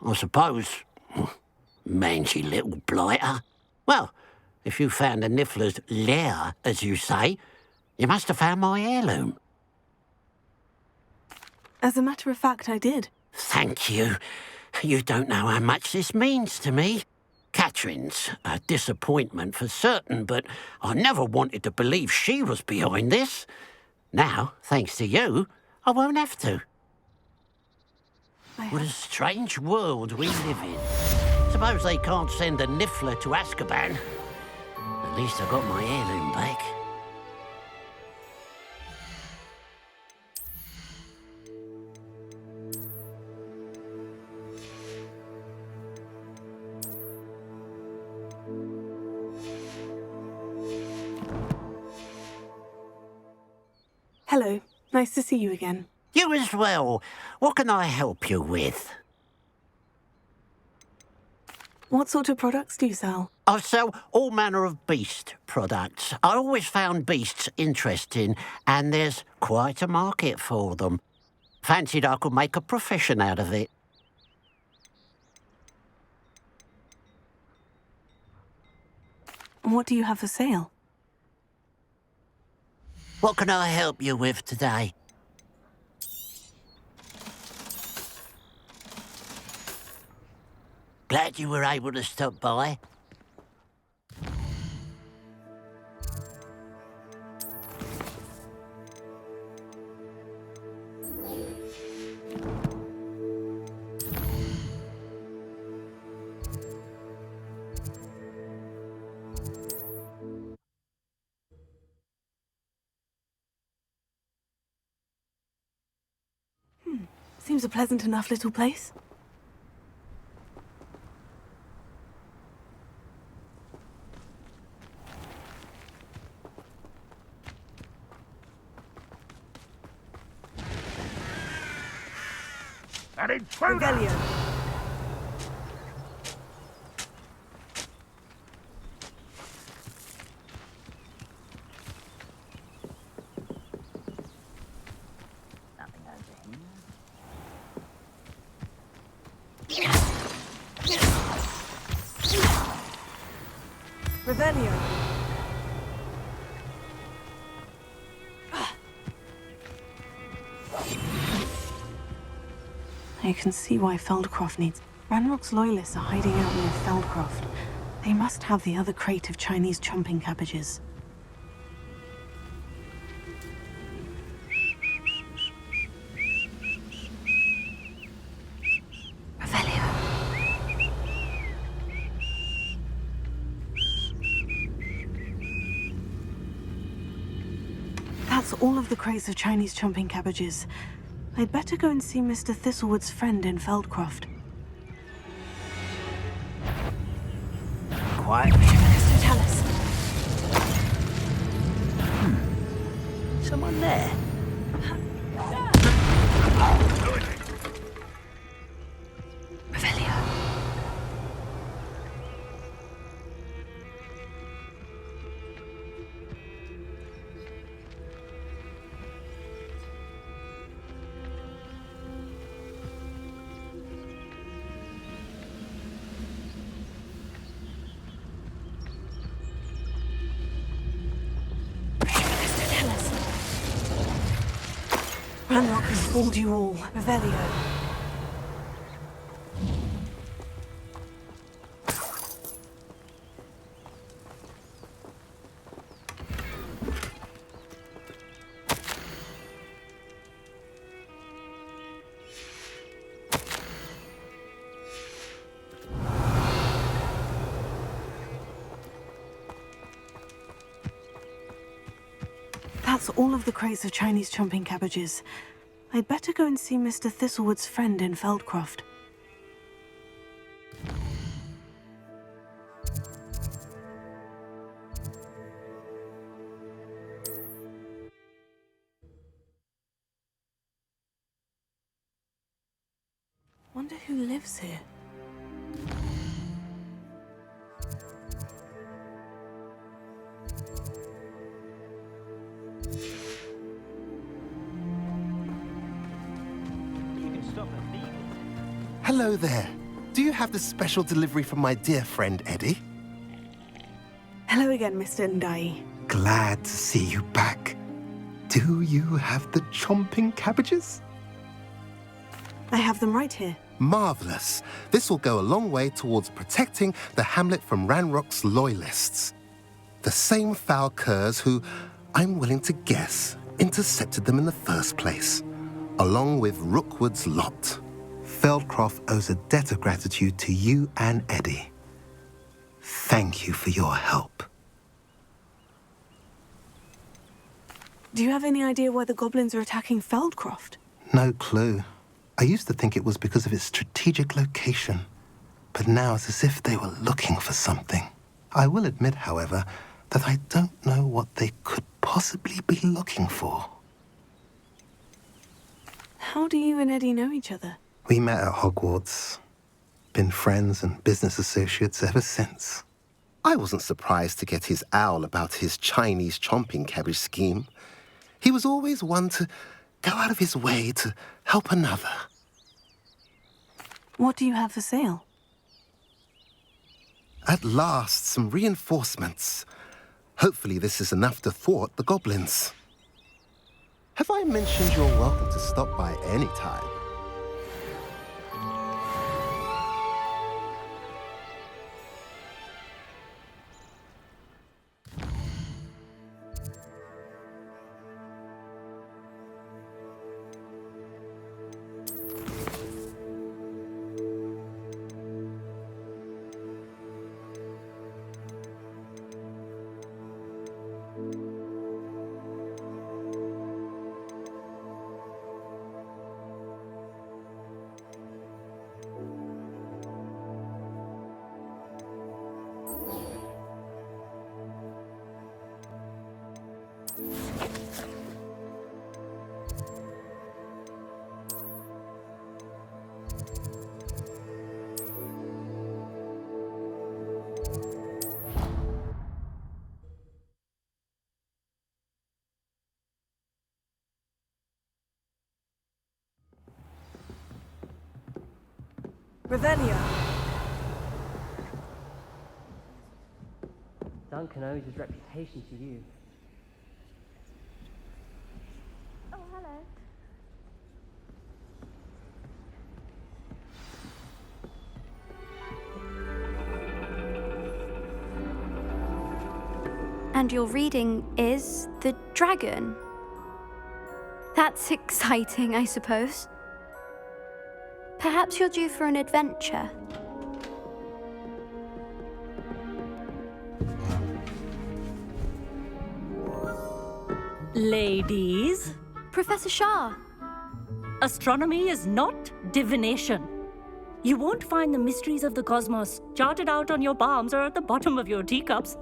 I suppose, mangy little blighter. Well, if you found the Niffler's lair, as you say, you must have found my heirloom. As a matter of fact, I did. Thank you. You don't know how much this means to me. Catherine's a disappointment for certain, but I never wanted to believe she was behind this. Now, thanks to you, I won't have to. What a strange world we live in. Suppose they can't send a Niffler to Azkaban. At least I got my heirloom back. Hello. Nice to see you again. You as well. What can I help you with? What sort of products do you sell? I sell all manner of beast products. I always found beasts interesting, and there's quite a market for them. Fancied I could make a profession out of it. What do you have for sale? What can I help you with today? Glad you were able to stop by. Seems a pleasant enough little place. An intruder! Rebellion. Revelio. I can see why Feldcroft needs... Ranrock's loyalists are hiding out near Feldcroft. They must have the other crate of Chinese chomping cabbages. That's all of the crates of Chinese chomping cabbages. I'd better go and see Mr. Thistlewood's friend in Feldcroft. Quiet. Tell us. Someone there? Revelio. Ranrock has fooled you all. Revelio. That's all of the crates of Chinese chomping cabbages. I'd better go and see Mr. Thistlewood's friend in Feldcroft. Wonder who lives here. Hello there. Do you have the special delivery from my dear friend Eddie? Hello again, Mr. Ndai. Glad to see you back. Do you have the chomping cabbages? I have them right here. Marvelous. This will go a long way towards protecting the hamlet from Ranrock's loyalists. The same foul curs who, I'm willing to guess, intercepted them in the first place, along with Rookwood's lot. Feldcroft owes a debt of gratitude to you and Eddie. Thank you for your help. Do you have any idea why the goblins are attacking Feldcroft? No clue. I used to think it was because of its strategic location, but now it's as if they were looking for something. I will admit, however, that I don't know what they could possibly be looking for. How do you and Eddie know each other? We met at Hogwarts. Been friends and business associates ever since. I wasn't surprised to get his owl about his Chinese chomping cabbage scheme. He was always one to go out of his way to help another. What do you have for sale? At last, some reinforcements. Hopefully this is enough to thwart the goblins. Have I mentioned you're welcome to stop by any time? Revelio. Duncan owes his reputation to you. Oh, hello. And your reading is The Dragon. That's exciting, I suppose. Perhaps you're due for an adventure. Ladies. Professor Shah. Astronomy is not divination. You won't find the mysteries of the cosmos charted out on your palms or at the bottom of your teacups.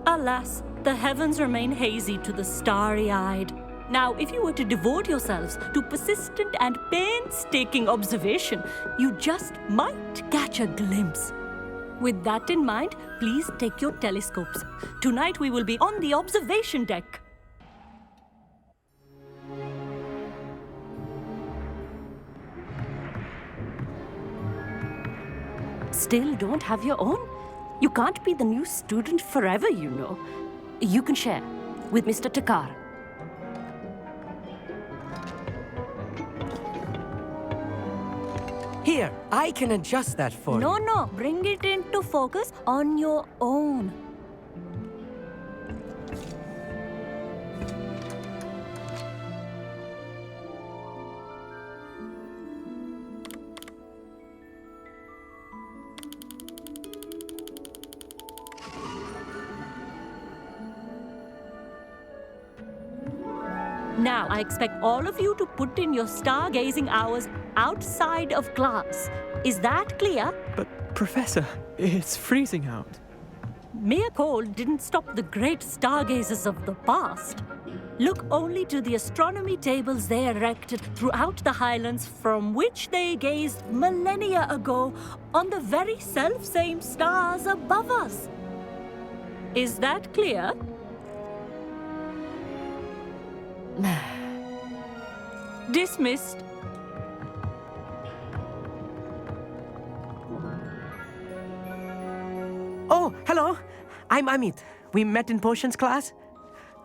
Alas, the heavens remain hazy to the starry-eyed. Now, if you were to devote yourselves to persistent and painstaking observation, you just might catch a glimpse. With that in mind, please take your telescopes. Tonight we will be on the observation deck. Still don't have your own? You can't be the new student forever, you know. You can share with Mr. Takar. Here, I can adjust that for you. No, bring it into focus on your own. Now, I expect all of you to put in your stargazing hours outside of class. Is that clear? But, Professor, it's freezing out. Mere cold didn't stop the great stargazers of the past. Look only to the astronomy tables they erected throughout the Highlands from which they gazed millennia ago on the very self-same stars above us. Is that clear? Dismissed. Oh, hello. I'm Amit. We met in potions class.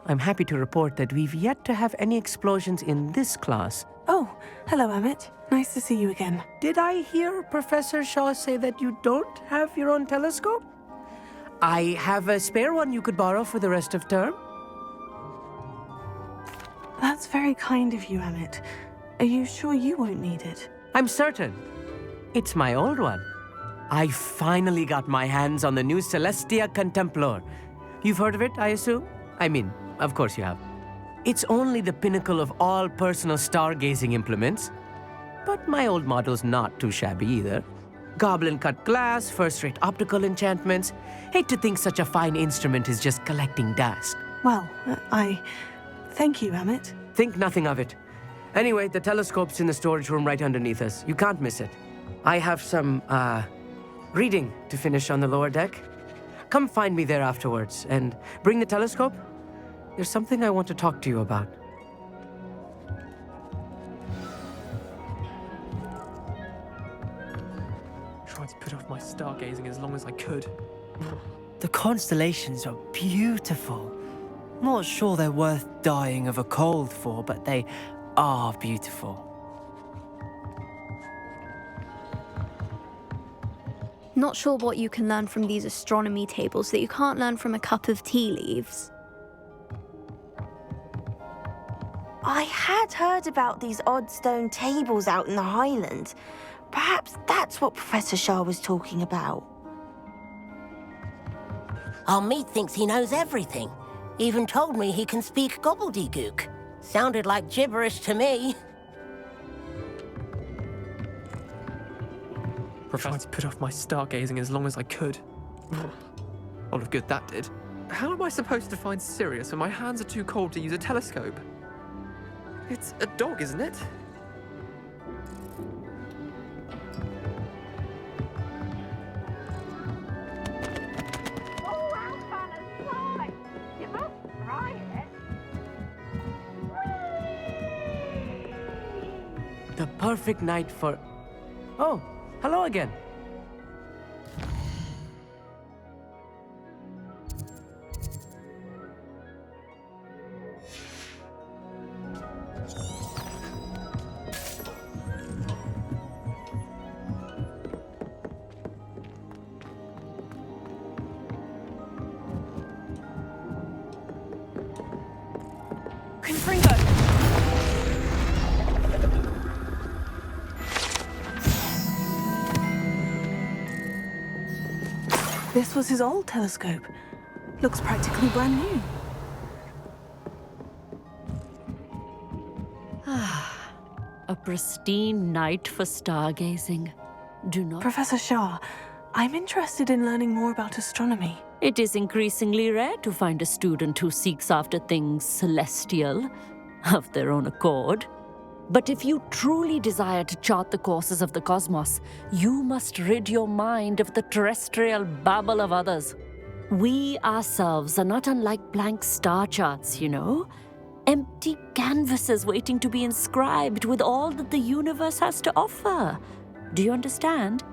I'm happy to report that we've yet to have any explosions in this class. Oh, hello, Amit. Nice to see you again. Did I hear Professor Shaw say that you don't have your own telescope? I have a spare one you could borrow for the rest of term. That's very kind of you, Amit. Are you sure you won't need it? I'm certain. It's my old one. I finally got my hands on the new Celestia Contemplor. You've heard of it, I assume? I mean, of course you have. It's only the pinnacle of all personal stargazing implements. But my old model's not too shabby either. Goblin-cut glass, first-rate optical enchantments. Hate to think such a fine instrument is just collecting dust. Well, thank you, Amit. Think nothing of it. Anyway, the telescope's in the storage room right underneath us. You can't miss it. I have some, reading to finish on the lower deck. Come find me there afterwards, and bring the telescope. There's something I want to talk to you about. Tried to put off my stargazing as long as I could. The constellations are beautiful. Not sure they're worth dying of a cold for, but they are beautiful. Not sure what you can learn from these astronomy tables that you can't learn from a cup of tea leaves. I had heard about these odd stone tables out in the Highlands. Perhaps that's what Professor Shah was talking about. Meat thinks he knows everything. Even told me he can speak gobbledygook. Sounded like gibberish to me. Tried to put off my stargazing as long as I could. A lot of good that did. How am I supposed to find Sirius when my hands are too cold to use a telescope? It's a dog, isn't it? The perfect night for... Oh, hello again. This was his old telescope. Looks practically brand new. A pristine night for stargazing. Do not... Professor Shah, I'm interested in learning more about astronomy. It is increasingly rare to find a student who seeks after things celestial, of their own accord. But if you truly desire to chart the courses of the cosmos, you must rid your mind of the terrestrial babble of others. We ourselves are not unlike blank star charts, you know. Empty canvases waiting to be inscribed with all that the universe has to offer. Do you understand?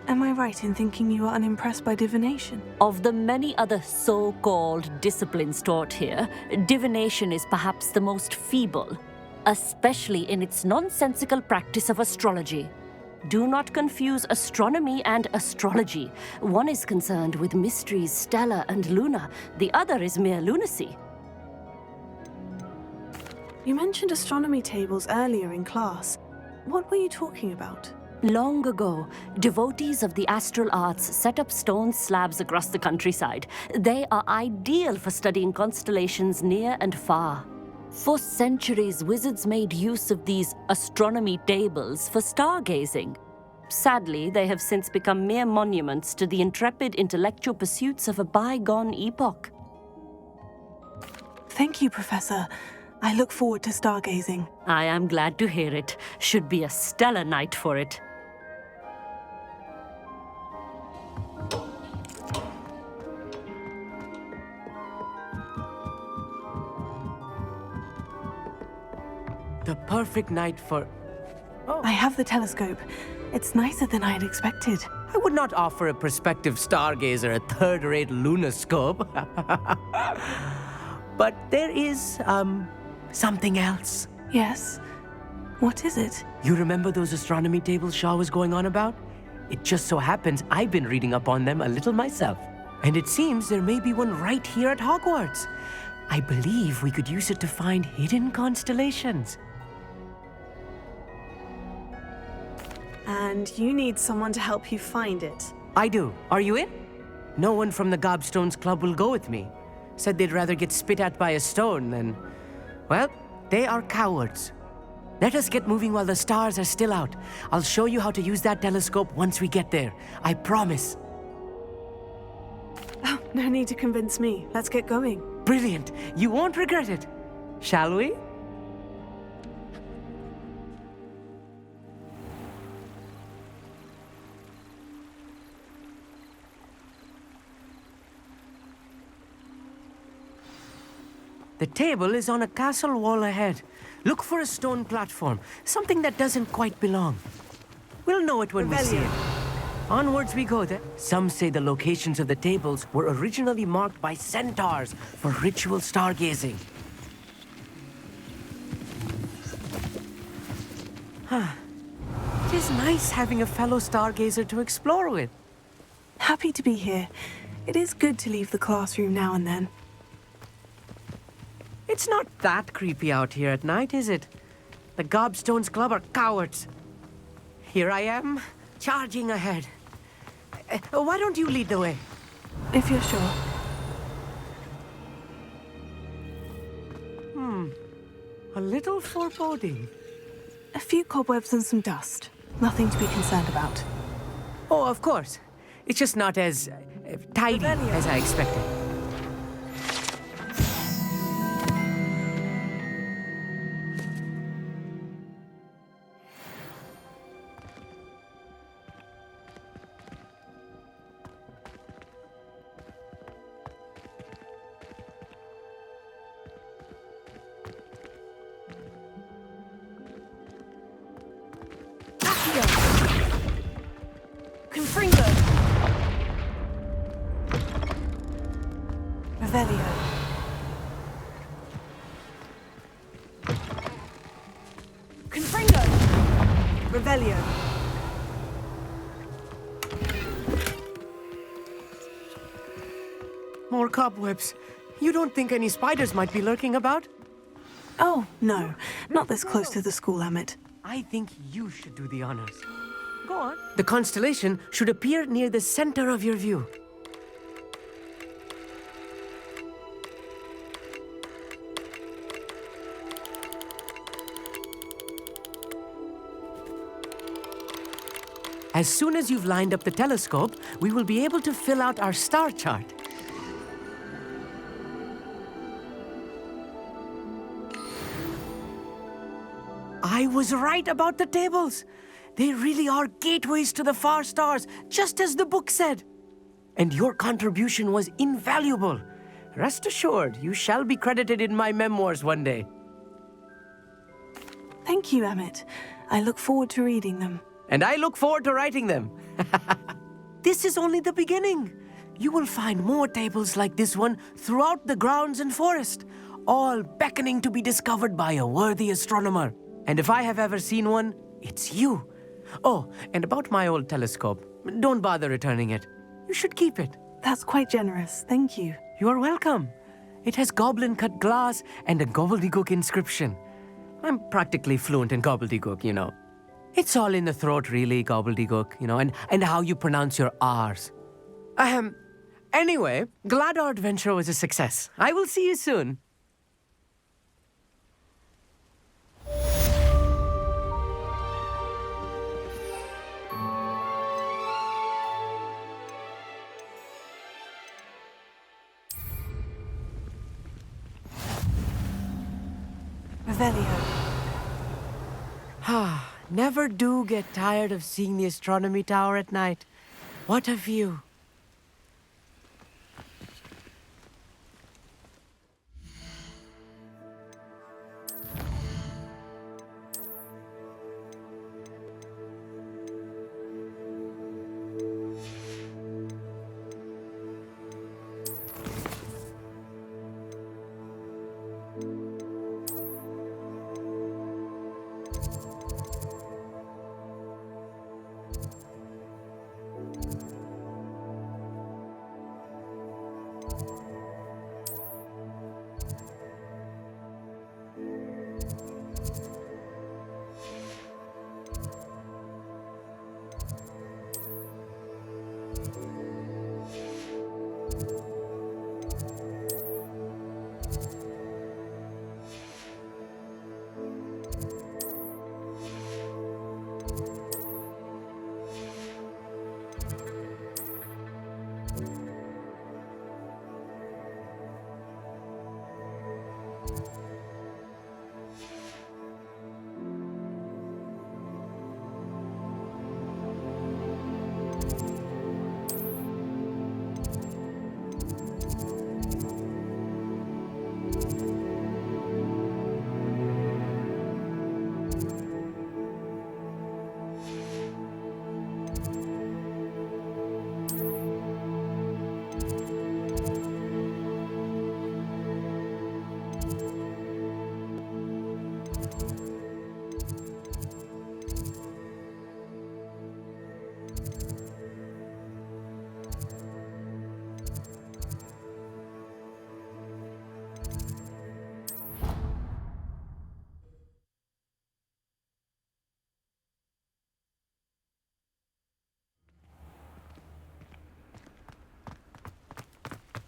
Am I right in thinking you are unimpressed by divination? Of the many other so-called disciplines taught here, divination is perhaps the most feeble, especially in its nonsensical practice of astrology. Do not confuse astronomy and astrology. One is concerned with mysteries stellar and lunar. The other is mere lunacy. You mentioned astronomy tables earlier in class. What were you talking about? Long ago, devotees of the astral arts set up stone slabs across the countryside. They are ideal for studying constellations near and far. For centuries, wizards made use of these astronomy tables for stargazing. Sadly, they have since become mere monuments to the intrepid intellectual pursuits of a bygone epoch. Thank you, Professor. I look forward to stargazing. I am glad to hear it. Should be a stellar night for it. The perfect night for... I have the telescope. It's nicer than I had expected. I would not offer a prospective stargazer a third-rate lunoscope. But there is, something else. Yes? What is it? You remember those astronomy tables Shaw was going on about? It just so happens I've been reading up on them a little myself. And it seems there may be one right here at Hogwarts. I believe we could use it to find hidden constellations. And you need someone to help you find it. I do. Are you in? No one from the Gobstones Club will go with me. Said they'd rather get spit at by a stone than... Well, they are cowards. Let us get moving while the stars are still out. I'll show you how to use that telescope once we get there. I promise. Oh, no need to convince me. Let's get going. Brilliant. You won't regret it. Shall we? The table is on a castle wall ahead. Look for a stone platform, something that doesn't quite belong. We'll know it when we see it. Onwards we go then. Some say the locations of the tables were originally marked by centaurs for ritual stargazing. It is nice having a fellow stargazer to explore with. Happy to be here. It is good to leave the classroom now and then. It's not that creepy out here at night, is it? The Gobstones Club are cowards. Here I am, charging ahead. Why don't you lead the way? If you're sure. A little foreboding. A few cobwebs and some dust. Nothing to be concerned about. Oh, of course. It's just not as tidy as I expected. More cobwebs. You don't think any spiders might be lurking about? Oh, no. Not this close to the school, Emmett. I think you should do the honors. Go on. The constellation should appear near the center of your view. As soon as you've lined up the telescope, we will be able to fill out our star chart. I was right about the tables. They really are gateways to the far stars, just as the book said. And your contribution was invaluable. Rest assured, you shall be credited in my memoirs one day. Thank you, Emmett. I look forward to reading them. And I look forward to writing them. This is only the beginning. You will find more tables like this one throughout the grounds and forest, all beckoning to be discovered by a worthy astronomer. And if I have ever seen one, it's you. Oh, and about my old telescope, don't bother returning it. You should keep it. That's quite generous. Thank you. You are welcome. It has goblin-cut glass and a gobbledygook inscription. I'm practically fluent in gobbledygook, you know. It's all in the throat, really, gobbledygook, you know, and how you pronounce your R's. Anyway, glad our adventure was a success. I will see you soon. Never do get tired of seeing the astronomy tower at night. What a view.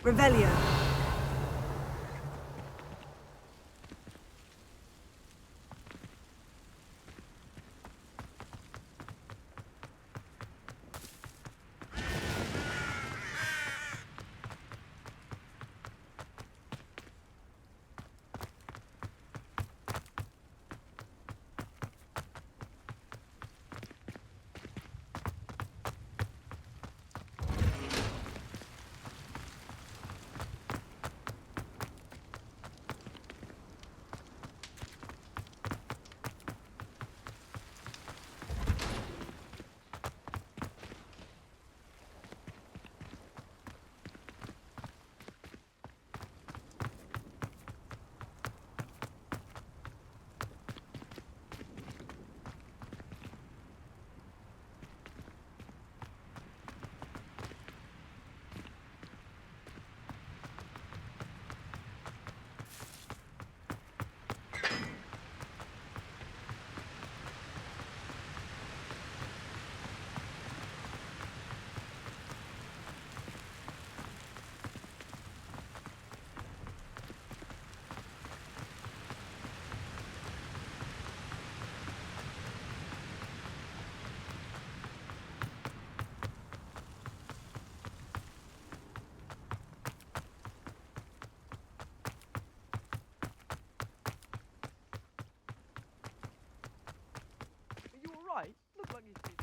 Revelio. Right. Look like he's been...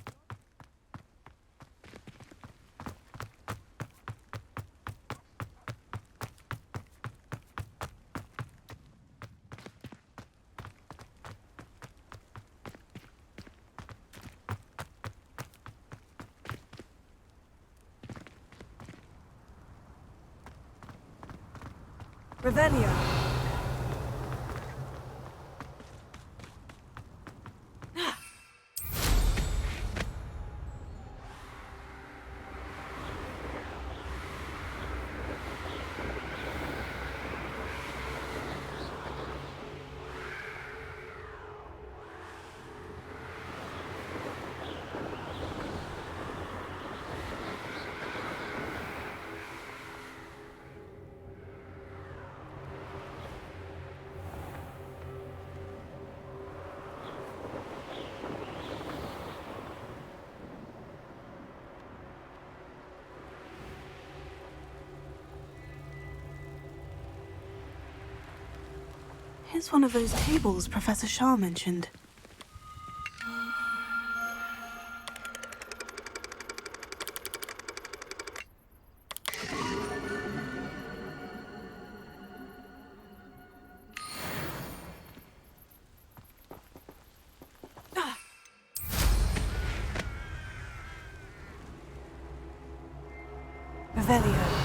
Revelio. Here's one of those tables Professor Shah mentioned. Revelio.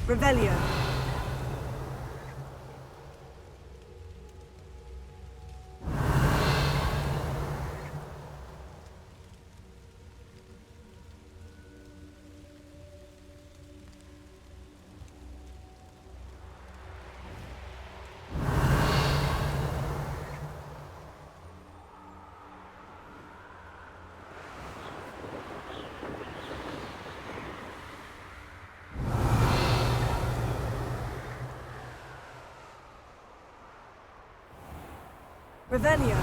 Revelio. Revelio.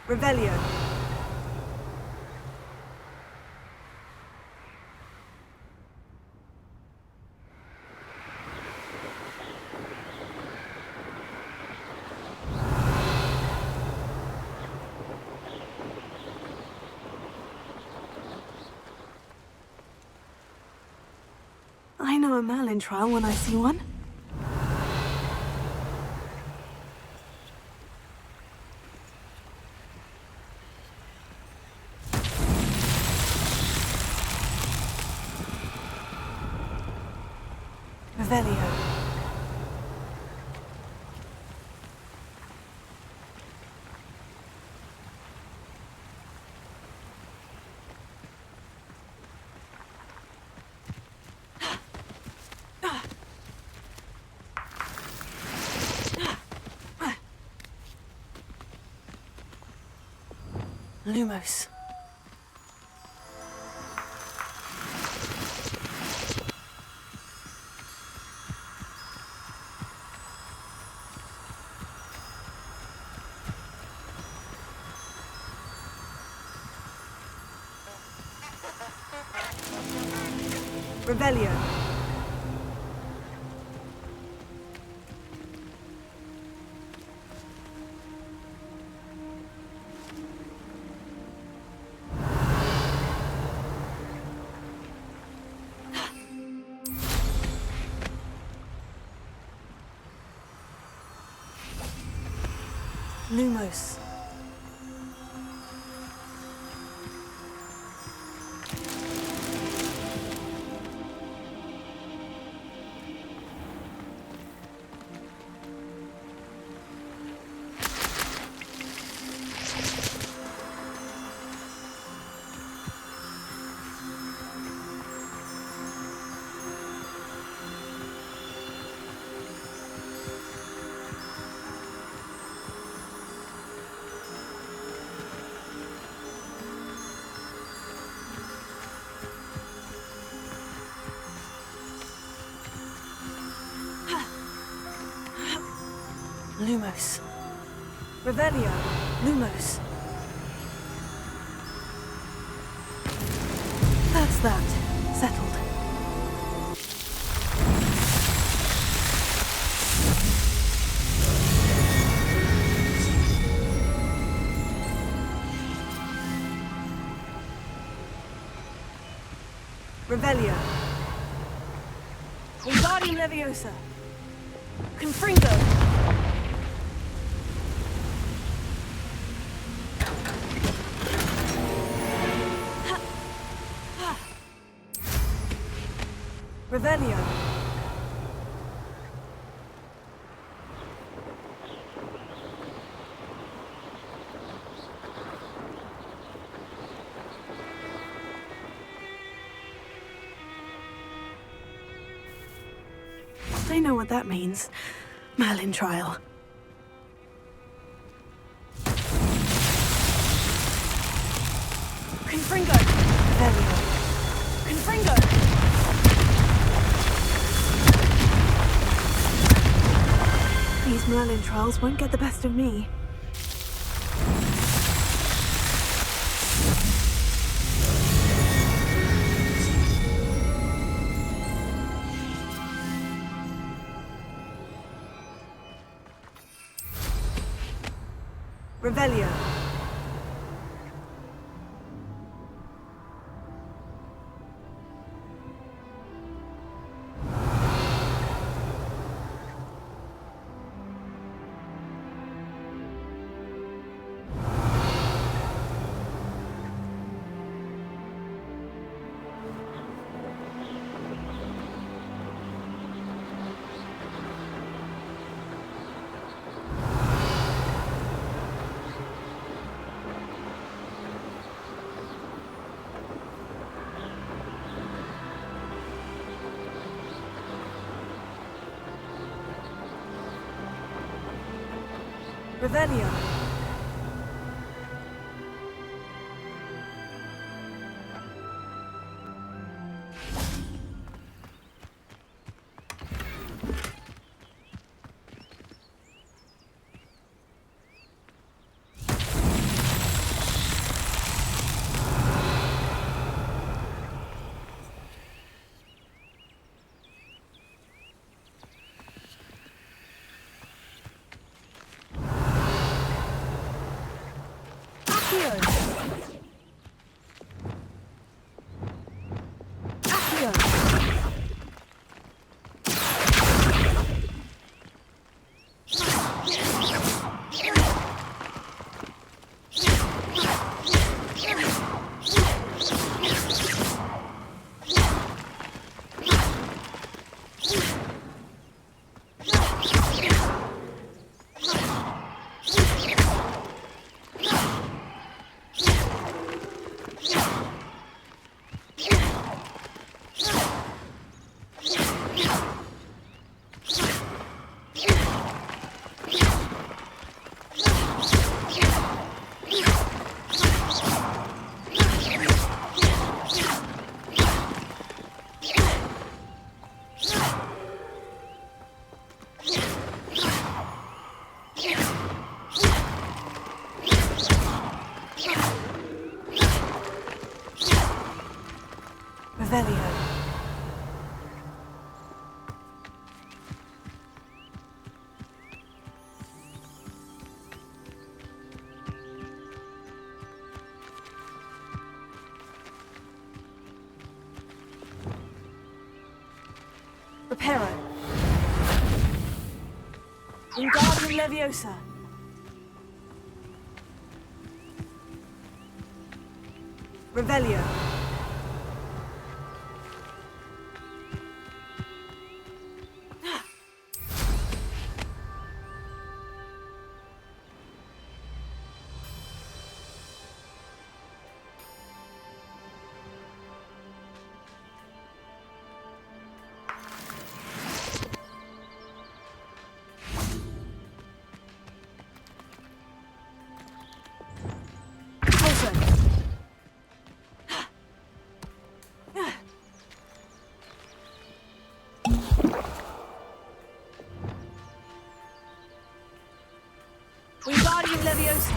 Revelio. I know a Merlin trial when I see one. Revelio. Lumos. Revelio. Lumos. Lumos. Revelio. Lumos. That's that. Settled. Revelio. Wingardium Leviosa. Confringo. Revelio. I know what that means. Merlin trial. Confringo. Revelio. Confringo. These Merlin trials won't get the best of me. Revelio. Revelio. Reparo. Wingardium Leviosa. Revelio. Wingardium Leviosa.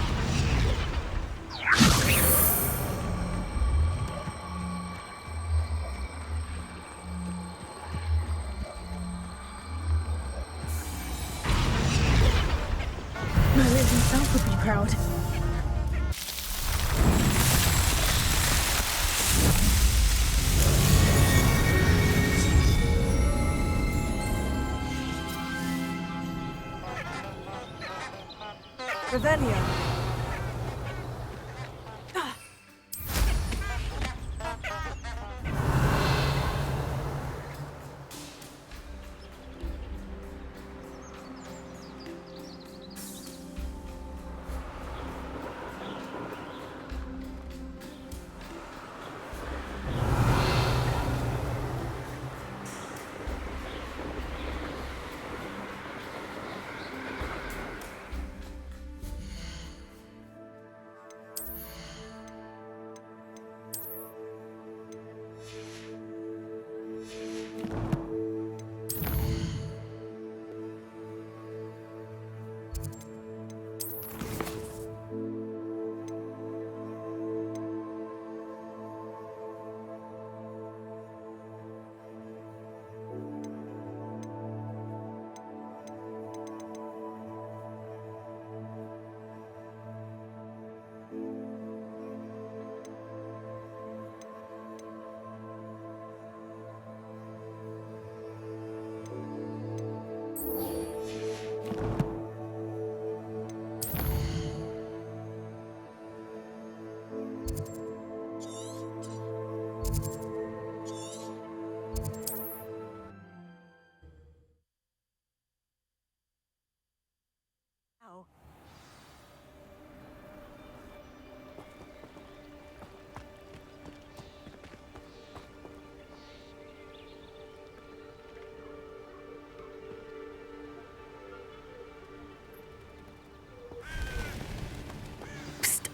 Merlin himself would be proud. Revelio.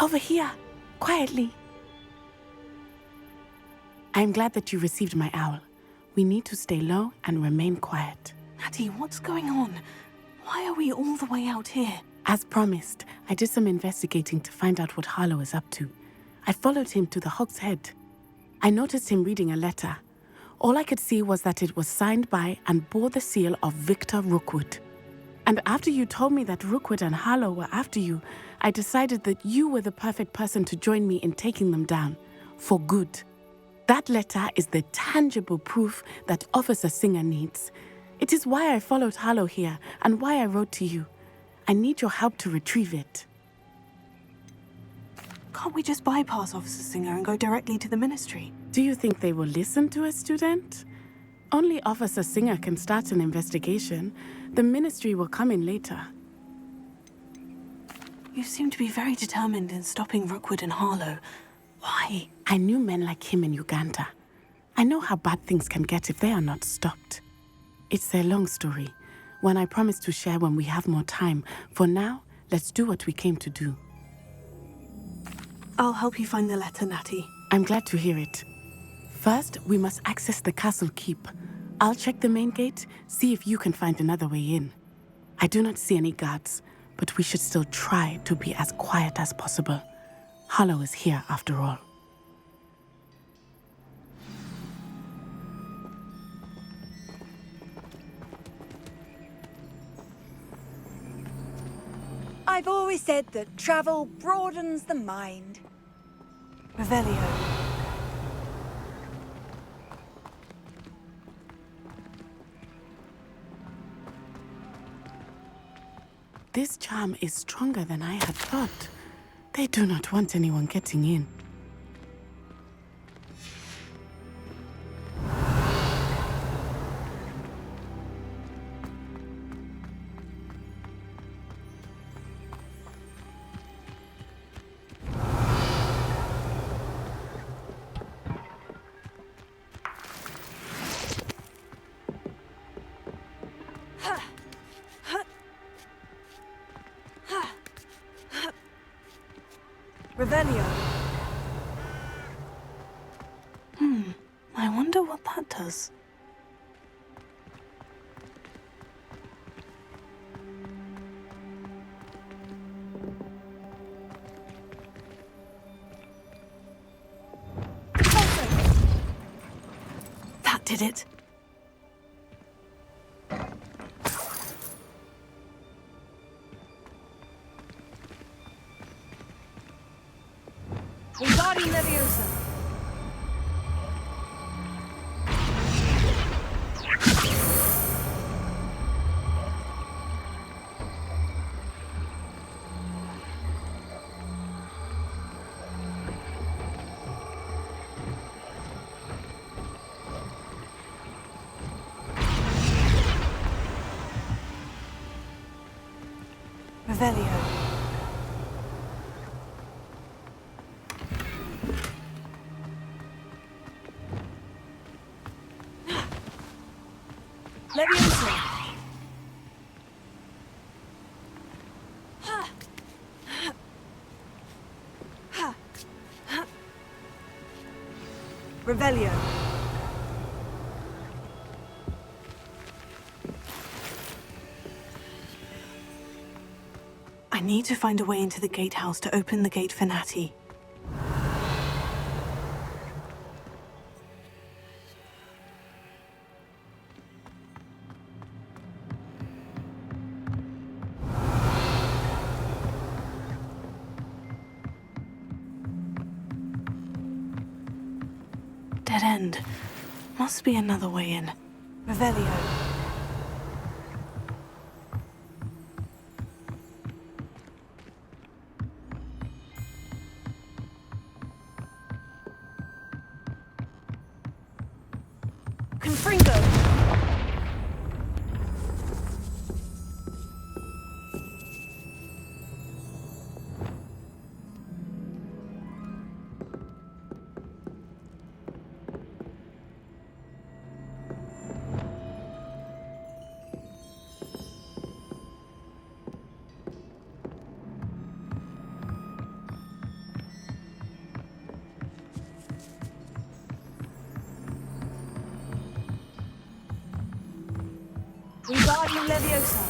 Over here, quietly. I'm glad that you received my owl. We need to stay low and remain quiet. Natty, what's going on? Why are we all the way out here? As promised, I did some investigating to find out what Harlow is up to. I followed him to the Hog's Head. I noticed him reading a letter. All I could see was that it was signed by and bore the seal of Victor Rookwood. And after you told me that Rookwood and Harlow were after you, I decided that you were the perfect person to join me in taking them down. For good. That letter is the tangible proof that Officer Singer needs. It is why I followed Harlow here and why I wrote to you. I need your help to retrieve it. Can't we just bypass Officer Singer and go directly to the Ministry? Do you think they will listen to a student? Only Officer Singer can start an investigation. The Ministry will come in later. You seem to be very determined in stopping Rookwood and Harlow. Why? I knew men like him in Uganda. I know how bad things can get if they are not stopped. It's a long story, one I promise to share when we have more time. For now, let's do what we came to do. I'll help you find the letter, Natty. I'm glad to hear it. First, we must access the castle keep. I'll check the main gate, see if you can find another way in. I do not see any guards, but we should still try to be as quiet as possible. Harlow is here after all. I've always said that travel broadens the mind. Revelio. This charm is stronger than I had thought. They do not want anyone getting in. Revelio. I wonder what that does. That did it. Wingardium Leviosa. Revelio. Leviosa. Revelio. I need to find a way into the gatehouse to open the gate for Natty. Dead end. Must be another way in. Revelio. Confringo. Wingardium Leviosa.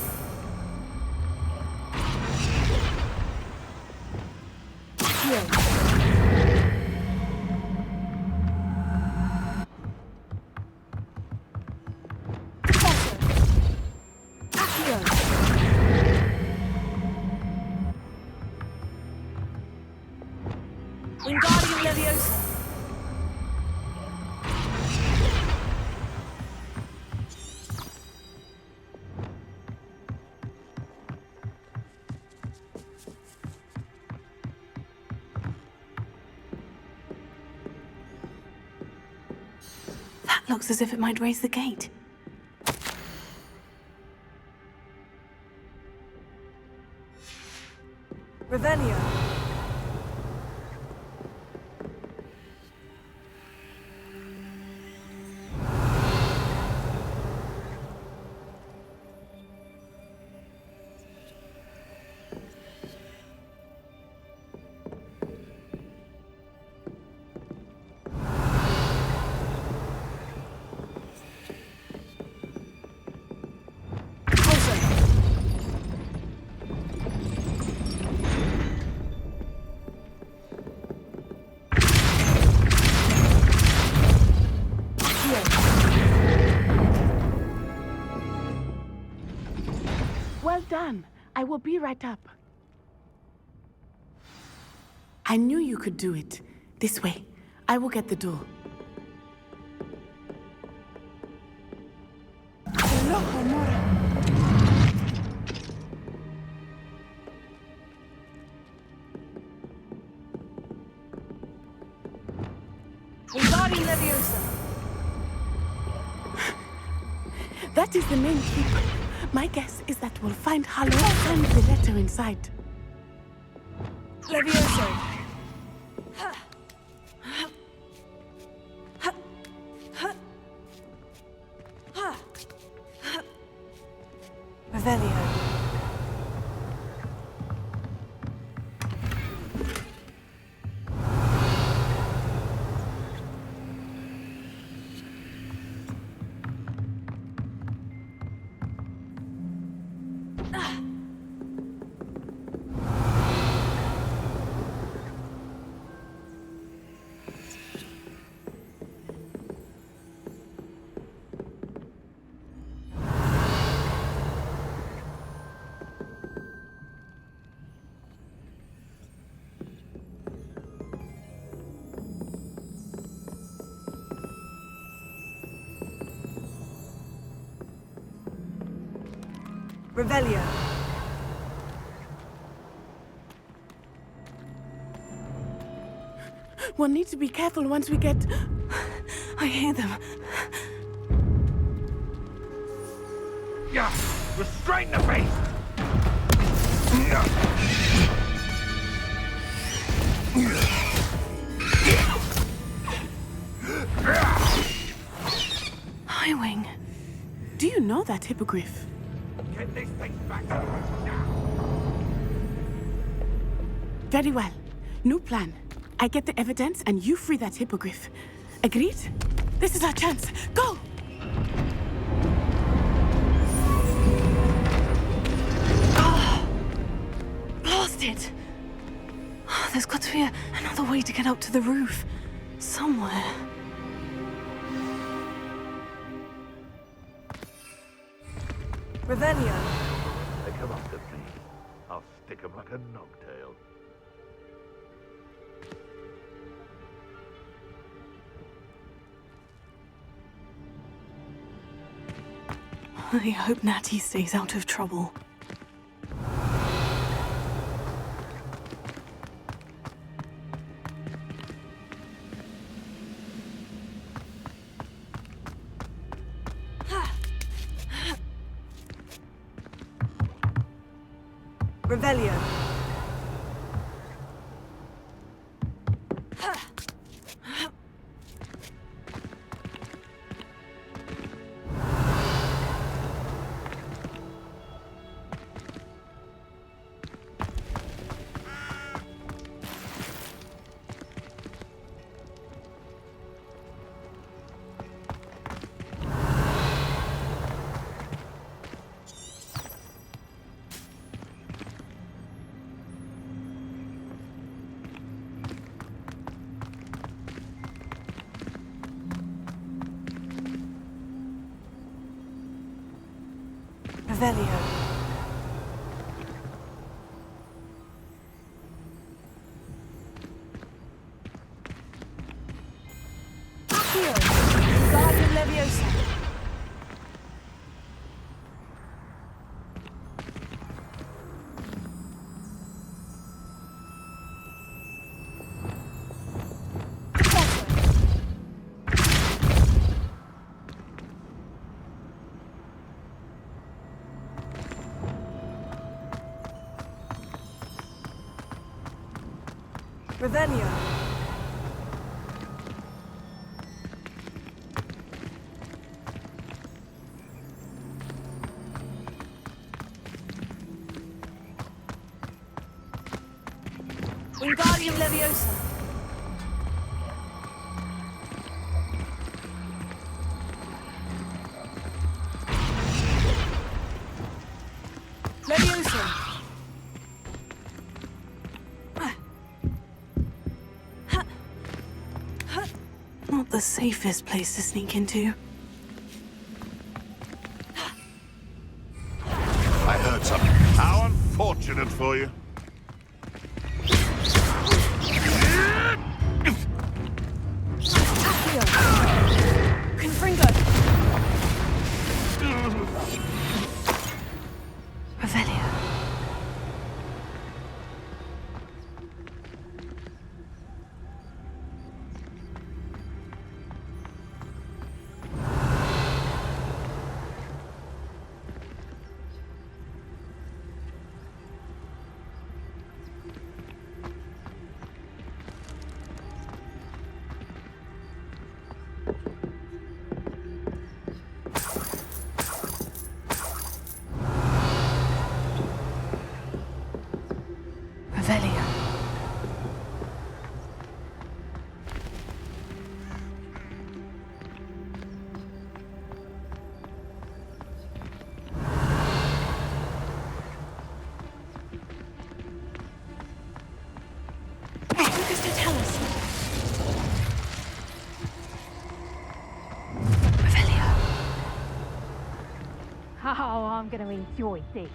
Accio. Wingardium Leviosa. That looks as if it might raise the gate. Revelio. Well done. I will be right up. I knew you could do it. This way. I will get the door. Wingardium Leviosa. That is the main keep. My guess is that we'll find Hallow and the letter inside. Levioso. Revelio. Revelio. We'll need to be careful once we get... I hear them. Yeah, restrain the beast! Highwing. Do you know that hippogriff? Get this thing back to the now! Very well. New plan. I get the evidence and you free that hippogriff. Agreed? This is our chance. Go! Blasted! Oh, there's got to be another way to get up to the roof. Somewhere. Revelio. They come after me. I'll stick 'em like a nogtail. I hope Natty stays out of trouble. Revelio. Revelio. Accio, Wingardium Leviosa. Revelio. Wingardium Leviosa. Leviosa. Not the safest place to sneak into. I heard something. How unfortunate for you. Confringo. Revelio. Revelio. Focus to tell us. Revelio. Oh, I'm going to enjoy this.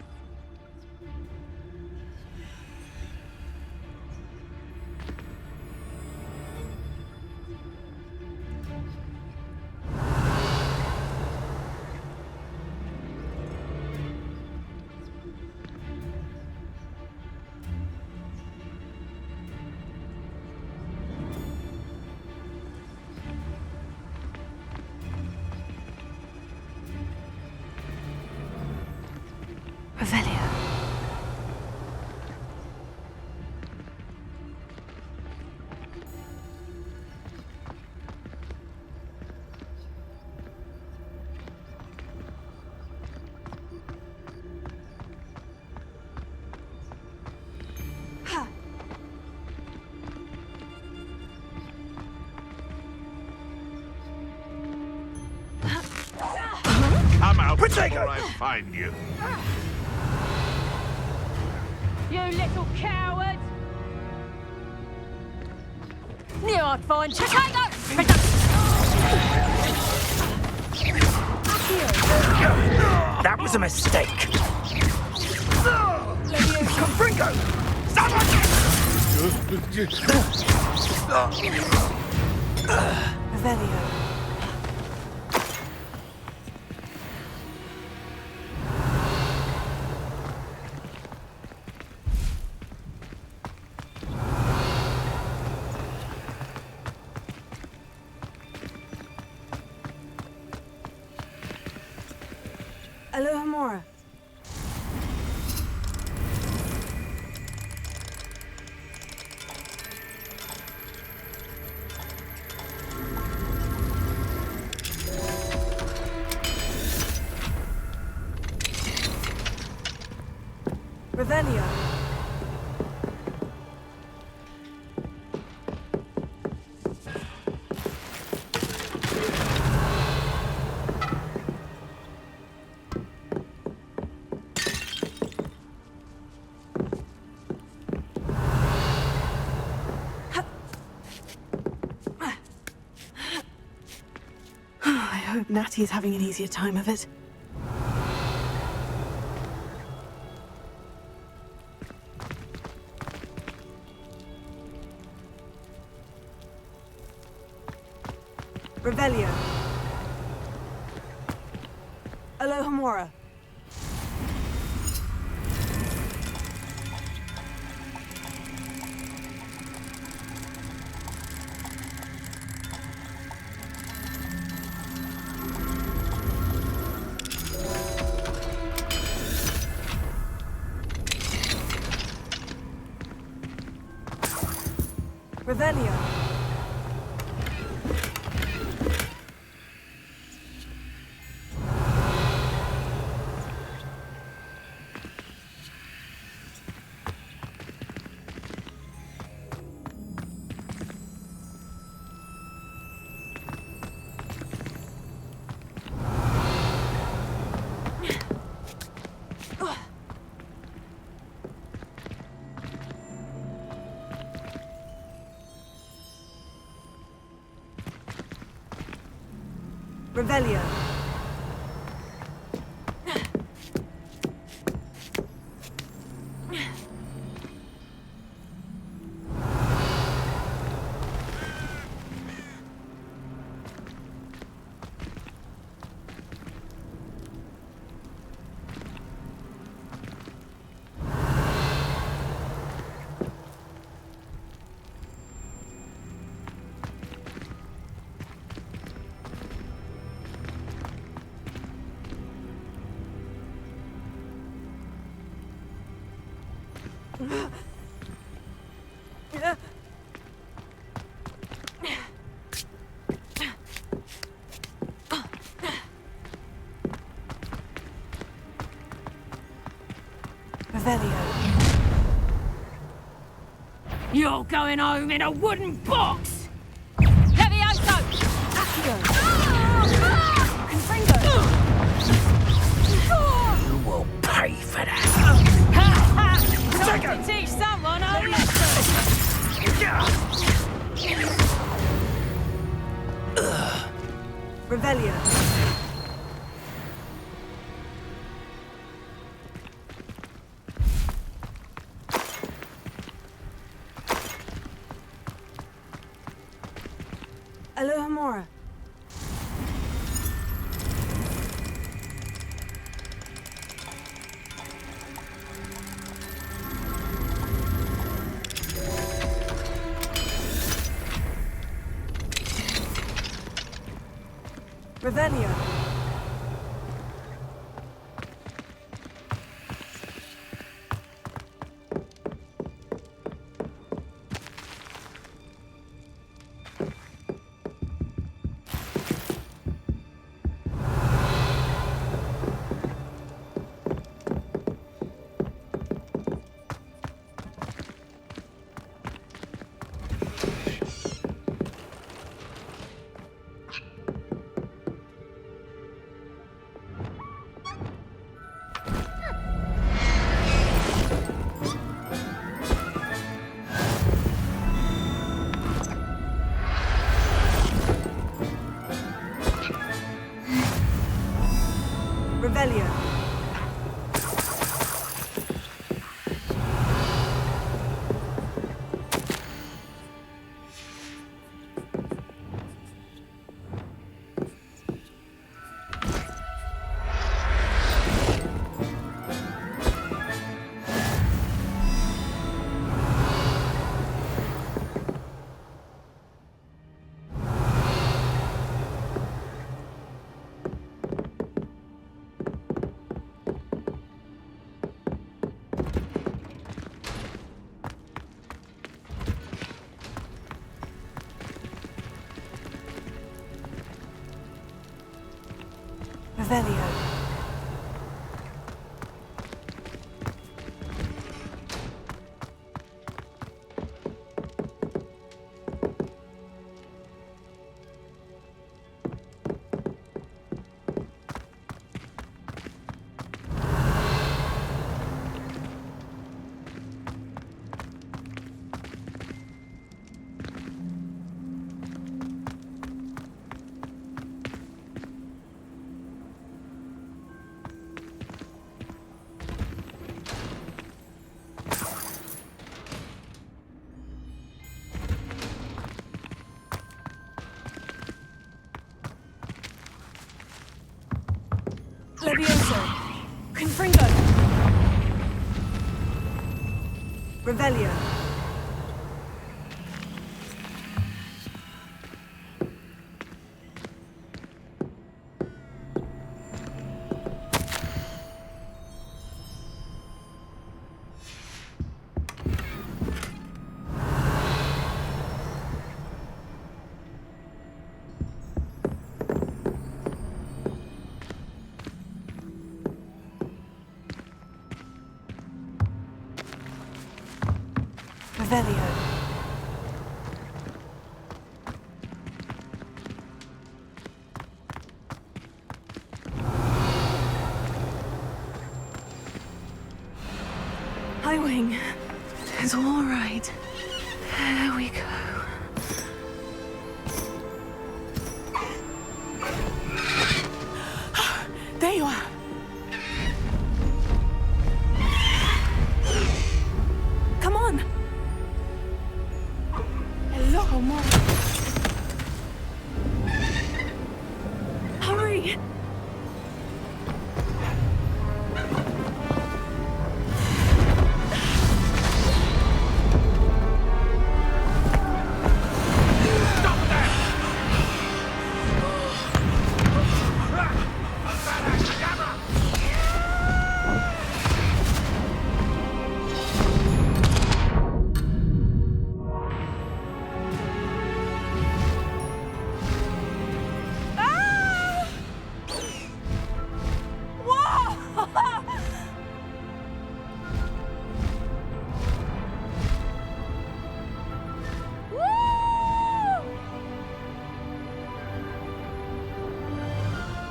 Revelio. Come out before I find you. You little coward! Knew I'd find you. That was a mistake. Confringo! Revelio. Alohomora. Revelio. I hope Natty's having an easier time of it. Revelio. Alohomora. Revelio. Revelio. You're going home in a wooden box! Levioso! Accio! You will pay for that! Time to teach someone a lesson! Revelio. Alohomora. Revelio. Revelio. Revelio. Levioso. Confringo. Revelio. Revelio. Highwing. It's all right. There we go. There you are. Come on. Hello, Mom. Hurry.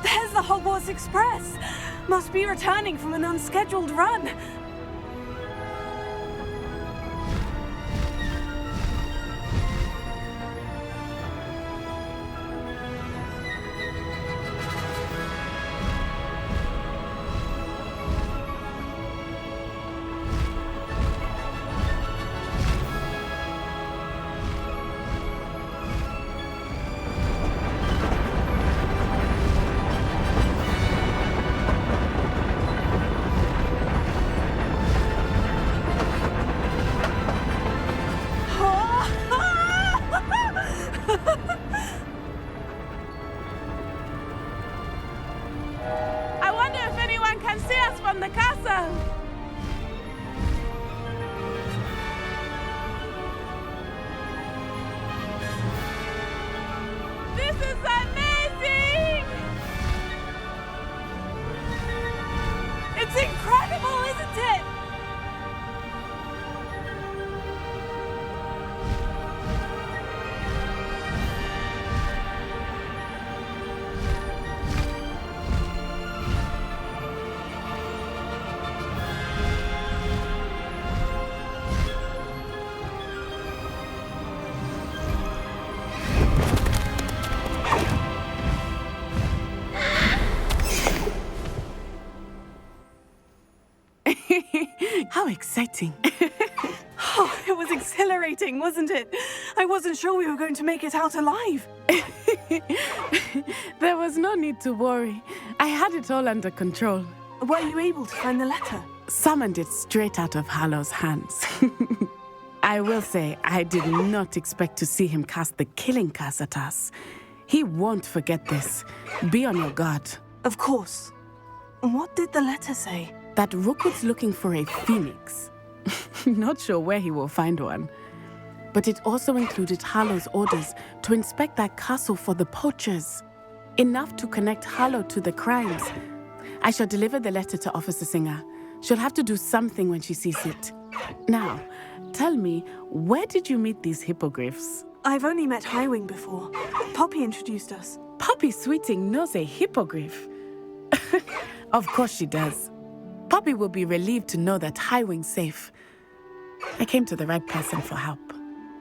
There's the Hogwarts Express. Must be returning from an unscheduled run. I wonder if anyone can see us from the castle. This is amazing! It's incredible, isn't it? How exciting. Oh, it was exhilarating, wasn't it? I wasn't sure we were going to make it out alive. There was no need to worry. I had it all under control. Were you able to find the letter? Summoned it straight out of Hallow's hands. I will say, I did not expect to see him cast the killing curse at us. He won't forget this. Be on your guard. Of course. What did the letter say? That Rookwood's looking for a phoenix. Not sure where he will find one. But it also included Hallow's orders to inspect that castle for the poachers. Enough to connect Hallow to the crimes. I shall deliver the letter to Officer Singer. She'll have to do something when she sees it. Now, tell me, where did you meet these hippogriffs? I've only met Highwing before. Poppy introduced us. Poppy Sweeting knows a hippogriff. Of course she does. Poppy will be relieved to know that Highwing's safe. I came to the right person for help.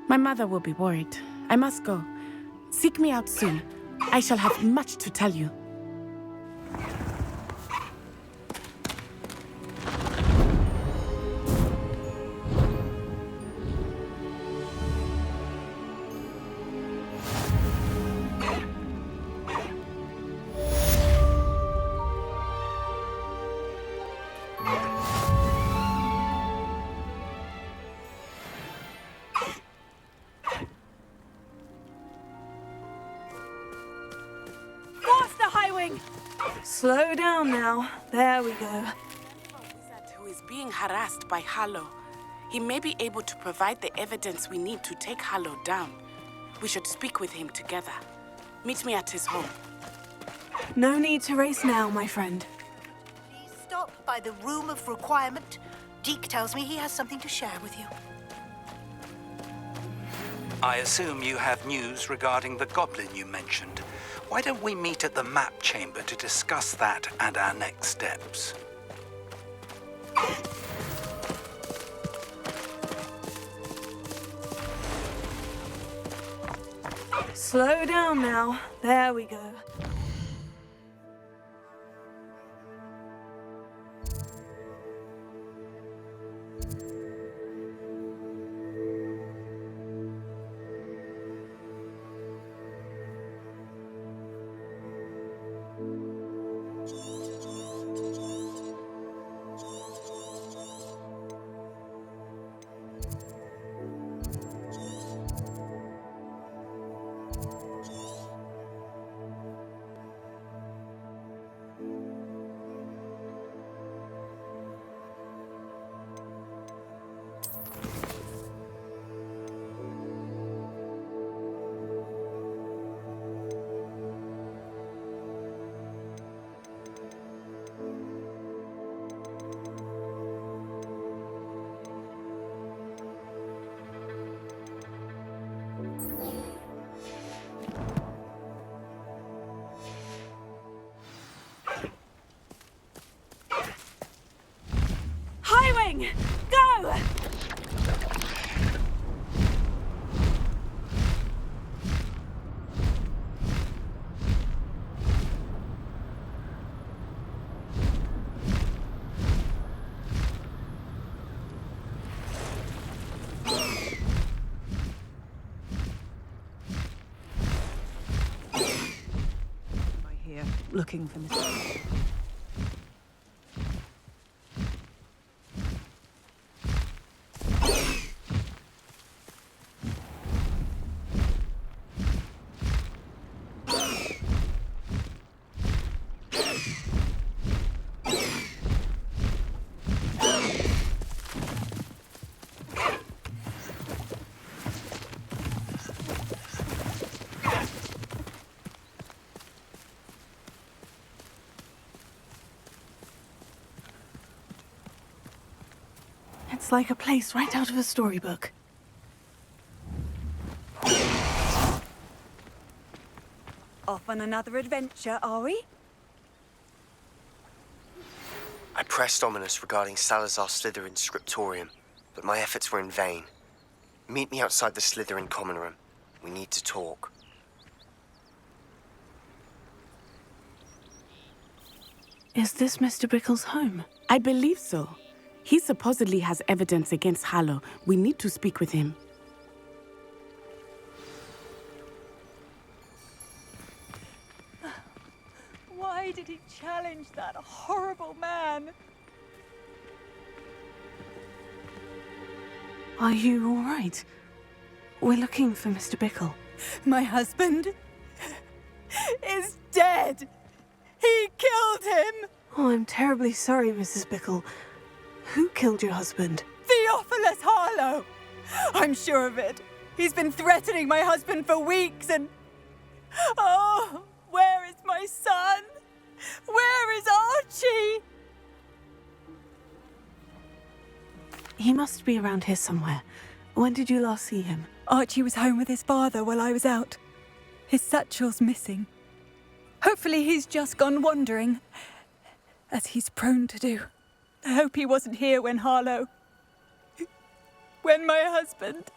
My mother will be worried. I must go. Seek me out soon. I shall have much to tell you. Slow down now. There we go. Who is being harassed by Harlow. He may be able to provide the evidence we need to take Harlow down. We should speak with him together. Meet me at his home. No need to race now, my friend. Please stop by the Room of Requirement. Deke tells me he has something to share with you. I assume you have news regarding the goblin you mentioned. Why don't we meet at the map chamber to discuss that and our next steps? Slow down now. There we go. Highwing! Go! Here, looking for Mr. It's like a place right out of a storybook. Off on another adventure, are we? I pressed Ominous regarding Salazar Slytherin's scriptorium, but my efforts were in vain. Meet me outside the Slytherin common room. We need to talk. Is this Mr. Bickle's home? I believe so. He supposedly has evidence against Harlow. We need to speak with him. Why did he challenge that horrible man? Are you all right? We're looking for Mr. Bickle. My husband is dead. He killed him. Oh, I'm terribly sorry, Mrs. Bickle. Who killed your husband? Theophilus Harlow. I'm sure of it. He's been threatening my husband for weeks and... Oh, where is my son? Where is Archie? He must be around here somewhere. When did you last see him? Archie was home with his father while I was out. His satchel's missing. Hopefully he's just gone wandering, as he's prone to do. I hope he wasn't here when my husband...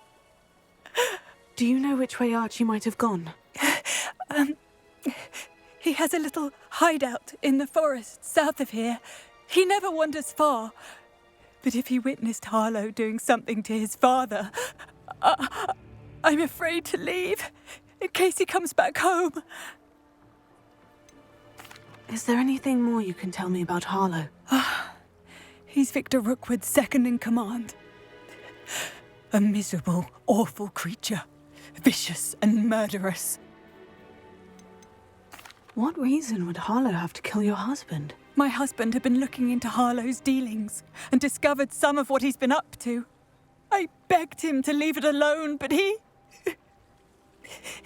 Do you know which way Archie might have gone? He has a little hideout in the forest south of here. He never wanders far. But if he witnessed Harlow doing something to his father, I'm afraid to leave, in case he comes back home. Is there anything more you can tell me about Harlow? He's Victor Rookwood's second in command. A miserable, awful creature. Vicious and murderous. What reason would Harlow have to kill your husband? My husband had been looking into Harlow's dealings and discovered some of what he's been up to. I begged him to leave it alone, but he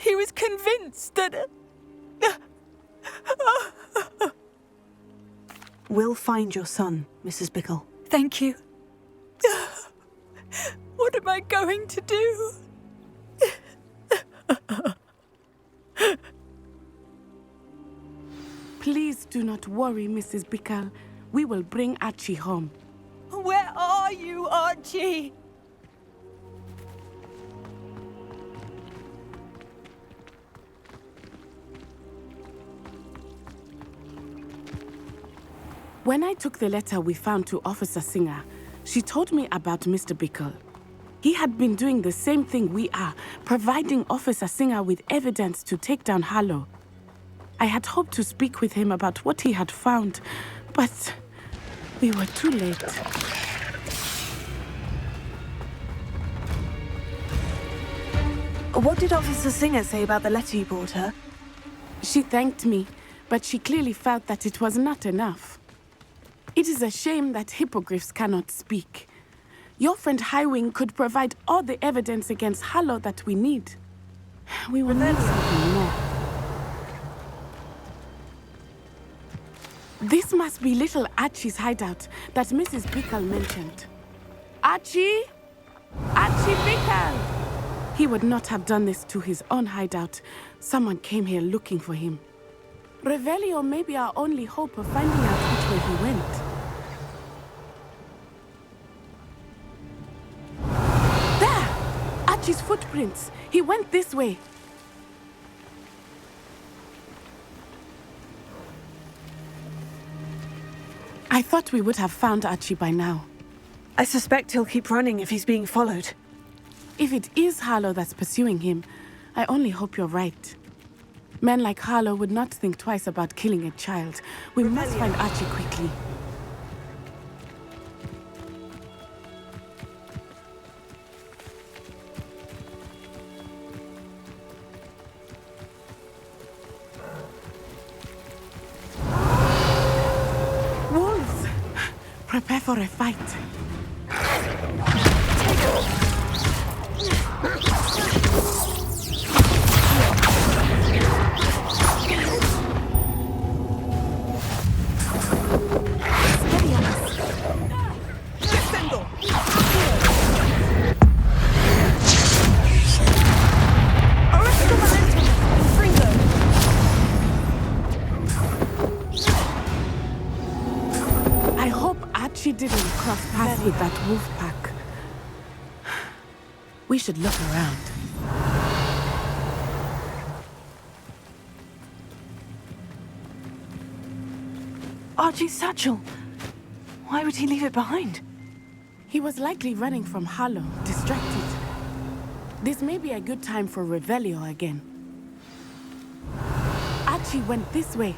was convinced that... We'll find your son, Mrs. Bickle. Thank you. What am I going to do? Please do not worry, Mrs. Bickle. We will bring Archie home. Where are you, Archie? When I took the letter we found to Officer Singer, she told me about Mr. Bickle. He had been doing the same thing we are, providing Officer Singer with evidence to take down Harlow. I had hoped to speak with him about what he had found, but we were too late. What did Officer Singer say about the letter you brought her? She thanked me, but she clearly felt that it was not enough. It is a shame that hippogriffs cannot speak. Your friend Highwing could provide all the evidence against Harlow that we need. We will need something more. This must be little Archie's hideout that Mrs. Bickle mentioned. Archie? Archie Bickle! He would not have done this to his own hideout. Someone came here looking for him. Revelio may be our only hope of finding out which way he went. There! Archie's footprints. He went this way. I thought we would have found Archie by now. I suspect he'll keep running if he's being followed. If it is Harlow that's pursuing him, I only hope you're right. Men like Harlow would not think twice about killing a child. We must find Archie quickly. Wolves! Prepare for a fight. I hope Archie didn't cross paths with that wolf pack. We should look around. Archie's satchel. Why would he leave it behind? He was likely running from Harlow, distracted. This may be a good time for Revelio again. Archie went this way.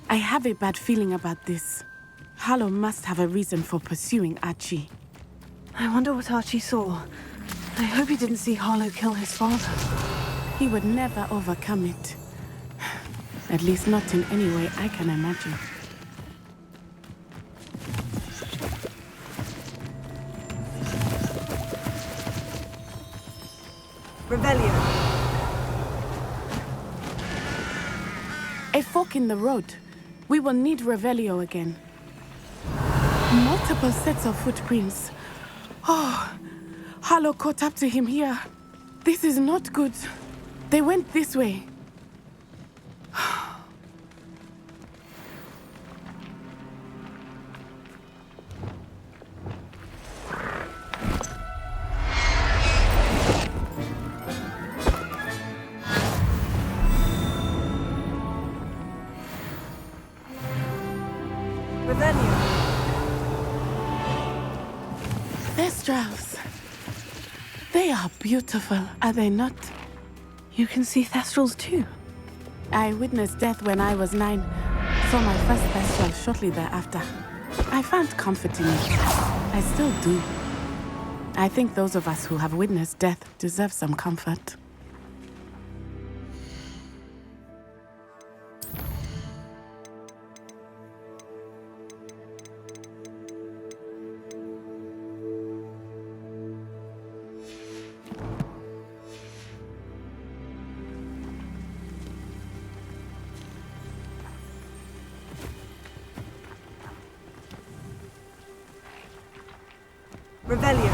I have a bad feeling about this. Harlow must have a reason for pursuing Archie. I wonder what Archie saw. I hope he didn't see Harlow kill his father. He would never overcome it. At least not in any way I can imagine. Revelio. A fork in the road. We will need Revelio again. Multiple sets of footprints. Oh, Harlow caught up to him here. This is not good. They went this way. Thestrals. They are beautiful, are they not? You can see Thestrals too. I witnessed death when I was 9. Saw my first Thestral shortly thereafter. I found comfort in it. I still do. I think those of us who have witnessed death deserve some comfort. Revelio.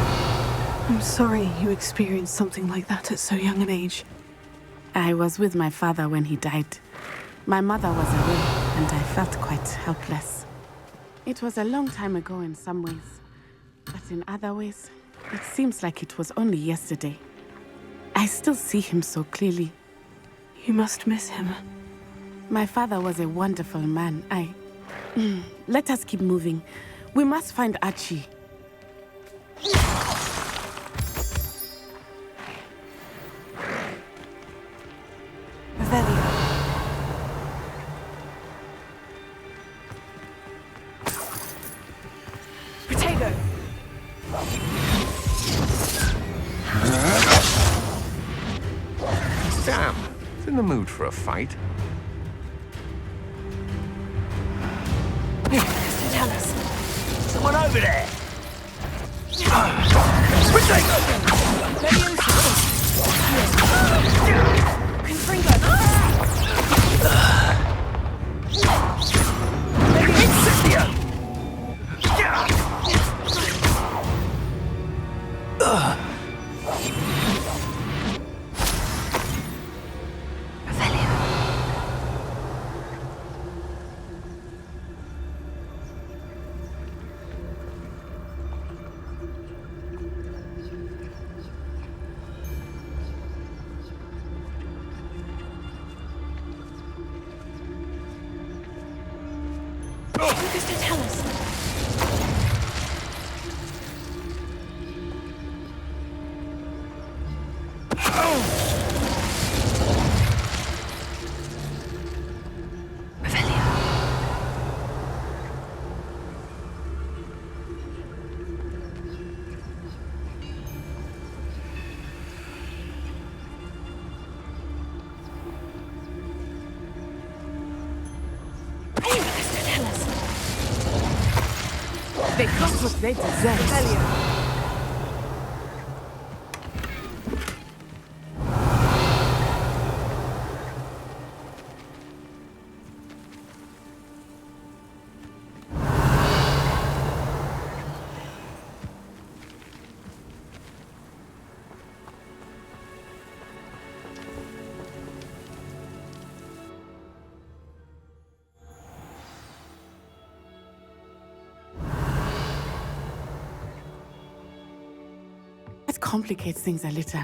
I'm sorry you experienced something like that at so young an age. I was with my father when he died. My mother was away, and I felt quite helpless. It was a long time ago in some ways, but in other ways, it seems like it was only yesterday. I still see him so clearly. You must miss him. My father was a wonderful man. Let us keep moving. We must find Archie. Revelio. Protego. Sam, is in the mood for a fight. Tell us. Someone over there! Tell us. They got what they deserve. It complicates things a little.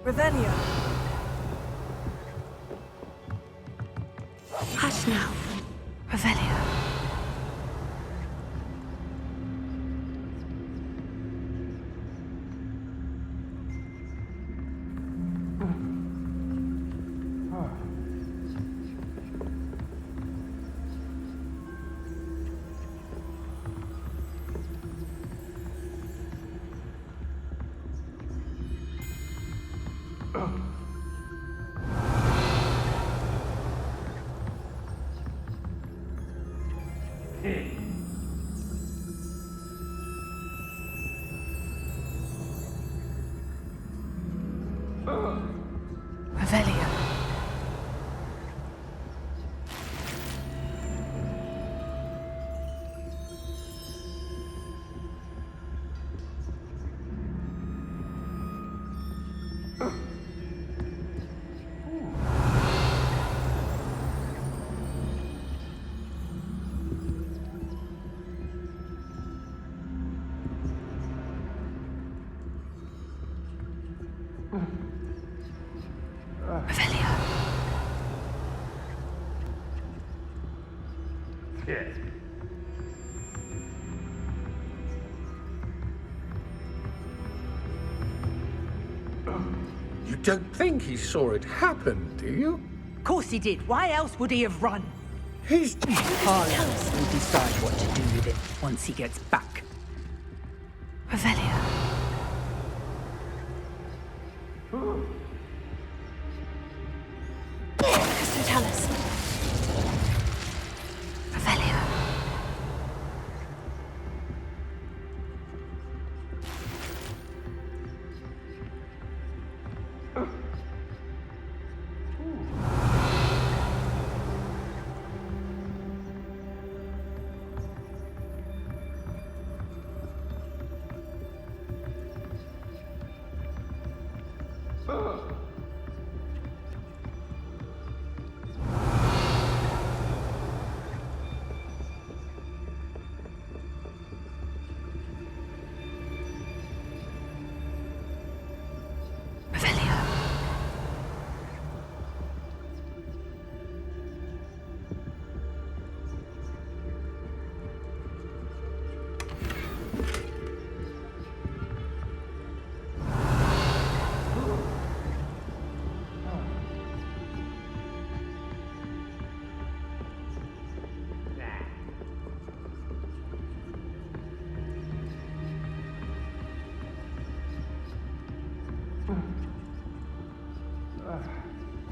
Revelio. Hush now. Revelio. Revelio. Revelio. Yes. You don't think he saw it happen, do you? Of course he did. Why else would he have run? He's... Carlos will decide what to do with it once he gets back. Revelio. Crystallis. Revelio.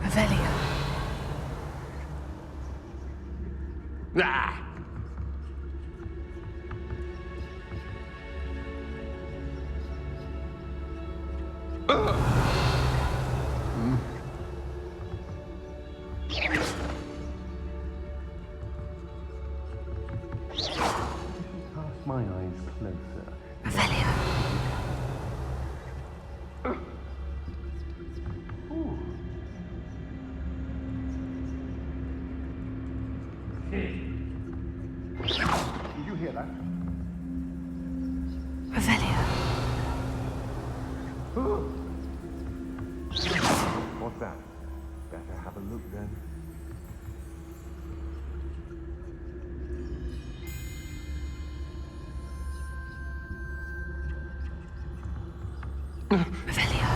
Revelio. Ah! Cast my eyes closer. Revelio. Did you hear that? Revelio. What's that? Better have a look then. Revelio.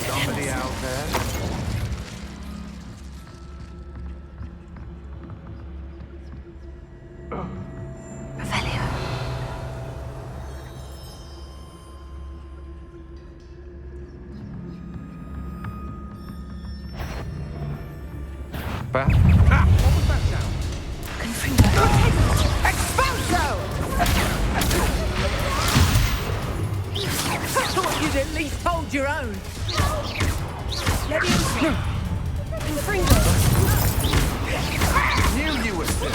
Somebody out there? Revelio. What was that sound? I thought you'd at least hold your own. Knew you were sick.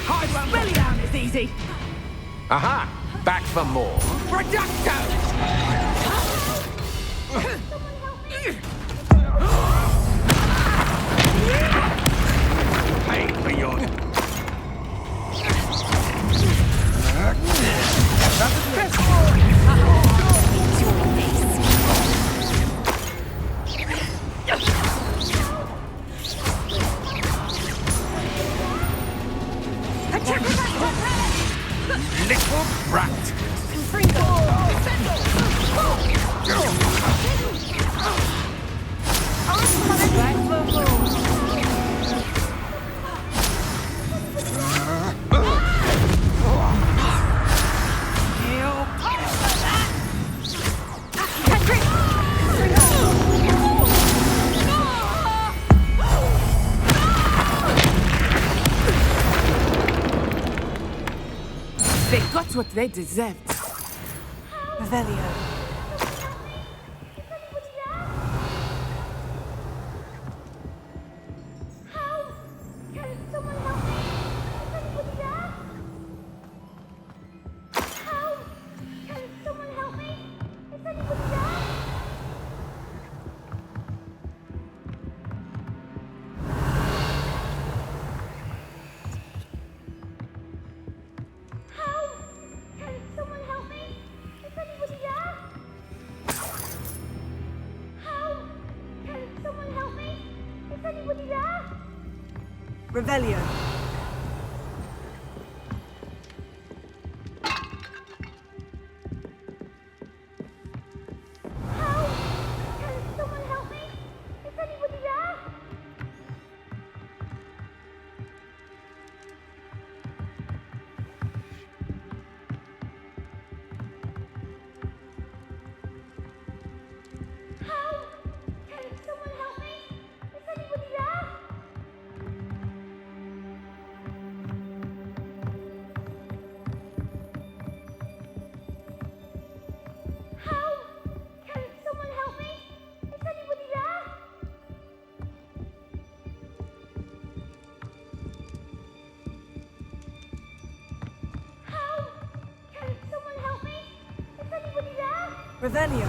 Hide one belly down is easy. Aha! Back for more. Reducto! Pay for your... Little brat! They got what they deserved. Revelio. Revelio. Revelio.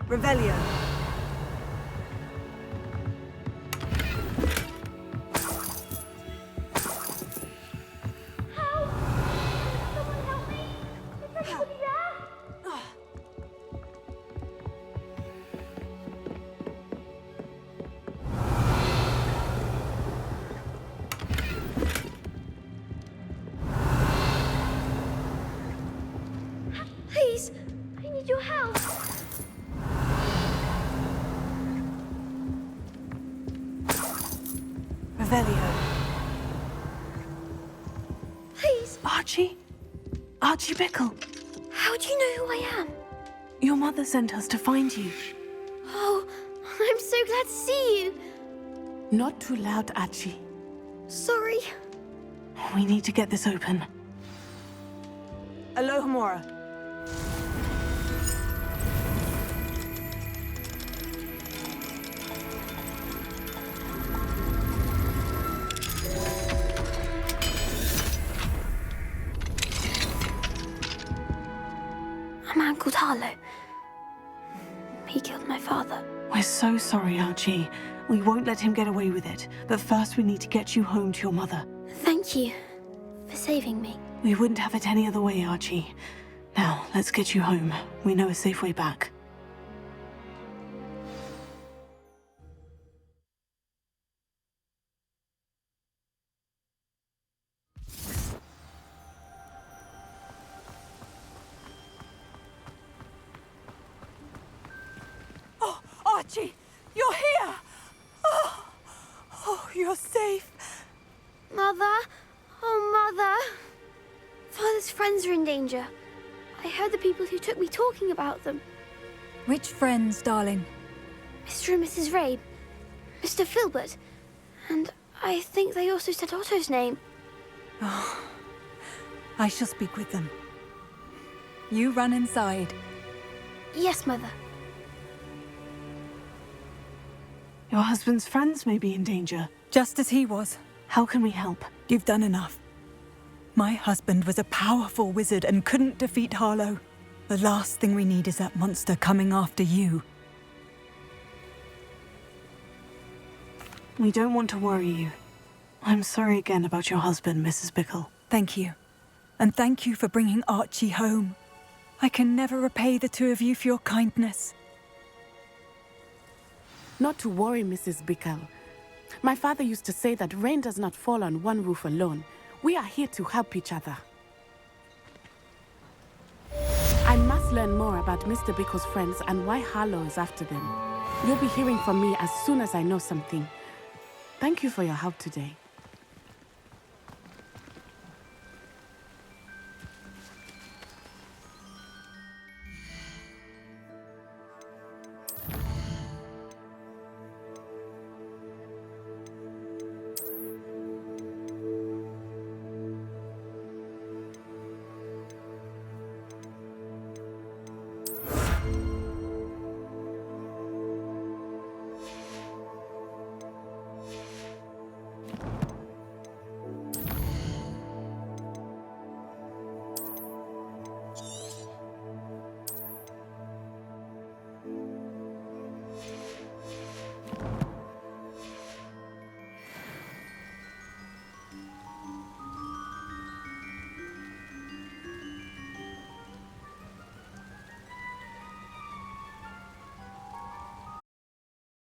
Revelio. Please, I need your help. Revelio. Please. Archie? Archie Bickle. How do you know who I am? Your mother sent us to find you. Oh, I'm so glad to see you. Not too loud, Archie. Sorry. We need to get this open. Alohomora. A man called Harlow. He killed my father. We're so sorry, Archie. We won't let him get away with it. But first we need to get you home to your mother. Thank you for saving me. We wouldn't have it any other way, Archie. Now, let's get you home. We know a safe way back. Oh, Archie, you're here! Oh, you're safe. Mother? Oh, Mother. Father's friends are in danger. I heard the people who took me talking about them. Which friends, darling? Mr. and Mrs. Rabe, Mr. Filbert, and I think they also said Otto's name. Oh, I shall speak with them. You run inside. Yes, Mother. Your husband's friends may be in danger. Just as he was. How can we help? You've done enough. My husband was a powerful wizard and couldn't defeat Harlow. The last thing we need is that monster coming after you. We don't want to worry you. I'm sorry again about your husband, Mrs. Bickle. Thank you. And thank you for bringing Archie home. I can never repay the two of you for your kindness. Not to worry, Mrs. Bickle. My father used to say that rain does not fall on one roof alone. We are here to help each other. I must learn more about Mr. Bickle's friends and why Harlow is after them. You'll be hearing from me as soon as I know something. Thank you for your help today.